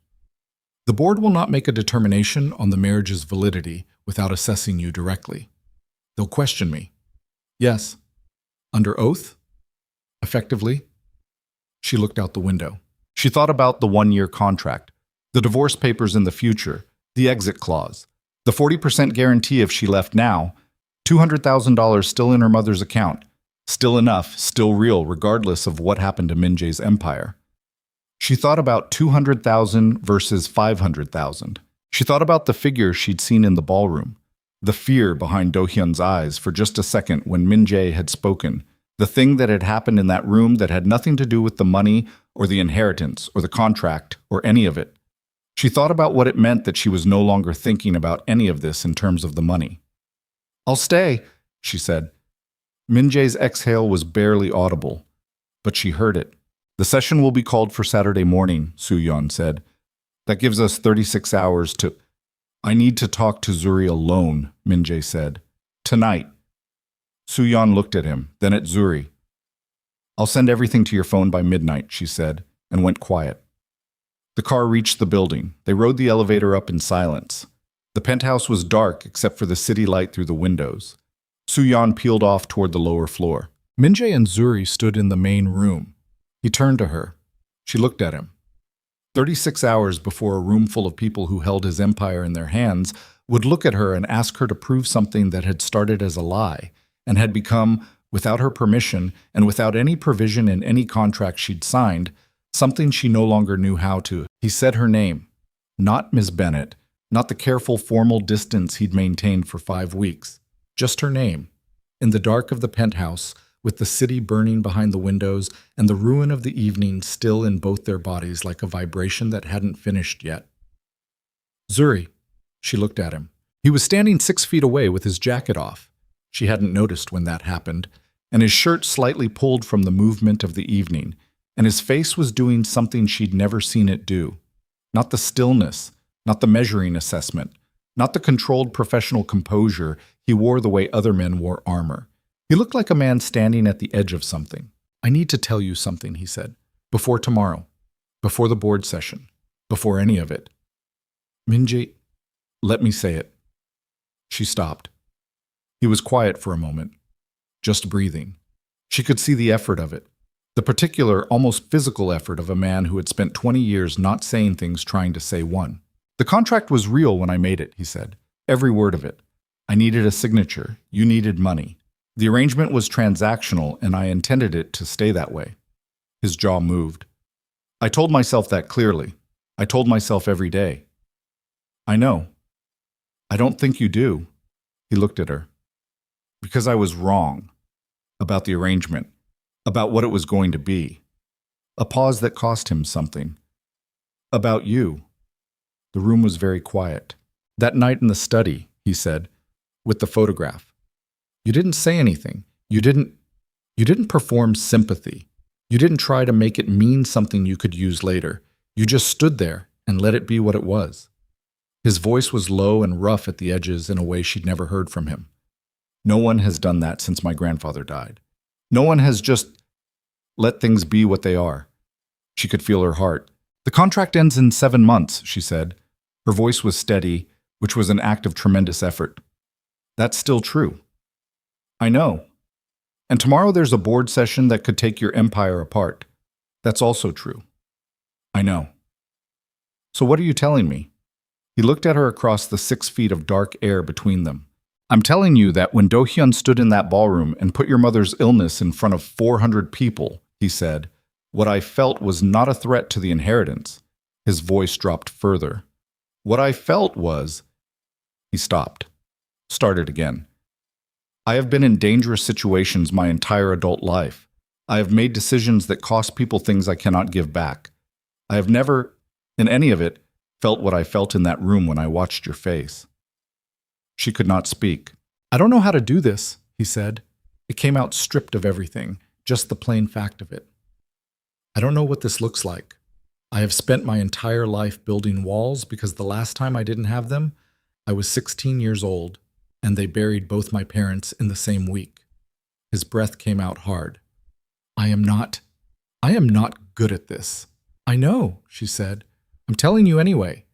[SPEAKER 1] "The board will not make a determination on the marriage's validity without assessing you directly. They'll question me." "Yes." "Under oath?" Effectively, she looked out the window. She thought about the 1-year contract, the divorce papers in the future, the exit clause, the 40% guarantee if she left now, $200,000 still in her mother's account, still enough, still real, regardless of what happened to Min Jae's empire. She thought about 200,000 versus 500,000. She thought about the figure she'd seen in the ballroom, the fear behind Do-hyun's eyes for just a second when Min Jae had spoken, the thing that had happened in that room that had nothing to do with the money or the inheritance or the contract or any of it. She thought about what it meant that she was no longer thinking about any of this in terms of the money. "I'll stay," she said. Min Jae's exhale was barely audible, but she heard it. "The session will be called for Saturday morning," Soo-yeon said. "That gives us 36 hours to—" "I need to talk to Zuri alone," Min Jae said. "Tonight." Soo-yeon looked at him, then at Zuri. "I'll send everything to your phone by midnight," she said, and went quiet. The car reached the building. They rode the elevator up in silence. The penthouse was dark except for the city light through the windows. Soo-yeon peeled off toward the lower floor. Min Jae and Zuri stood in the main room. He turned to her. She looked at him. 36 hours before a room full of people who held his empire in their hands would look at her and ask her to prove something that had started as a lie and had become, without her permission and without any provision in any contract she'd signed, something she no longer knew how to. He said her name. Not Miss Bennett, not the careful formal distance he'd maintained for 5 weeks. Just her name. In the dark of the penthouse, with the city burning behind the windows and the ruin of the evening still in both their bodies like a vibration that hadn't finished yet. "Zuri," she looked at him. He was standing 6 feet away with his jacket off. She hadn't noticed when that happened, and his shirt slightly pulled from the movement of the evening, and his face was doing something she'd never seen it do. Not the stillness, not the measuring assessment, not the controlled professional composure he wore the way other men wore armor. He looked like a man standing at the edge of something. "I need to tell you something," he said. "Before tomorrow. Before the board session. Before any of it." "Min Jae, let me say it." She stopped. He was quiet for a moment, just breathing. She could see the effort of it, the particular, almost physical effort of a man who had spent 20 years not saying things trying to say one. "The contract was real when I made it," he said. "Every word of it. I needed a signature. You needed money. The arrangement was transactional, and I intended it to stay that way." His jaw moved. "I told myself that clearly. I told myself every day." "I know. I don't think you do." He looked at her. "Because I was wrong. About the arrangement. About what it was going to be." A pause that cost him something. "About you." The room was very quiet. "That night in the study," he said, "with the photograph. You didn't say anything. You didn't perform sympathy. You didn't try to make it mean something you could use later. You just stood there and let it be what it was." His voice was low and rough at the edges in a way she'd never heard from him. "No one has done that since my grandfather died. No one has just let things be what they are." She could feel her heart. "The contract ends in 7 months, she said. Her voice was steady, which was an act of tremendous effort. "That's still true." "I know. And tomorrow there's a board session that could take your empire apart. That's also true." "I know." "So what are you telling me?" He looked at her across the 6 feet of dark air between them. "I'm telling you that when Do-hyun stood in that ballroom and put your mother's illness in front of 400 people, he said, what I felt was not a threat to the inheritance." His voice dropped further. "What I felt was—" He stopped. Started again. "I have been in dangerous situations my entire adult life. I have made decisions that cost people things I cannot give back. I have never, in any of it, felt what I felt in that room when I watched your face." She could not speak. "I don't know how to do this," he said. It came out stripped of everything, just the plain fact of it. "I don't know what this looks like. I have spent my entire life building walls because the last time I didn't have them, I was 16 years old, and they buried both my parents in the same week." His breath came out hard. I am not good at this." "I know," she said. "I'm telling you anyway."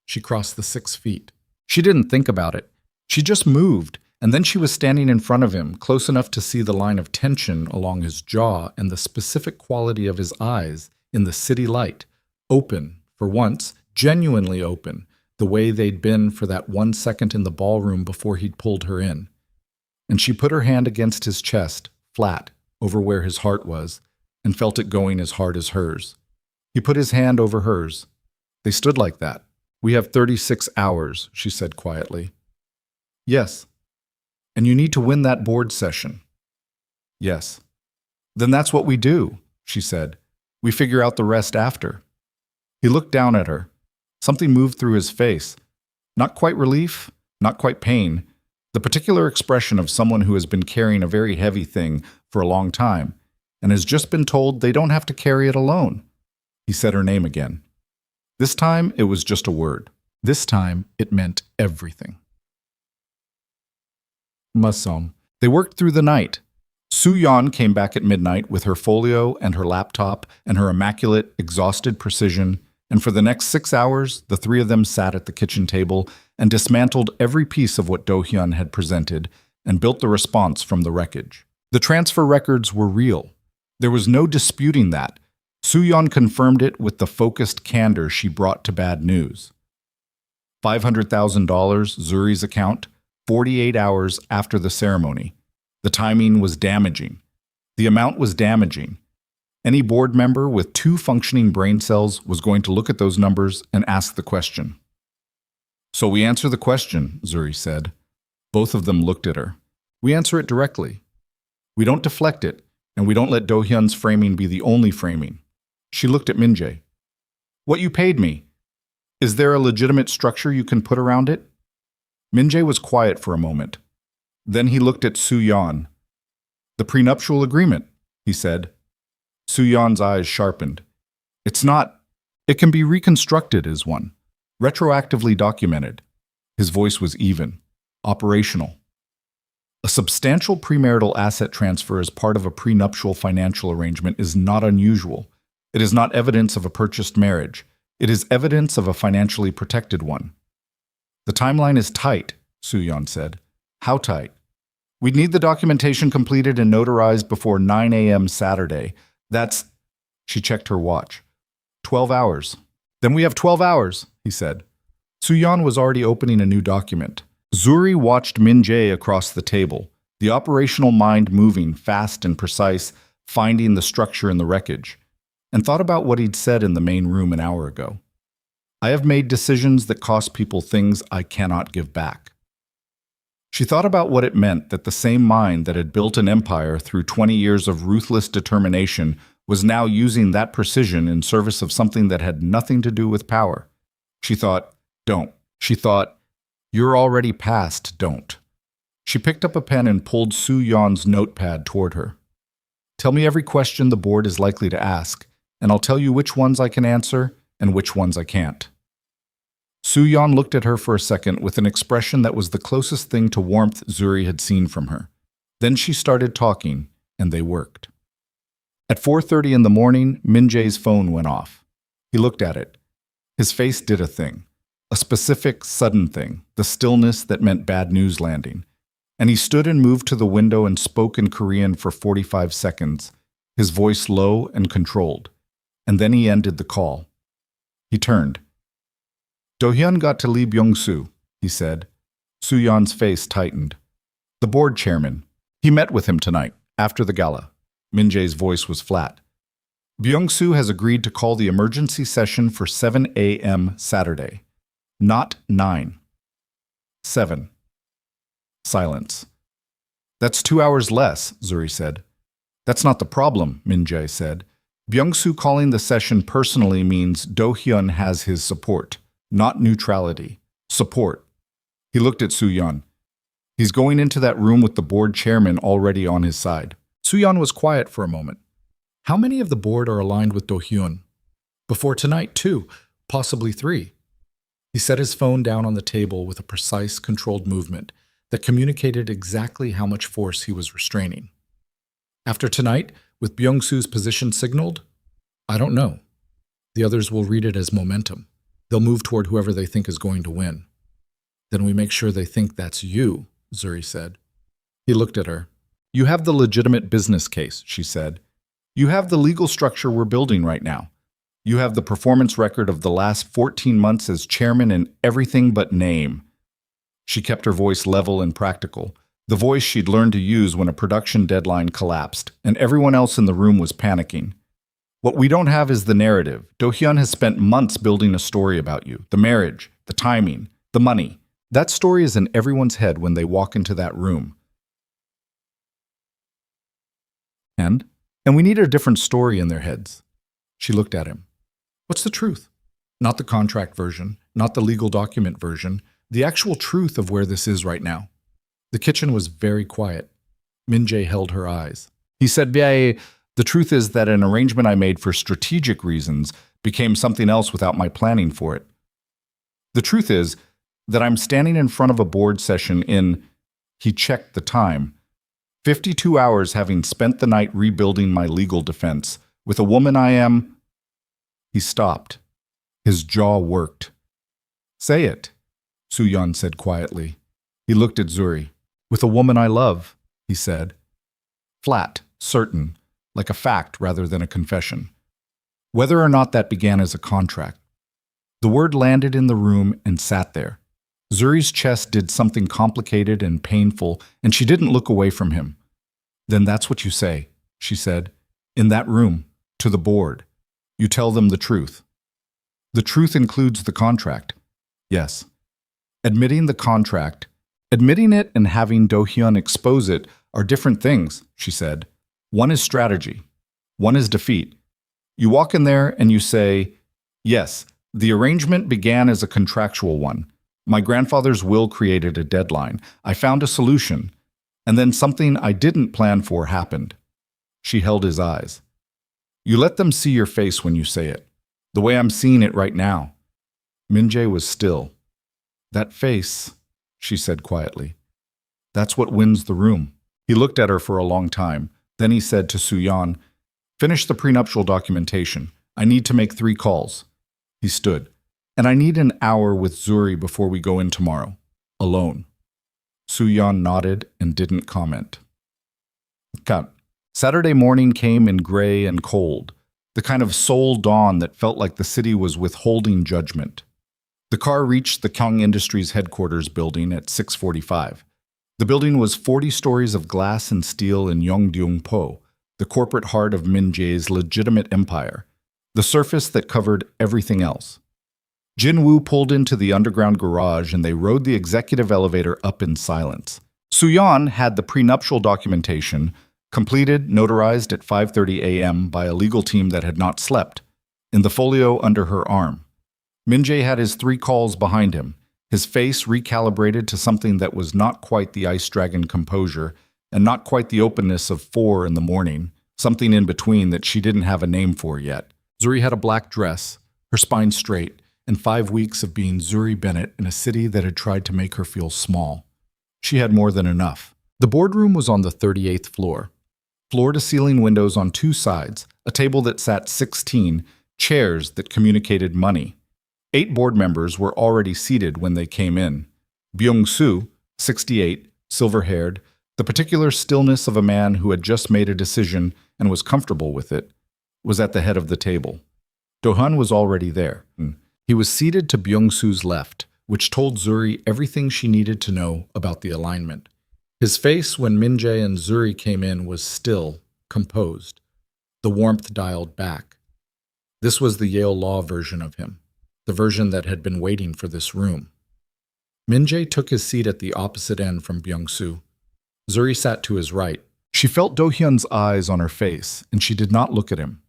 [SPEAKER 1] She crossed the 6 feet. She didn't think about it. She just moved, And then she was standing in front of him, close enough to see the line of tension along his jaw and the specific quality of his eyes in the city light, open, for once, genuinely open, the way they'd been for that 1 second in the ballroom before he'd pulled her in. And she put her hand against his chest, flat, over where his heart was, and felt it going as hard as hers. He put his hand over hers. They stood like that. "We have 36 hours, she said quietly. "Yes." "And you need to win that board session." "Yes." "Then that's what we do," she said. "We figure out the rest after." He looked down at her. Something moved through his face. Not quite relief, not quite pain, the particular expression of someone who has been carrying a very heavy thing for a long time and has just been told they don't have to carry it alone. He said her name again. This time, it was just a word. This time, it meant everything. Masson. They worked through the night. Su-Yan came back at midnight with her folio and her laptop and her immaculate, exhausted precision, and for the next 6 hours, the three of them sat at the kitchen table and dismantled every piece of what Do-hyun had presented and built the response from the wreckage. The transfer records were real. There was no disputing that. Su-Yan confirmed it with the focused candor she brought to bad news. $500,000, Zuri's account, 48 hours after the ceremony. The timing was damaging. The amount was damaging. Any board member with 2 functioning brain cells was going to look at those numbers and ask the question. "So we answer the question," Zuri said. Both of them looked at her. "We answer it directly. We don't deflect it, and we don't let Do-hyun's framing be the only framing." She looked at Min-jae. "What you paid me. Is there a legitimate structure you can put around it?" Min-jae was quiet for a moment. Then he looked at Su-Yan. "The prenuptial agreement," he said. Su-Yan's eyes sharpened. "It's not. It can be reconstructed as one. Retroactively documented." His voice was even. Operational. A substantial premarital asset transfer as part of a prenuptial financial arrangement is not unusual. It is not evidence of a purchased marriage. It is evidence of a financially protected one. "The timeline is tight," Su-Yan said. "How tight?" "We'd need the documentation completed and notarized before 9 a.m. Saturday. That's..." She checked her watch. 12 hours. "Then we have 12 hours, he said. Su-Yan was already opening a new document. Zuri watched Min-jae across the table, the operational mind moving fast and precise, finding the structure in the wreckage, and thought about what he'd said in the main room an hour ago. "I have made decisions that cost people things I cannot give back." She thought about what it meant that the same mind that had built an empire through 20 years of ruthless determination was now using that precision in service of something that had nothing to do with power. She thought, "Don't." She thought, "You're already past don't." She picked up a pen and pulled Su-Yan's notepad toward her. "Tell me every question the board is likely to ask, and I'll tell you which ones I can answer and which ones I can't." Su-Yan looked at her for a second with an expression that was the closest thing to warmth Zuri had seen from her. Then she started talking, and they worked. At 4:30 in the morning, Min-jae's phone went off. He looked at it. His face did a thing, a specific, sudden thing, the stillness that meant bad news landing. And he stood and moved to the window and spoke in Korean for 45 seconds, his voice low and controlled. And then he ended the call. He turned. "Do-hyun got to Lee Byung-soo," he said. Su-Yan's face tightened. "The board chairman. He met with him tonight, after the gala." Min-jae's voice was flat. "Byung-soo has agreed to call the emergency session for 7 a.m. Saturday. Not 9. 7. Silence. "That's 2 hours less," Zuri said. "That's not the problem," Min-jae said. "Byung-soo calling the session personally means Do-hyun has his support. Not neutrality. Support." He looked at Su-Yan. "He's going into that room with the board chairman already on his side." Su-Yan was quiet for a moment. How many of the board are aligned with Do-hyun? Before tonight, 2, possibly 3. He set his phone down on the table with a precise, controlled movement that communicated exactly how much force he was restraining. "After tonight, with Byung-soo's position signaled? I don't know. The others will read it as momentum. They'll move toward whoever they think is going to win. Then we make sure they think that's you," Zuri said. He looked at her. You have the legitimate business case, she said. You have the legal structure we're building right now. You have the performance record of the last 14 months as chairman in everything but name. She kept her voice level and practical, the voice she'd learned to use when a production deadline collapsed, and everyone else in the room was panicking. What we don't have is the narrative. Do-hyun has spent months building a story about you. The marriage, the timing, the money. That story is in everyone's head when they walk into that room. And we need a different story in their heads. She looked at him. What's the truth? Not the contract version, not the legal document version, the actual truth of where this is right now. The kitchen was very quiet. Min-jae held her eyes. He said, the truth is that an arrangement I made for strategic reasons became something else without my planning for it. The truth is that I'm standing in front of a board session in, he checked the time, 52 hours having spent the night rebuilding my legal defense, with a woman I am. He stopped. His jaw worked. Say it, Soo-yeon said quietly. He looked at Zuri. With a woman I love, he said. Flat, certain, like a fact rather than a confession. Whether or not that began as a contract. The word landed in the room and sat there. Zuri's chest did something complicated and painful, and she didn't look away from him. Then that's what you say, she said. In that room, to the board. You tell them the truth. The truth includes the contract. Yes. Admitting the contract, admitting it and having Do-hyun expose it are different things, she said. One is strategy. One is defeat. You walk in there and you say, yes, the arrangement began as a contractual one. My grandfather's will created a deadline. I found a solution. And then something I didn't plan for happened. She held his eyes. You let them see your face when you say it. The way I'm seeing it right now. Min-jae was still. That face, she said quietly. That's what wins the room. He looked at her for a long time. Then he said to Soo-yeon, finish the prenuptial documentation. I need to make 3 calls. He stood. And I need an hour with Zuri before we go in tomorrow. Alone. Soo-yeon nodded and didn't comment. Cut. Saturday morning came in gray and cold, the kind of soul dawn that felt like the city was withholding judgment. The car reached the Kyung Industries headquarters building at 6:45. The building was 40 stories of glass and steel in Yeongdeung-po, the corporate heart of Min-jae's legitimate empire, the surface that covered everything else. Jin-woo pulled into the underground garage and they rode the executive elevator up in silence. Soo-yeon had the prenuptial documentation, completed, notarized at 5:30 a.m. by a legal team that had not slept, in the folio under her arm. Min-jae had his 3 calls behind him, his face recalibrated to something that was not quite the Ice Dragon composure and not quite the openness of 4 in the morning, something in between that she didn't have a name for yet. Zuri had a black dress, her spine straight, and 5 weeks of being Zuri Bennett in a city that had tried to make her feel small. She had more than enough. The boardroom was on the 38th floor. Floor-to-ceiling windows on 2 sides, a table that sat 16, chairs that communicated money. 8 board members were already seated when they came in. Byung-soo, 68, silver-haired, the particular stillness of a man who had just made a decision and was comfortable with it, was at the head of the table. Do-hyun was already there. He was seated to Byung-soo's left, which told Zuri everything she needed to know about the alignment. His face when Min-jae and Zuri came in was still, composed, the warmth dialed back. This was the Yale Law version of him, the version that had been waiting for this room. Min-jae took his seat at the opposite end from Byung-soo. Zuri sat to his right. She felt Do-hyun's eyes on her face, and she did not look at him.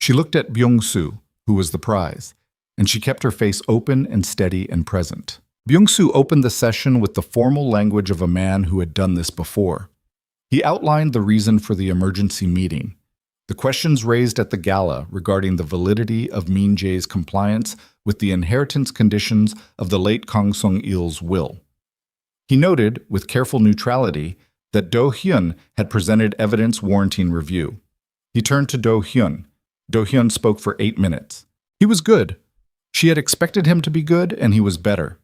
[SPEAKER 1] She looked at Byung-soo, who was the prize, and she kept her face open and steady and present. Byung-soo opened the session with the formal language of a man who had done this before. He outlined the reason for the emergency meeting, the questions raised at the gala regarding the validity of Min-jae's compliance with the inheritance conditions of the late Kang Sung-il's will. He noted, with careful neutrality, that Do-hyun had presented evidence warranting review. He turned to Do-hyun. Do-hyun spoke for 8 minutes. He was good. She had expected him to be good, and he was better.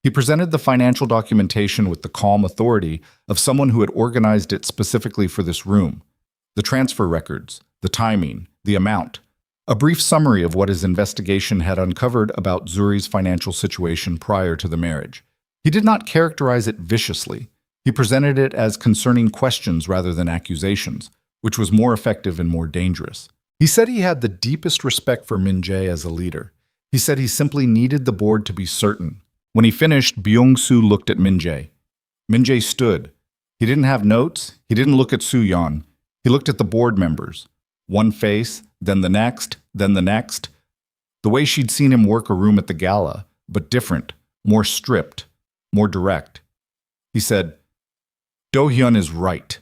[SPEAKER 1] He presented the financial documentation with the calm authority of someone who had organized it specifically for this room. The transfer records, the timing, the amount. A brief summary of what his investigation had uncovered about Zuri's financial situation prior to the marriage. He did not characterize it viciously. He presented it as concerning questions rather than accusations, which was more effective and more dangerous. He said he had the deepest respect for Min-jae as a leader. He said he simply needed the board to be certain. When he finished, Byung-soo looked at Min-jae. Min-jae stood. He didn't have notes. He didn't look at Soo-yeon. He looked at the board members. One face, then the next, then the next. The way she'd seen him work a room at the gala, but different, more stripped, more direct. He said, "Do-hyun is right."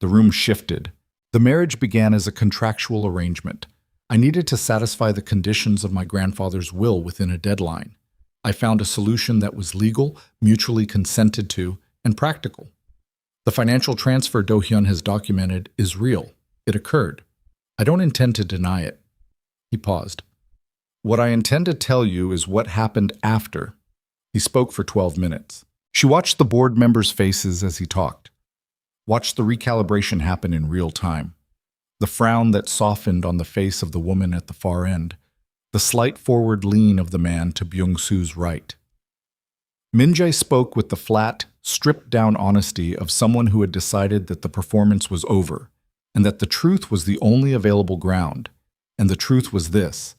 [SPEAKER 1] The room shifted. The marriage began as a contractual arrangement. I needed to satisfy the conditions of my grandfather's will within a deadline. I found a solution that was legal, mutually consented to, and practical. The financial transfer Do-hyun has documented is real. It occurred. I don't intend to deny it. He paused. What I intend to tell you is what happened after. He spoke for 12 minutes. She watched the board members' faces as he talked. Watched the recalibration happen in real time. The frown that softened on the face of the woman at the far end. The slight forward lean of the man to Byung-soo's right. Min-jae spoke with the flat, stripped-down honesty of someone who had decided that the performance was over, and that the truth was the only available ground. And the truth was this,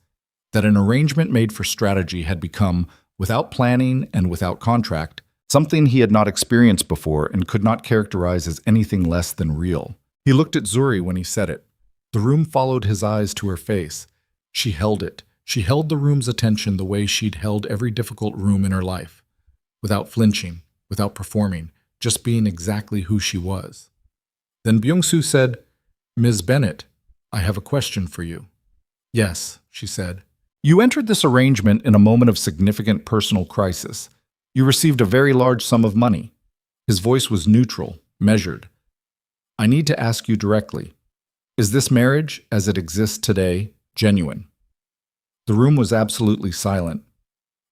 [SPEAKER 1] that an arrangement made for strategy had become, without planning and without contract, something he had not experienced before and could not characterize as anything less than real. He looked at Zuri when he said it. The room followed his eyes to her face. She held it. She held the room's attention the way she'd held every difficult room in her life, without flinching, without performing, just being exactly who she was. Then Byung-soo said, "Ms. Bennett, I have a question for you." "Yes," she said. "You entered this arrangement in a moment of significant personal crisis. You received a very large sum of money." His voice was neutral, measured. "I need to ask you directly, is this marriage, as it exists today, genuine?" The room was absolutely silent.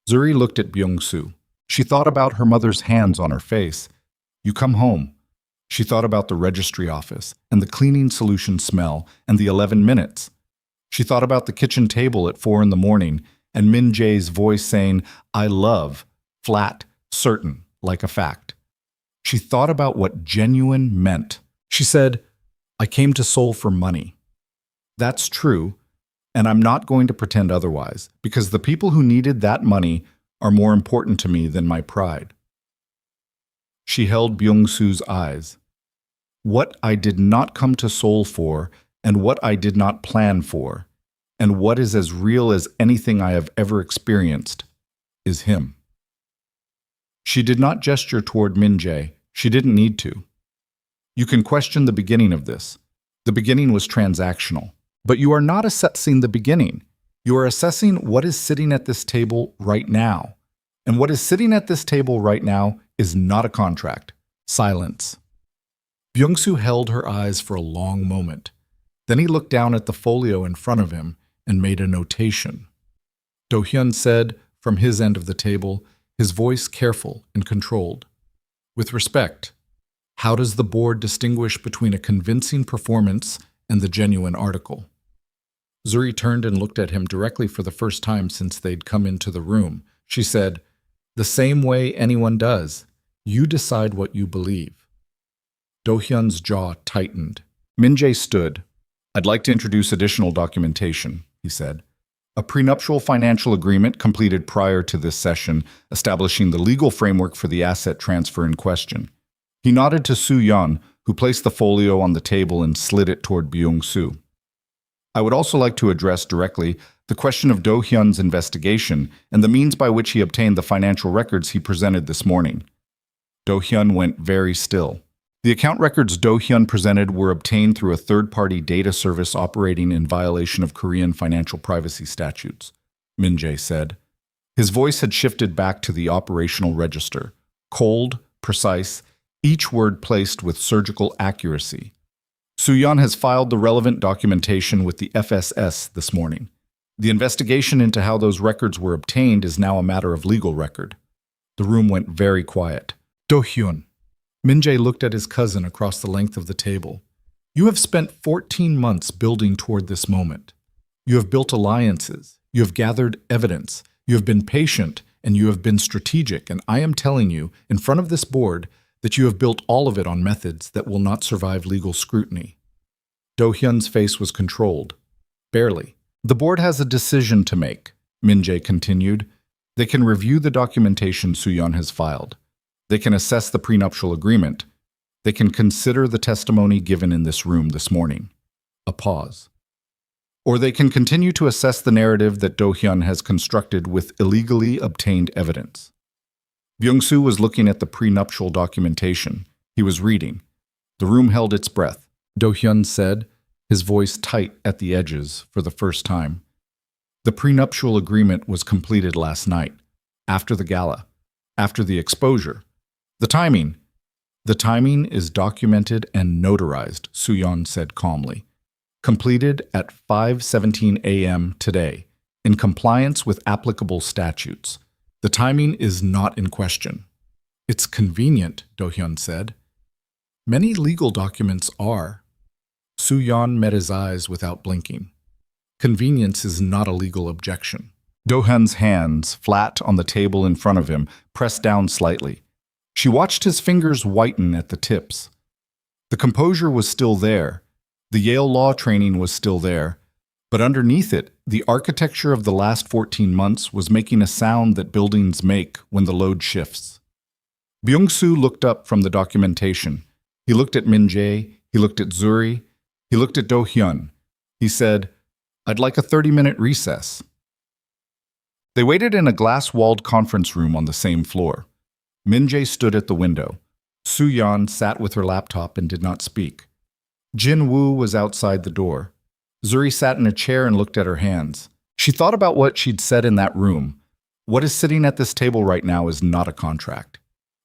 [SPEAKER 1] Zuri looked at Byung-soo. She thought about her mother's hands on her face. "You come home." She thought about the registry office, and the cleaning solution smell, and the 11 minutes. She thought about the kitchen table at 4 a.m, and Min-jae's voice saying, "I love," flat, certain, like a fact. She thought about what genuine meant. She said, "I came to Seoul for money." That's true, and I'm not going to pretend otherwise, because the people who needed that money are more important to me than my pride. She held Byung-soo's eyes. What I did not come to Seoul for, and what I did not plan for, and what is as real as anything I have ever experienced, is him. She did not gesture toward Min-jae. She didn't need to. You can question the beginning of this. The beginning was transactional. But you are not assessing the beginning. You are assessing what is sitting at this table right now. And what is sitting at this table right now is not a contract. Silence. Byung-soo held her eyes for a long moment. Then he looked down at the folio in front of him and made a notation. Do-hyun said, from his end of the table, his voice careful and controlled. "With respect, how does the board distinguish between a convincing performance and the genuine article?" Zuri turned and looked at him directly for the first time since they'd come into the room. She said, "The same way anyone does. You decide what you believe." Do-hyun's jaw tightened. Min-jae stood. "I'd like to introduce additional documentation," he said. "A prenuptial financial agreement completed prior to this session, establishing the legal framework for the asset transfer in question." He nodded to Soo-yeon, who placed the folio on the table and slid it toward Byung-soo. "I would also like to address directly the question of Do-hyun's investigation and the means by which he obtained the financial records he presented this morning." Do-hyun went very still. The account records Do-hyun presented were obtained through a third-party data service operating in violation of Korean financial privacy statutes, Min-jae said. His voice had shifted back to the operational register, cold, precise, each word placed with surgical accuracy. Soo-yeon has filed the relevant documentation with the FSS this morning. The investigation into how those records were obtained is now a matter of legal record. The room went very quiet. Do-hyun. Min-jae looked at his cousin across the length of the table. You have spent 14 months building toward this moment. You have built alliances. You have gathered evidence. You have been patient, and you have been strategic, and I am telling you, in front of this board, that you have built all of it on methods that will not survive legal scrutiny. Do-hyun's face was controlled. Barely. The board has a decision to make, Min-jae continued. They can review the documentation Soo-yeon has filed. They can assess the prenuptial agreement. They can consider the testimony given in this room this morning. A pause. Or they can continue to assess the narrative that Do-hyun has constructed with illegally obtained evidence. Byung-soo was looking at the prenuptial documentation. He was reading. The room held its breath. Do-hyun said, his voice tight at the edges for the first time. The prenuptial agreement was completed last night, after the gala, after the exposure. The timing is documented and notarized, Soo-yeon said calmly. Completed at 5:17 a.m. today, in compliance with applicable statutes. The timing is not in question. It's convenient, Do-hyun said. Many legal documents are. Soo-yeon met his eyes without blinking. Convenience is not a legal objection. Do-hyun's hands, flat on the table in front of him, pressed down slightly. She watched his fingers whiten at the tips. The composure was still there. The Yale law training was still there. But underneath it, the architecture of the last 14 months was making a sound that buildings make when the load shifts. Byung-soo looked up from the documentation. He looked at Min-jae. He looked at Zuri. He looked at Do-hyun. He said, I'd like a 30-minute recess. They waited in a glass-walled conference room on the same floor. Min-jae stood at the window. Soo-yeon sat with her laptop and did not speak. Jin-woo was outside the door. Zuri sat in a chair and looked at her hands. She thought about what she'd said in that room. What is sitting at this table right now is not a contract.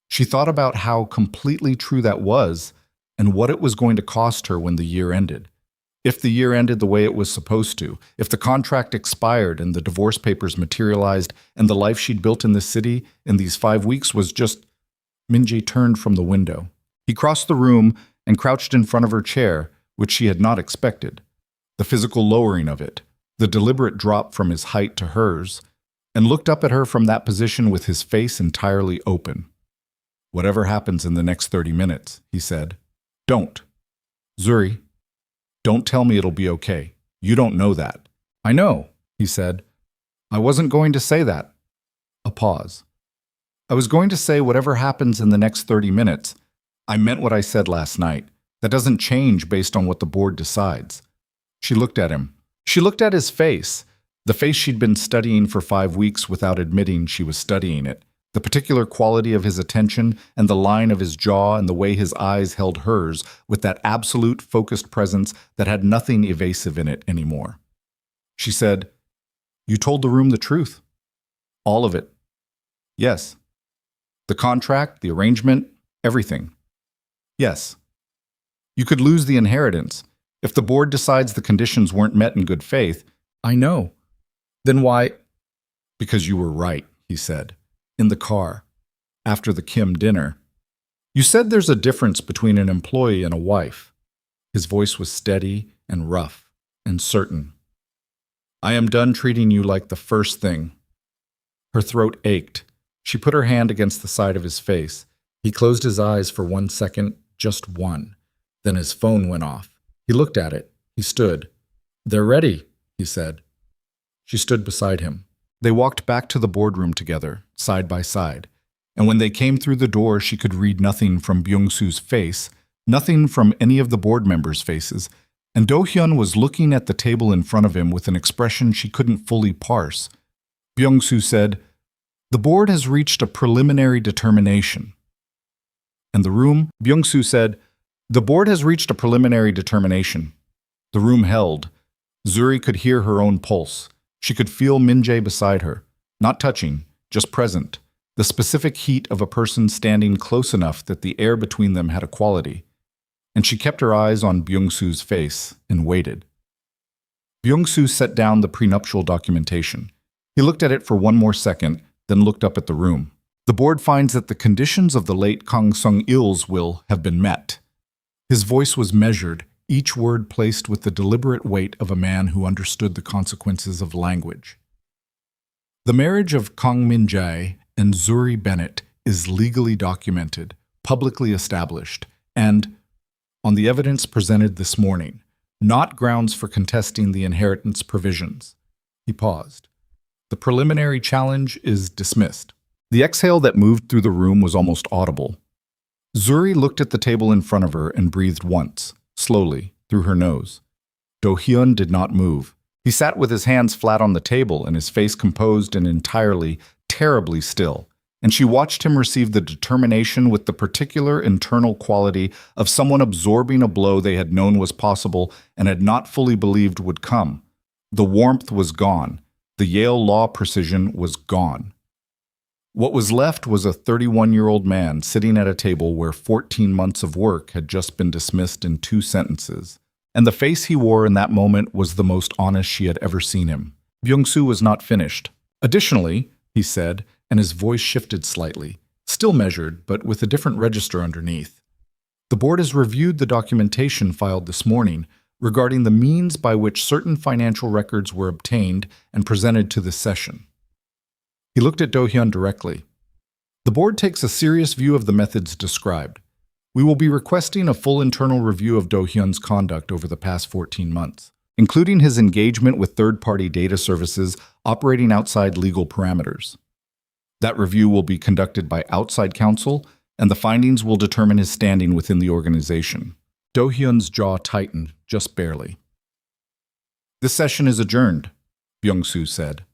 [SPEAKER 1] She thought about how completely true that was and what it was going to cost her when the year ended. If the year ended the way it was supposed to, if the contract expired and the divorce papers materialized and the life she'd built in this city in these 5 weeks was just... Min-jae turned from the window. He crossed the room and crouched in front of her chair, which she had not expected. The physical lowering of it, the deliberate drop from his height to hers, and looked up at her from that position with his face entirely open. Whatever happens in the next 30 minutes, he said. Don't. Zuri, don't tell me it'll be okay. You don't know that. I know, he said. I wasn't going to say that. A pause. I was going to say whatever happens in the next 30 minutes. I meant what I said last night. That doesn't change based on what the board decides. She looked at him. She looked at his face, the face she'd been studying for 5 weeks without admitting she was studying it. The particular quality of his attention and the line of his jaw and the way his eyes held hers with that absolute focused presence that had nothing evasive in it anymore. She said, You told the room the truth. All of it. Yes. The contract, the arrangement, everything. Yes. You could lose the inheritance. If the board decides the conditions weren't met in good faith, I know. Then why? Because you were right, he said. In the car, after the Kim dinner. You said there's a difference between an employee and a wife. His voice was steady and rough and certain. I am done treating you like the first thing. Her throat ached. She put her hand against the side of his face. He closed his eyes for 1 second, just one. Then his phone went off. He looked at it. He stood. They're ready, he said. She stood beside him. They walked back to the boardroom together, side by side, and when they came through the door she could read nothing from Byung-soo's face, nothing from any of the board members' faces, and Do-hyun was looking at the table in front of him with an expression she couldn't fully parse. Byung-soo said, The board has reached a preliminary determination. And the room, Byung-soo said, The board has reached a preliminary determination. The room held. Zuri could hear her own pulse. She could feel Min-jae beside her, not touching, just present, the specific heat of a person standing close enough that the air between them had a quality. And she kept her eyes on Byung-soo's face and waited. Byung-soo set down the prenuptial documentation. He looked at it for 1 more second, then looked up at the room. The board finds that the conditions of the late Kang Sung-il's will have been met. His voice was measured, each word placed with the deliberate weight of a man who understood the consequences of language. The marriage of Kang Min-jae and Zuri Bennett is legally documented, publicly established, and, on the evidence presented this morning, not grounds for contesting the inheritance provisions. He paused. The preliminary challenge is dismissed. The exhale that moved through the room was almost audible. Zuri looked at the table in front of her and breathed once, slowly, through her nose. Do-hyun did not move. He sat with his hands flat on the table and his face composed and entirely, terribly still, and she watched him receive the determination with the particular internal quality of someone absorbing a blow they had known was possible and had not fully believed would come. The warmth was gone. The Yale law precision was gone. What was left was a 31-year-old man sitting at a table where 14 months of work had just been dismissed in 2 sentences. And the face he wore in that moment was the most honest she had ever seen him. Byung-soo was not finished. Additionally, he said, and his voice shifted slightly, still measured, but with a different register underneath. The board has reviewed the documentation filed this morning regarding the means by which certain financial records were obtained and presented to this session. He looked at Do-hyun directly. The board takes a serious view of the methods described. We will be requesting a full internal review of Do-hyun's conduct over the past 14 months, including his engagement with third-party data services operating outside legal parameters. That review will be conducted by outside counsel, and the findings will determine his standing within the organization. Do-hyun's jaw tightened, just barely. This session is adjourned, Byung-soo said.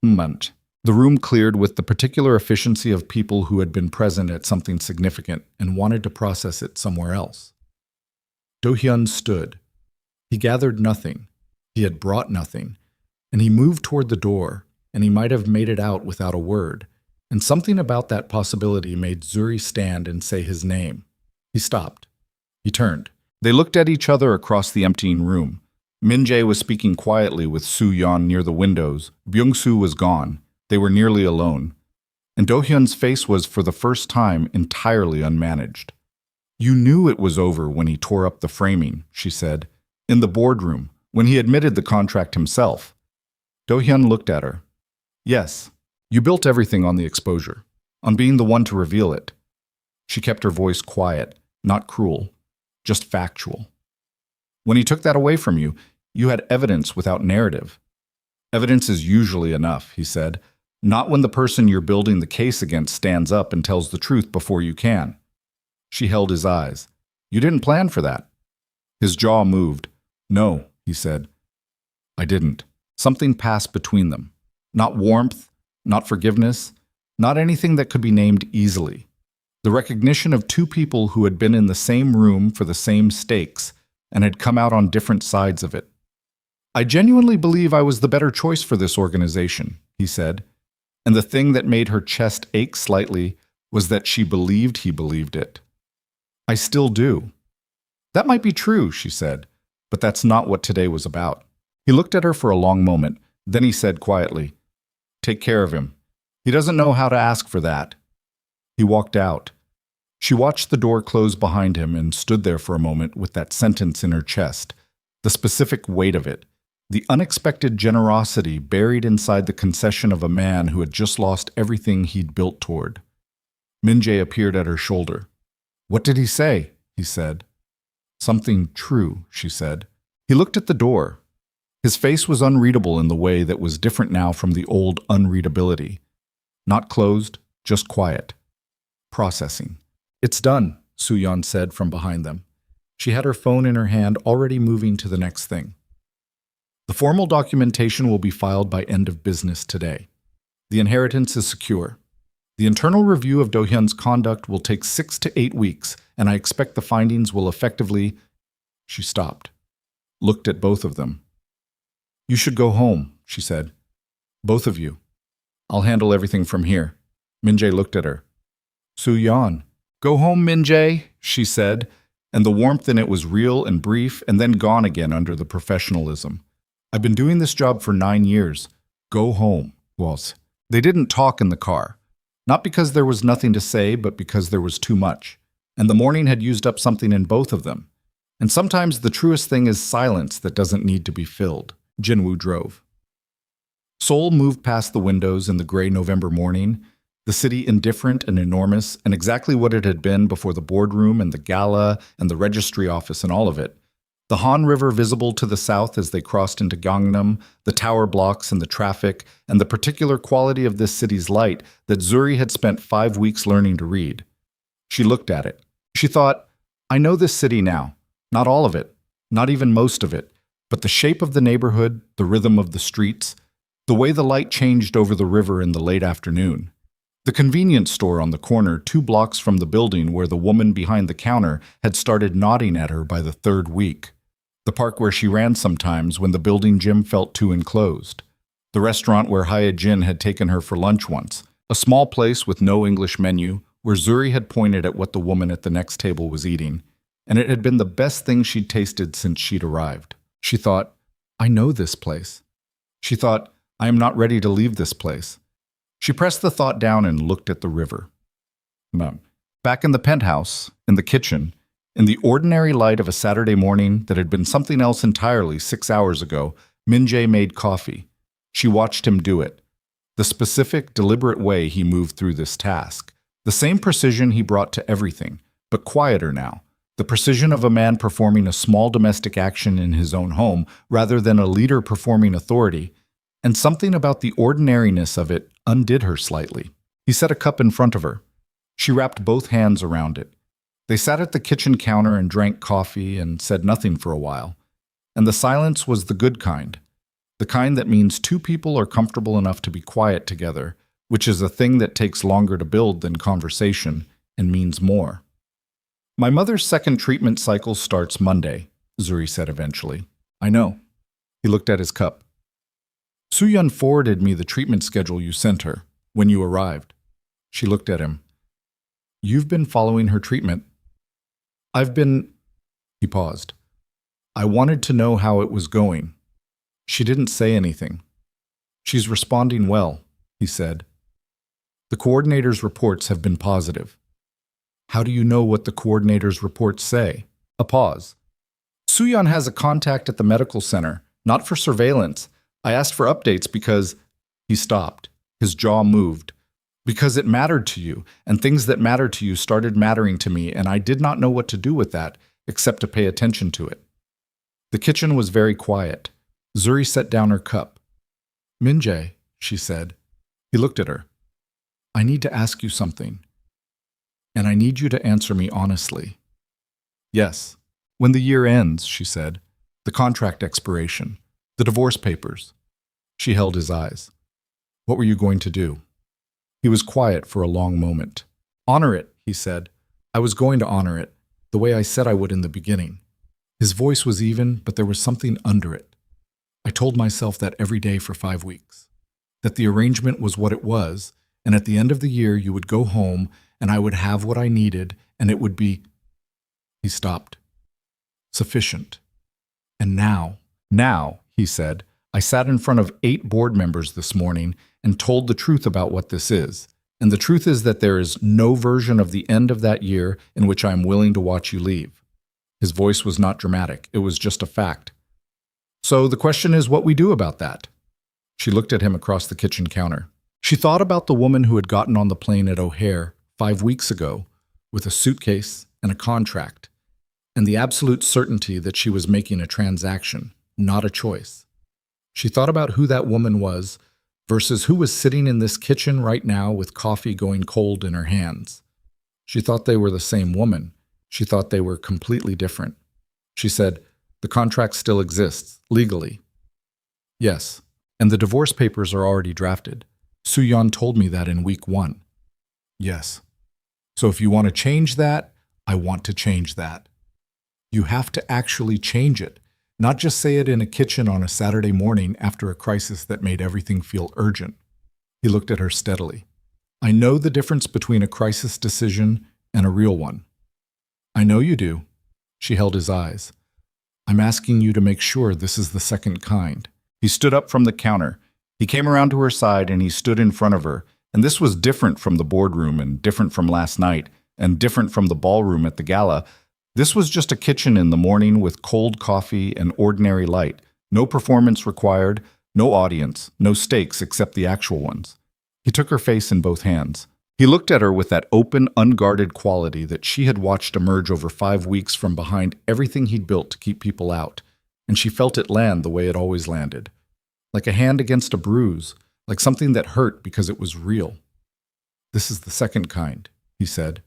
[SPEAKER 1] The room cleared with the particular efficiency of people who had been present at something significant and wanted to process it somewhere else. Do-hyun stood. He gathered nothing. He had brought nothing. And he moved toward the door, and he might have made it out without a word, and something about that possibility made Zuri stand and say his name. He stopped. He turned. They looked at each other across the emptying room. Min-jae was speaking quietly with Soo-yeon near the windows. Byung-soo was gone. They were nearly alone. And Do-hyun's face was, for the first time, entirely unmanaged. "You knew it was over when he tore up the framing," she said. "In the boardroom, when he admitted the contract himself." Do-hyun looked at her. "Yes, you built everything on the exposure, on being the one to reveal it." She kept her voice quiet, not cruel, just factual. "When he took that away from you, you had evidence without narrative." "Evidence is usually enough," he said. "Not when the person you're building the case against stands up and tells the truth before you can." She held his eyes. "You didn't plan for that." His jaw moved. "No," he said. "I didn't." Something passed between them. Not warmth, not forgiveness, not anything that could be named easily. The recognition of two people who had been in the same room for the same stakes and had come out on different sides of it. "I genuinely believe I was the better choice for this organization," he said, and the thing that made her chest ache slightly was that she believed he believed it. "I still do." "That might be true," she said, "but that's not what today was about." He looked at her for a long moment, then he said quietly, "Take care of him. He doesn't know how to ask for that." He walked out. She watched the door close behind him and stood there for a moment with that sentence in her chest, the specific weight of it, the unexpected generosity buried inside the concession of a man who had just lost everything he'd built toward. Min-jae appeared at her shoulder. "What did he say?" he said. "Something true," she said. He looked at the door. His face was unreadable in the way that was different now from the old unreadability. Not closed, just quiet. Processing. "It's done," Soo-yeon said from behind them. She had her phone in her hand, already moving to the next thing. "The formal documentation will be filed by end of business today. The inheritance is secure. The internal review of Do-hyun's conduct will take 6 to 8 weeks, and I expect the findings will effectively—" She stopped, looked at both of them. "You should go home," she said. "Both of you. I'll handle everything from here." Min-jae looked at her. "Soo-yeon." "Go home, Min-jae," she said, and the warmth in it was real and brief and then gone again under the professionalism. "I've been doing this job for 9 years. Go home, boss." They didn't talk in the car. Not because there was nothing to say, but because there was too much. And the morning had used up something in both of them. And sometimes the truest thing is silence that doesn't need to be filled. Jinwoo drove. Seoul moved past the windows in the gray November morning, the city indifferent and enormous, and exactly what it had been before the boardroom and the gala and the registry office and all of it. The Han River visible to the south as they crossed into Gangnam, the tower blocks and the traffic, and the particular quality of this city's light that Zuri had spent 5 weeks learning to read. She looked at it. She thought, I know this city now. Not all of it, not even most of it, but the shape of the neighborhood, the rhythm of the streets, the way the light changed over the river in the late afternoon. The convenience store on the corner 2 blocks from the building where the woman behind the counter had started nodding at her by the 3rd week. The park where she ran sometimes when the building gym felt too enclosed. The restaurant where Haya Jin had taken her for lunch once. A small place with no English menu where Zuri had pointed at what the woman at the next table was eating. And it had been the best thing she'd tasted since she'd arrived. She thought, I know this place. She thought, I am not ready to leave this place. She pressed the thought down and looked at the river. Back in the penthouse, in the kitchen, in the ordinary light of a Saturday morning that had been something else entirely 6 hours ago, Min-jae made coffee. She watched him do it. The specific, deliberate way he moved through this task. The same precision he brought to everything, but quieter now. The precision of a man performing a small domestic action in his own home rather than a leader performing authority. And something about the ordinariness of it undid her slightly. He set a cup in front of her. She wrapped both hands around it. They sat at the kitchen counter and drank coffee and said nothing for a while. And the silence was the good kind. The kind that means 2 people are comfortable enough to be quiet together, which is a thing that takes longer to build than conversation and means more. My mother's second treatment cycle starts Monday, Zuri said eventually. I know. He looked at his cup. Soo-yeon forwarded me the treatment schedule you sent her when you arrived. She looked at him. You've been following her treatment. I've been... He paused. I wanted to know how it was going. She didn't say anything. She's responding well, he said. The coordinator's reports have been positive. How do you know what the coordinator's reports say? A pause. Soo-yeon has a contact at the medical center, not for surveillance. I asked for updates because... He stopped. His jaw moved. Because it mattered to you, and things that mattered to you started mattering to me, and I did not know what to do with that, except to pay attention to it. The kitchen was very quiet. Zuri set down her cup. Min-jae, she said. He looked at her. I need to ask you something. And I need you to answer me honestly. Yes. When the year ends, she said. The contract expiration. The divorce papers. She held his eyes. What were you going to do? He was quiet for a long moment. Honor it, he said. I was going to honor it, the way I said I would in the beginning. His voice was even, but there was something under it. I told myself that every day for 5 weeks. That the arrangement was what it was, and at the end of the year you would go home and I would have what I needed, and it would be... He stopped. Sufficient. And now, he said, I sat in front of 8 board members this morning and told the truth about what this is. And the truth is that there is no version of the end of that year in which I am willing to watch you leave. His voice was not dramatic. It was just a fact. So the question is what we do about that. She looked at him across the kitchen counter. She thought about the woman who had gotten on the plane at O'Hare 5 weeks ago with a suitcase and a contract, and the absolute certainty that she was making a transaction, not a choice. She thought about who that woman was versus who was sitting in this kitchen right now with coffee going cold in her hands. She thought they were the same woman. She thought they were completely different. She said, the contract still exists, legally. Yes, and the divorce papers are already drafted. Soo-yeon told me that in week 1. Yes. So if you want to change that, I want to change that. You have to actually change it, not just say it in a kitchen on a Saturday morning after a crisis that made everything feel urgent. He looked at her steadily. I know the difference between a crisis decision and a real one. I know you do. She held his eyes. I'm asking you to make sure this is the second kind. He stood up from the counter. He came around to her side and he stood in front of her, and this was different from the boardroom and different from last night and different from the ballroom at the gala. This was just a kitchen in the morning with cold coffee and ordinary light. No performance required, no audience, no stakes except the actual ones. He took her face in both hands. He looked at her with that open, unguarded quality that she had watched emerge over 5 weeks from behind everything he'd built to keep people out, and she felt it land the way it always landed. Like a hand against a bruise, like something that hurt because it was real. "This is the second kind," he said.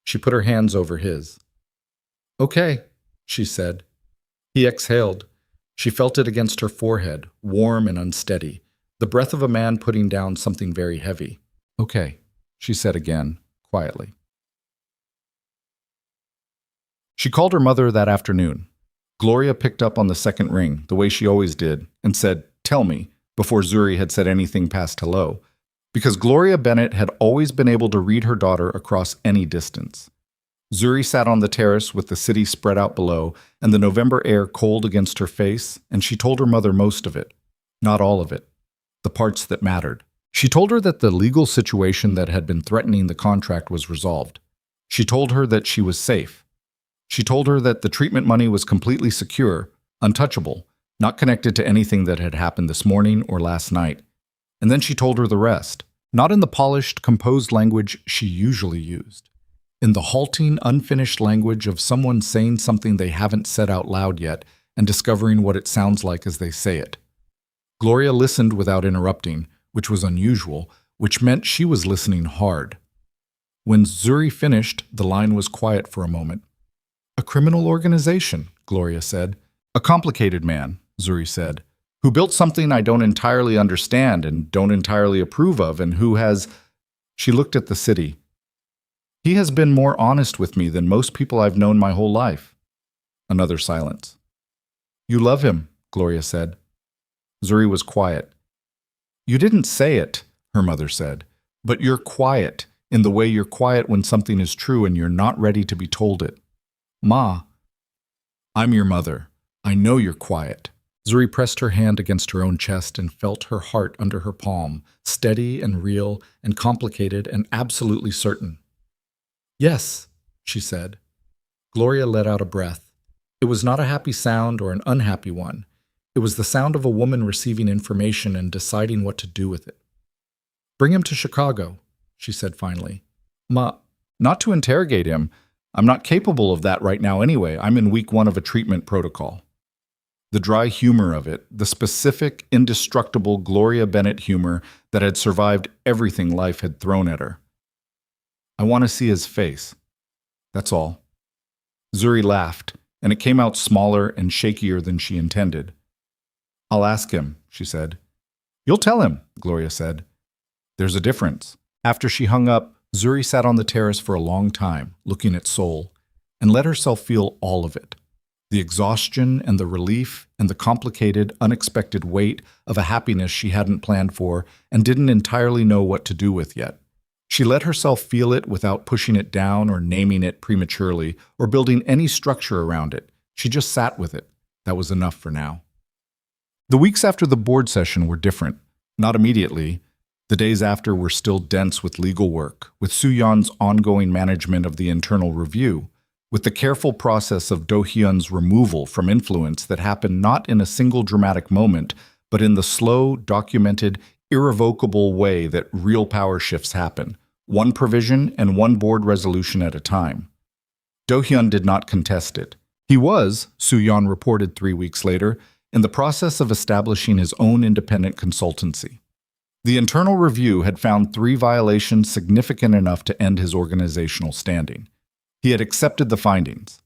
[SPEAKER 1] She put her hands over his. "Okay," she said. He exhaled. She felt it against her forehead, warm and unsteady, the breath of a man putting down something very heavy. "Okay," she said again, quietly. She called her mother that afternoon. Gloria picked up on the second ring, the way she always did, and said, "Tell me," before Zuri had said anything past hello, because Gloria Bennett had always been able to read her daughter across any distance. Zuri sat on the terrace with the city spread out below and the November air cold against her face, and she told her mother most of it, not all of it, the parts that mattered. She told her that the legal situation that had been threatening the contract was resolved. She told her that she was safe. She told her that the treatment money was completely secure, untouchable, not connected to anything that had happened this morning or last night. And then she told her the rest, not in the polished, composed language she usually used. In the halting, unfinished language of someone saying something they haven't said out loud yet and discovering what it sounds like as they say it. Gloria listened without interrupting, which was unusual, which meant she was listening hard. When Zuri finished, the line was quiet for a moment. "A criminal organization," Gloria said. "A complicated man," Zuri said, "who built something I don't entirely understand and don't entirely approve of, and who has—" She looked at the city. "He has been more honest with me than most people I've known my whole life." Another silence. "You love him," Gloria said. Zuri was quiet. "You didn't say it," her mother said, "but you're quiet in the way you're quiet when something is true and you're not ready to be told it. Ma, I'm your mother. I know you're quiet." Zuri pressed her hand against her own chest and felt her heart under her palm, steady and real and complicated and absolutely certain. "Yes," she said. Gloria let out a breath. It was not a happy sound or an unhappy one. It was the sound of a woman receiving information and deciding what to do with it. "Bring him to Chicago," she said finally. "Ma, not to interrogate him. I'm not capable of that right now anyway. I'm in week 1 of a treatment protocol." The dry humor of it, the specific, indestructible Gloria Bennett humor that had survived everything life had thrown at her. "I want to see his face. That's all." Zuri laughed, and it came out smaller and shakier than she intended. "I'll ask him," she said. "You'll tell him," Gloria said. "There's a difference." After she hung up, Zuri sat on the terrace for a long time, looking at Seoul, and let herself feel all of it. The exhaustion and the relief and the complicated, unexpected weight of a happiness she hadn't planned for and didn't entirely know what to do with yet. She let herself feel it without pushing it down or naming it prematurely or building any structure around it. She just sat with it. That was enough for now. The weeks after the board session were different. Not immediately. The days after were still dense with legal work, with Soo-yeon's ongoing management of the internal review, with the careful process of Do-hyun's removal from influence that happened not in a single dramatic moment, but in the slow, documented, irrevocable way that real power shifts happen, one provision and one board resolution at a time. Do-hyun did not contest it. He was, Soo-yeon reported 3 weeks later, in the process of establishing his own independent consultancy. The internal review had found 3 violations significant enough to end his organizational standing. He had accepted the findings.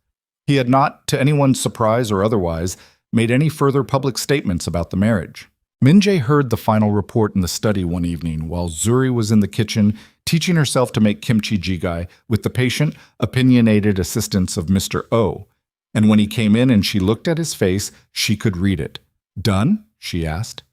[SPEAKER 1] He had not, to anyone's surprise or otherwise, made any further public statements about the marriage. Min-jae heard the final report in the study one evening while Zuri was in the kitchen teaching herself to make kimchi jjigae with the patient, opinionated assistance of Mr. O. And when he came in and she looked at his face, she could read it. "Done?" she asked.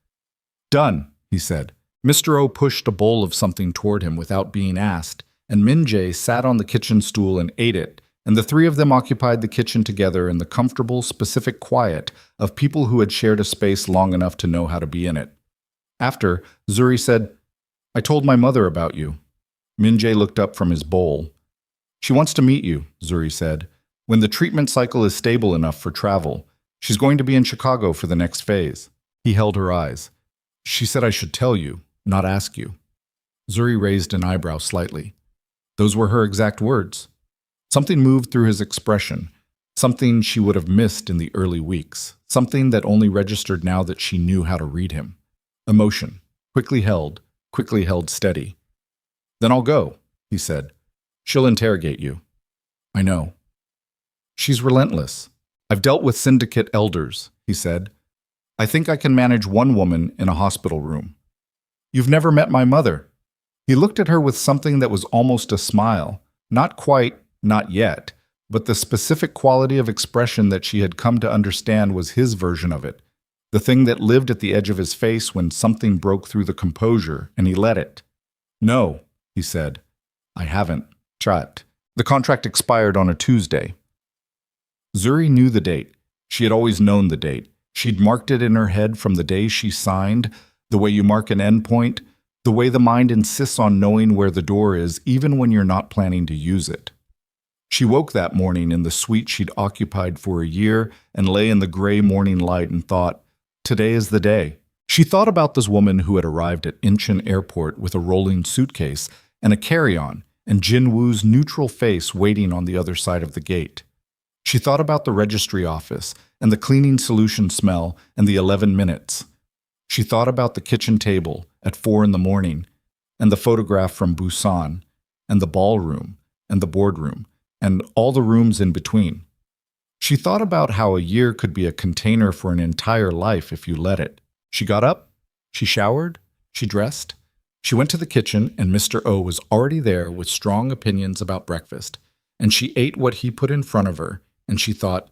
[SPEAKER 1] "Done," he said. Mr. O pushed a bowl of something toward him without being asked, and Min-jae sat on the kitchen stool and ate it, and the 3 of them occupied the kitchen together in the comfortable, specific quiet of people who had shared a space long enough to know how to be in it. After, Zuri said, "I told my mother about you." Min-jae looked up from his bowl. "She wants to meet you," Zuri said. "When the treatment cycle is stable enough for travel, she's going to be in Chicago for the next phase." He held her eyes. "She said I should tell you, not ask you." Zuri raised an eyebrow slightly. Those were her exact words. Something moved through his expression, something she would have missed in the early weeks, something that only registered now that she knew how to read him. Emotion, quickly held steady. "Then I'll go," he said. "She'll interrogate you." "I know." "She's relentless. I've dealt with syndicate elders," he said. "I think I can manage one woman in a hospital room." "You've never met my mother." He looked at her with something that was almost a smile. Not quite, not yet, but the specific quality of expression that she had come to understand was his version of it, the thing that lived at the edge of his face when something broke through the composure, and he let it. "No," he said. "I haven't. Chat." The contract expired on a Tuesday. Zuri knew the date. She had always known the date. She'd marked it in her head from the day she signed, the way you mark an endpoint, the way the mind insists on knowing where the door is even when you're not planning to use it. She woke that morning in the suite she'd occupied for a year and lay in the gray morning light and thought, today is the day. She thought about this woman who had arrived at Incheon Airport with a rolling suitcase and a carry-on, and Jin Woo's neutral face waiting on the other side of the gate. She thought about the registry office and the cleaning solution smell and the 11 minutes. She thought about the kitchen table at 4 a.m. and the photograph from Busan and the ballroom and the boardroom and all the rooms in between. She thought about how a year could be a container for an entire life if you let it. She got up, she showered, she dressed. She went to the kitchen and Mr. O was already there with strong opinions about breakfast, and she ate what he put in front of her, and she thought,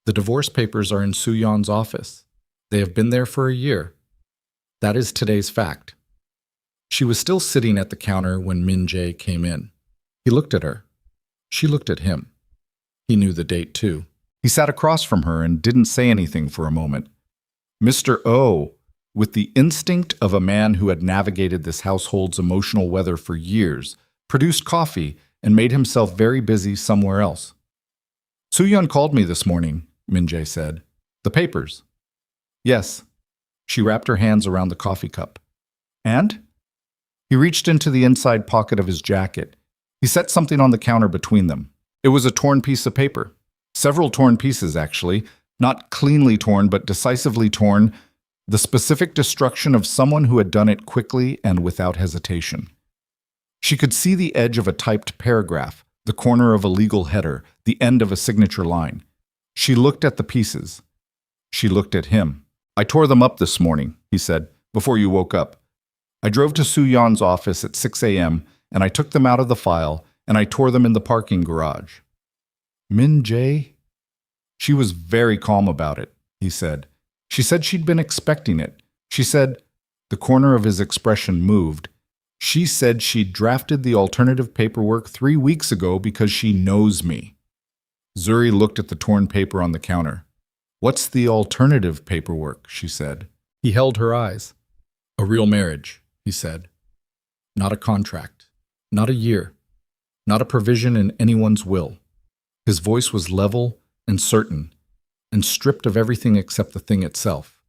[SPEAKER 1] the divorce papers are in Soo-yeon's office. They have been there for a year. That is today's fact. She was still sitting at the counter when Min-jae came in. He looked at her. She looked at him. He knew the date, too. He sat across from her and didn't say anything for a moment. Mr. O, with the instinct of a man who had navigated this household's emotional weather for years, produced coffee and made himself very busy somewhere else. Soo-yeon called me this morning, Min-jae said. The papers. Yes. She wrapped her hands around the coffee cup. And? He reached into the inside pocket of his jacket. He set something on the counter between them. It was a torn piece of paper. Several torn pieces, actually. Not cleanly torn, but decisively torn. The specific destruction of someone who had done it quickly and without hesitation. She could see the edge of a typed paragraph, the corner of a legal header, the end of a signature line. She looked at the pieces. She looked at him. I tore them up this morning, he said, before you woke up. I drove to Soo-yeon's office at 6 a.m., and I took them out of the file, and I tore them in the parking garage. Min-jae? She was very calm about it, he said. She said she'd been expecting it. She said, the corner of his expression moved. She said she'd drafted the alternative paperwork 3 weeks ago because she knows me. Zuri looked at the torn paper on the counter. What's the alternative paperwork? She said. He held her eyes. A real marriage, he said. Not a contract. Not a year. Not a provision in anyone's will. His voice was level and certain, and stripped of everything except the thing itself.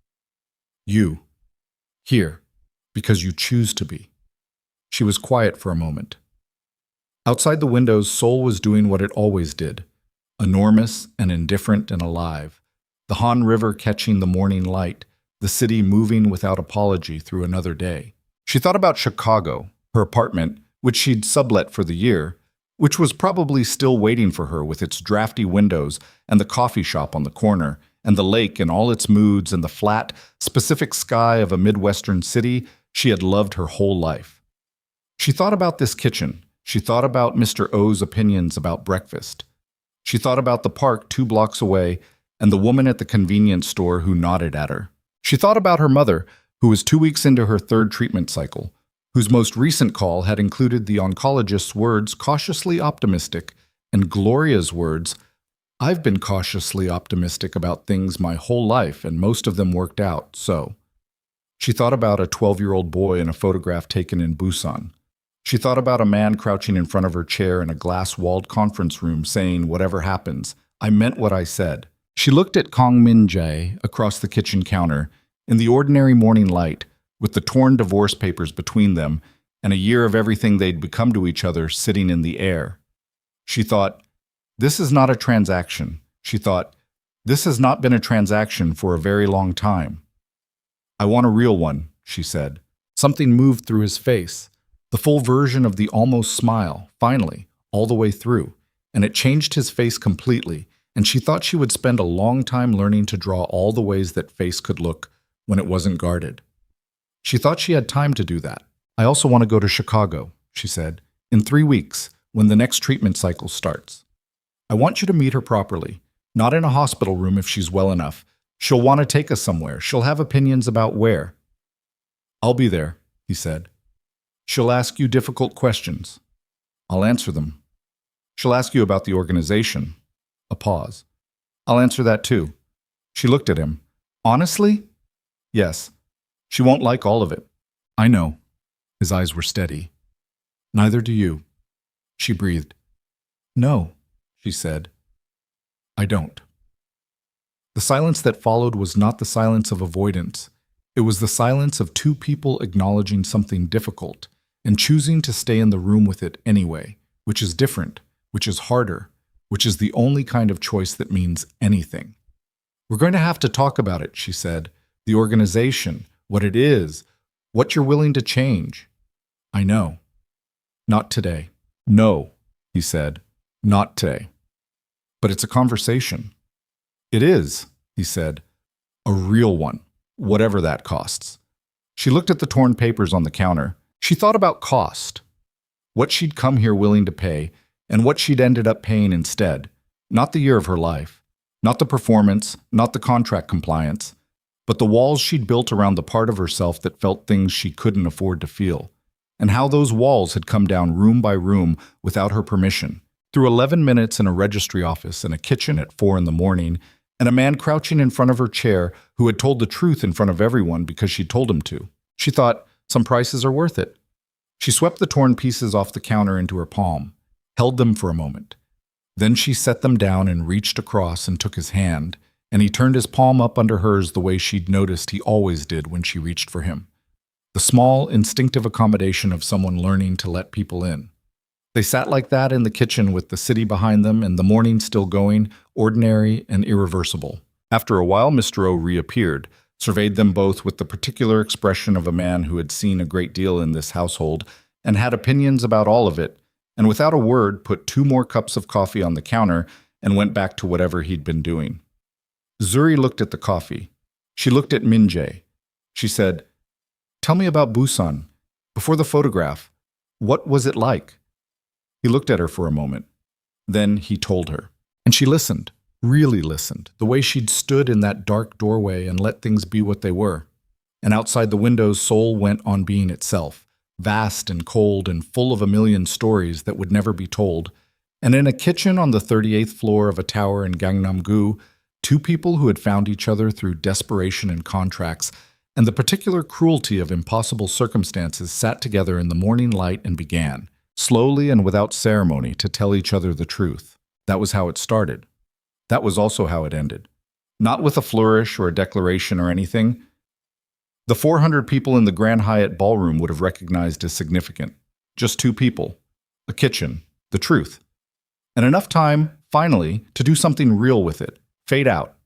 [SPEAKER 1] You. Here. Because you choose to be. She was quiet for a moment. Outside the windows, Seoul was doing what it always did. Enormous and indifferent and alive. The Han River catching the morning light, the city moving without apology through another day. She thought about Chicago, her apartment, which she'd sublet for the year, which was probably still waiting for her with its drafty windows and the coffee shop on the corner, and the lake in all its moods and the flat, specific sky of a Midwestern city she had loved her whole life. She thought about this kitchen. She thought about Mr. O's opinions about breakfast. She thought about the park 2 blocks away and the woman at the convenience store who nodded at her. She thought about her mother, who was 2 weeks into her 3rd treatment cycle, whose most recent call had included the oncologist's words cautiously optimistic and Gloria's words, I've been cautiously optimistic about things my whole life and most of them worked out, so. She thought about a 12-year-old boy in a photograph taken in Busan. She thought about a man crouching in front of her chair in a glass-walled conference room saying, "Whatever happens, I meant what I said." She looked at Kong Min-jae across the kitchen counter in the ordinary morning light with the torn divorce papers between them and a year of everything they'd become to each other sitting in the air. She thought, "This is not a transaction." She thought, "This has not been a transaction for a very long time." "I want a real one," she said. Something moved through his face, the full version of the almost smile, finally, all the way through, and it changed his face completely, and she thought she would spend a long time learning to draw all the ways that face could look when it wasn't guarded. She thought she had time to do that. "I also want to go to Chicago," she said, "in 3 weeks, when the next treatment cycle starts. I want you to meet her properly, not in a hospital room if she's well enough. She'll want to take us somewhere. She'll have opinions about where." "I'll be there," he said. "She'll ask you difficult questions. I'll answer them. She'll ask you about the organization." A pause. "I'll answer that too." She looked at him. "Honestly?" "Yes. She won't like all of it." "I know." His eyes were steady. "Neither do you." She breathed. "No," she said. "I don't." The silence that followed was not the silence of avoidance. It was the silence of two people acknowledging something difficult and choosing to stay in the room with it anyway, which is different, which is harder, which is the only kind of choice that means anything. "We're going to have to talk about it," she said. "The organization, what it is, what you're willing to change." "I know." "Not today." "No," he said. "Not today." "But it's a conversation." "It is," he said. "A real one, whatever that costs." She looked at the torn papers on the counter. She thought about cost, what she'd come here willing to pay, and what she'd ended up paying instead. Not the year of her life, not the performance, not the contract compliance, but the walls she'd built around the part of herself that felt things she couldn't afford to feel, and how those walls had come down room by room without her permission, through 11 minutes in a registry office and a kitchen at 4 in the morning, and a man crouching in front of her chair who had told the truth in front of everyone because she told him to. She thought, some prices are worth it. She swept the torn pieces off the counter into her palm, held them for a moment. Then she set them down and reached across and took his hand, and he turned his palm up under hers the way she'd noticed he always did when she reached for him. The small, instinctive accommodation of someone learning to let people in. They sat like that in the kitchen with the city behind them and the morning still going, ordinary and irreversible. After a while, Mr. O reappeared, surveyed them both with the particular expression of a man who had seen a great deal in this household and had opinions about all of it, and without a word put 2 more cups of coffee on the counter and went back to whatever he'd been doing. Zuri looked at the coffee. She looked at Min-jae. She said, "Tell me about Busan. Before the photograph, what was it like?" He looked at her for a moment. Then he told her. And she listened, really listened, the way she'd stood in that dark doorway and let things be what they were. And outside the windows, Seoul went on being itself, vast and cold and full of a million stories that would never be told. And in a kitchen on the 38th floor of a tower in Gangnam-gu, 2 people who had found each other through desperation and contracts and the particular cruelty of impossible circumstances sat together in the morning light and began, slowly and without ceremony, to tell each other the truth. That was how it started. That was also how it ended. Not with a flourish or a declaration or anything. The 400 people in the Grand Hyatt ballroom would have recognized as significant. Just 2 people, a kitchen, the truth. And enough time, finally, to do something real with it, fade out,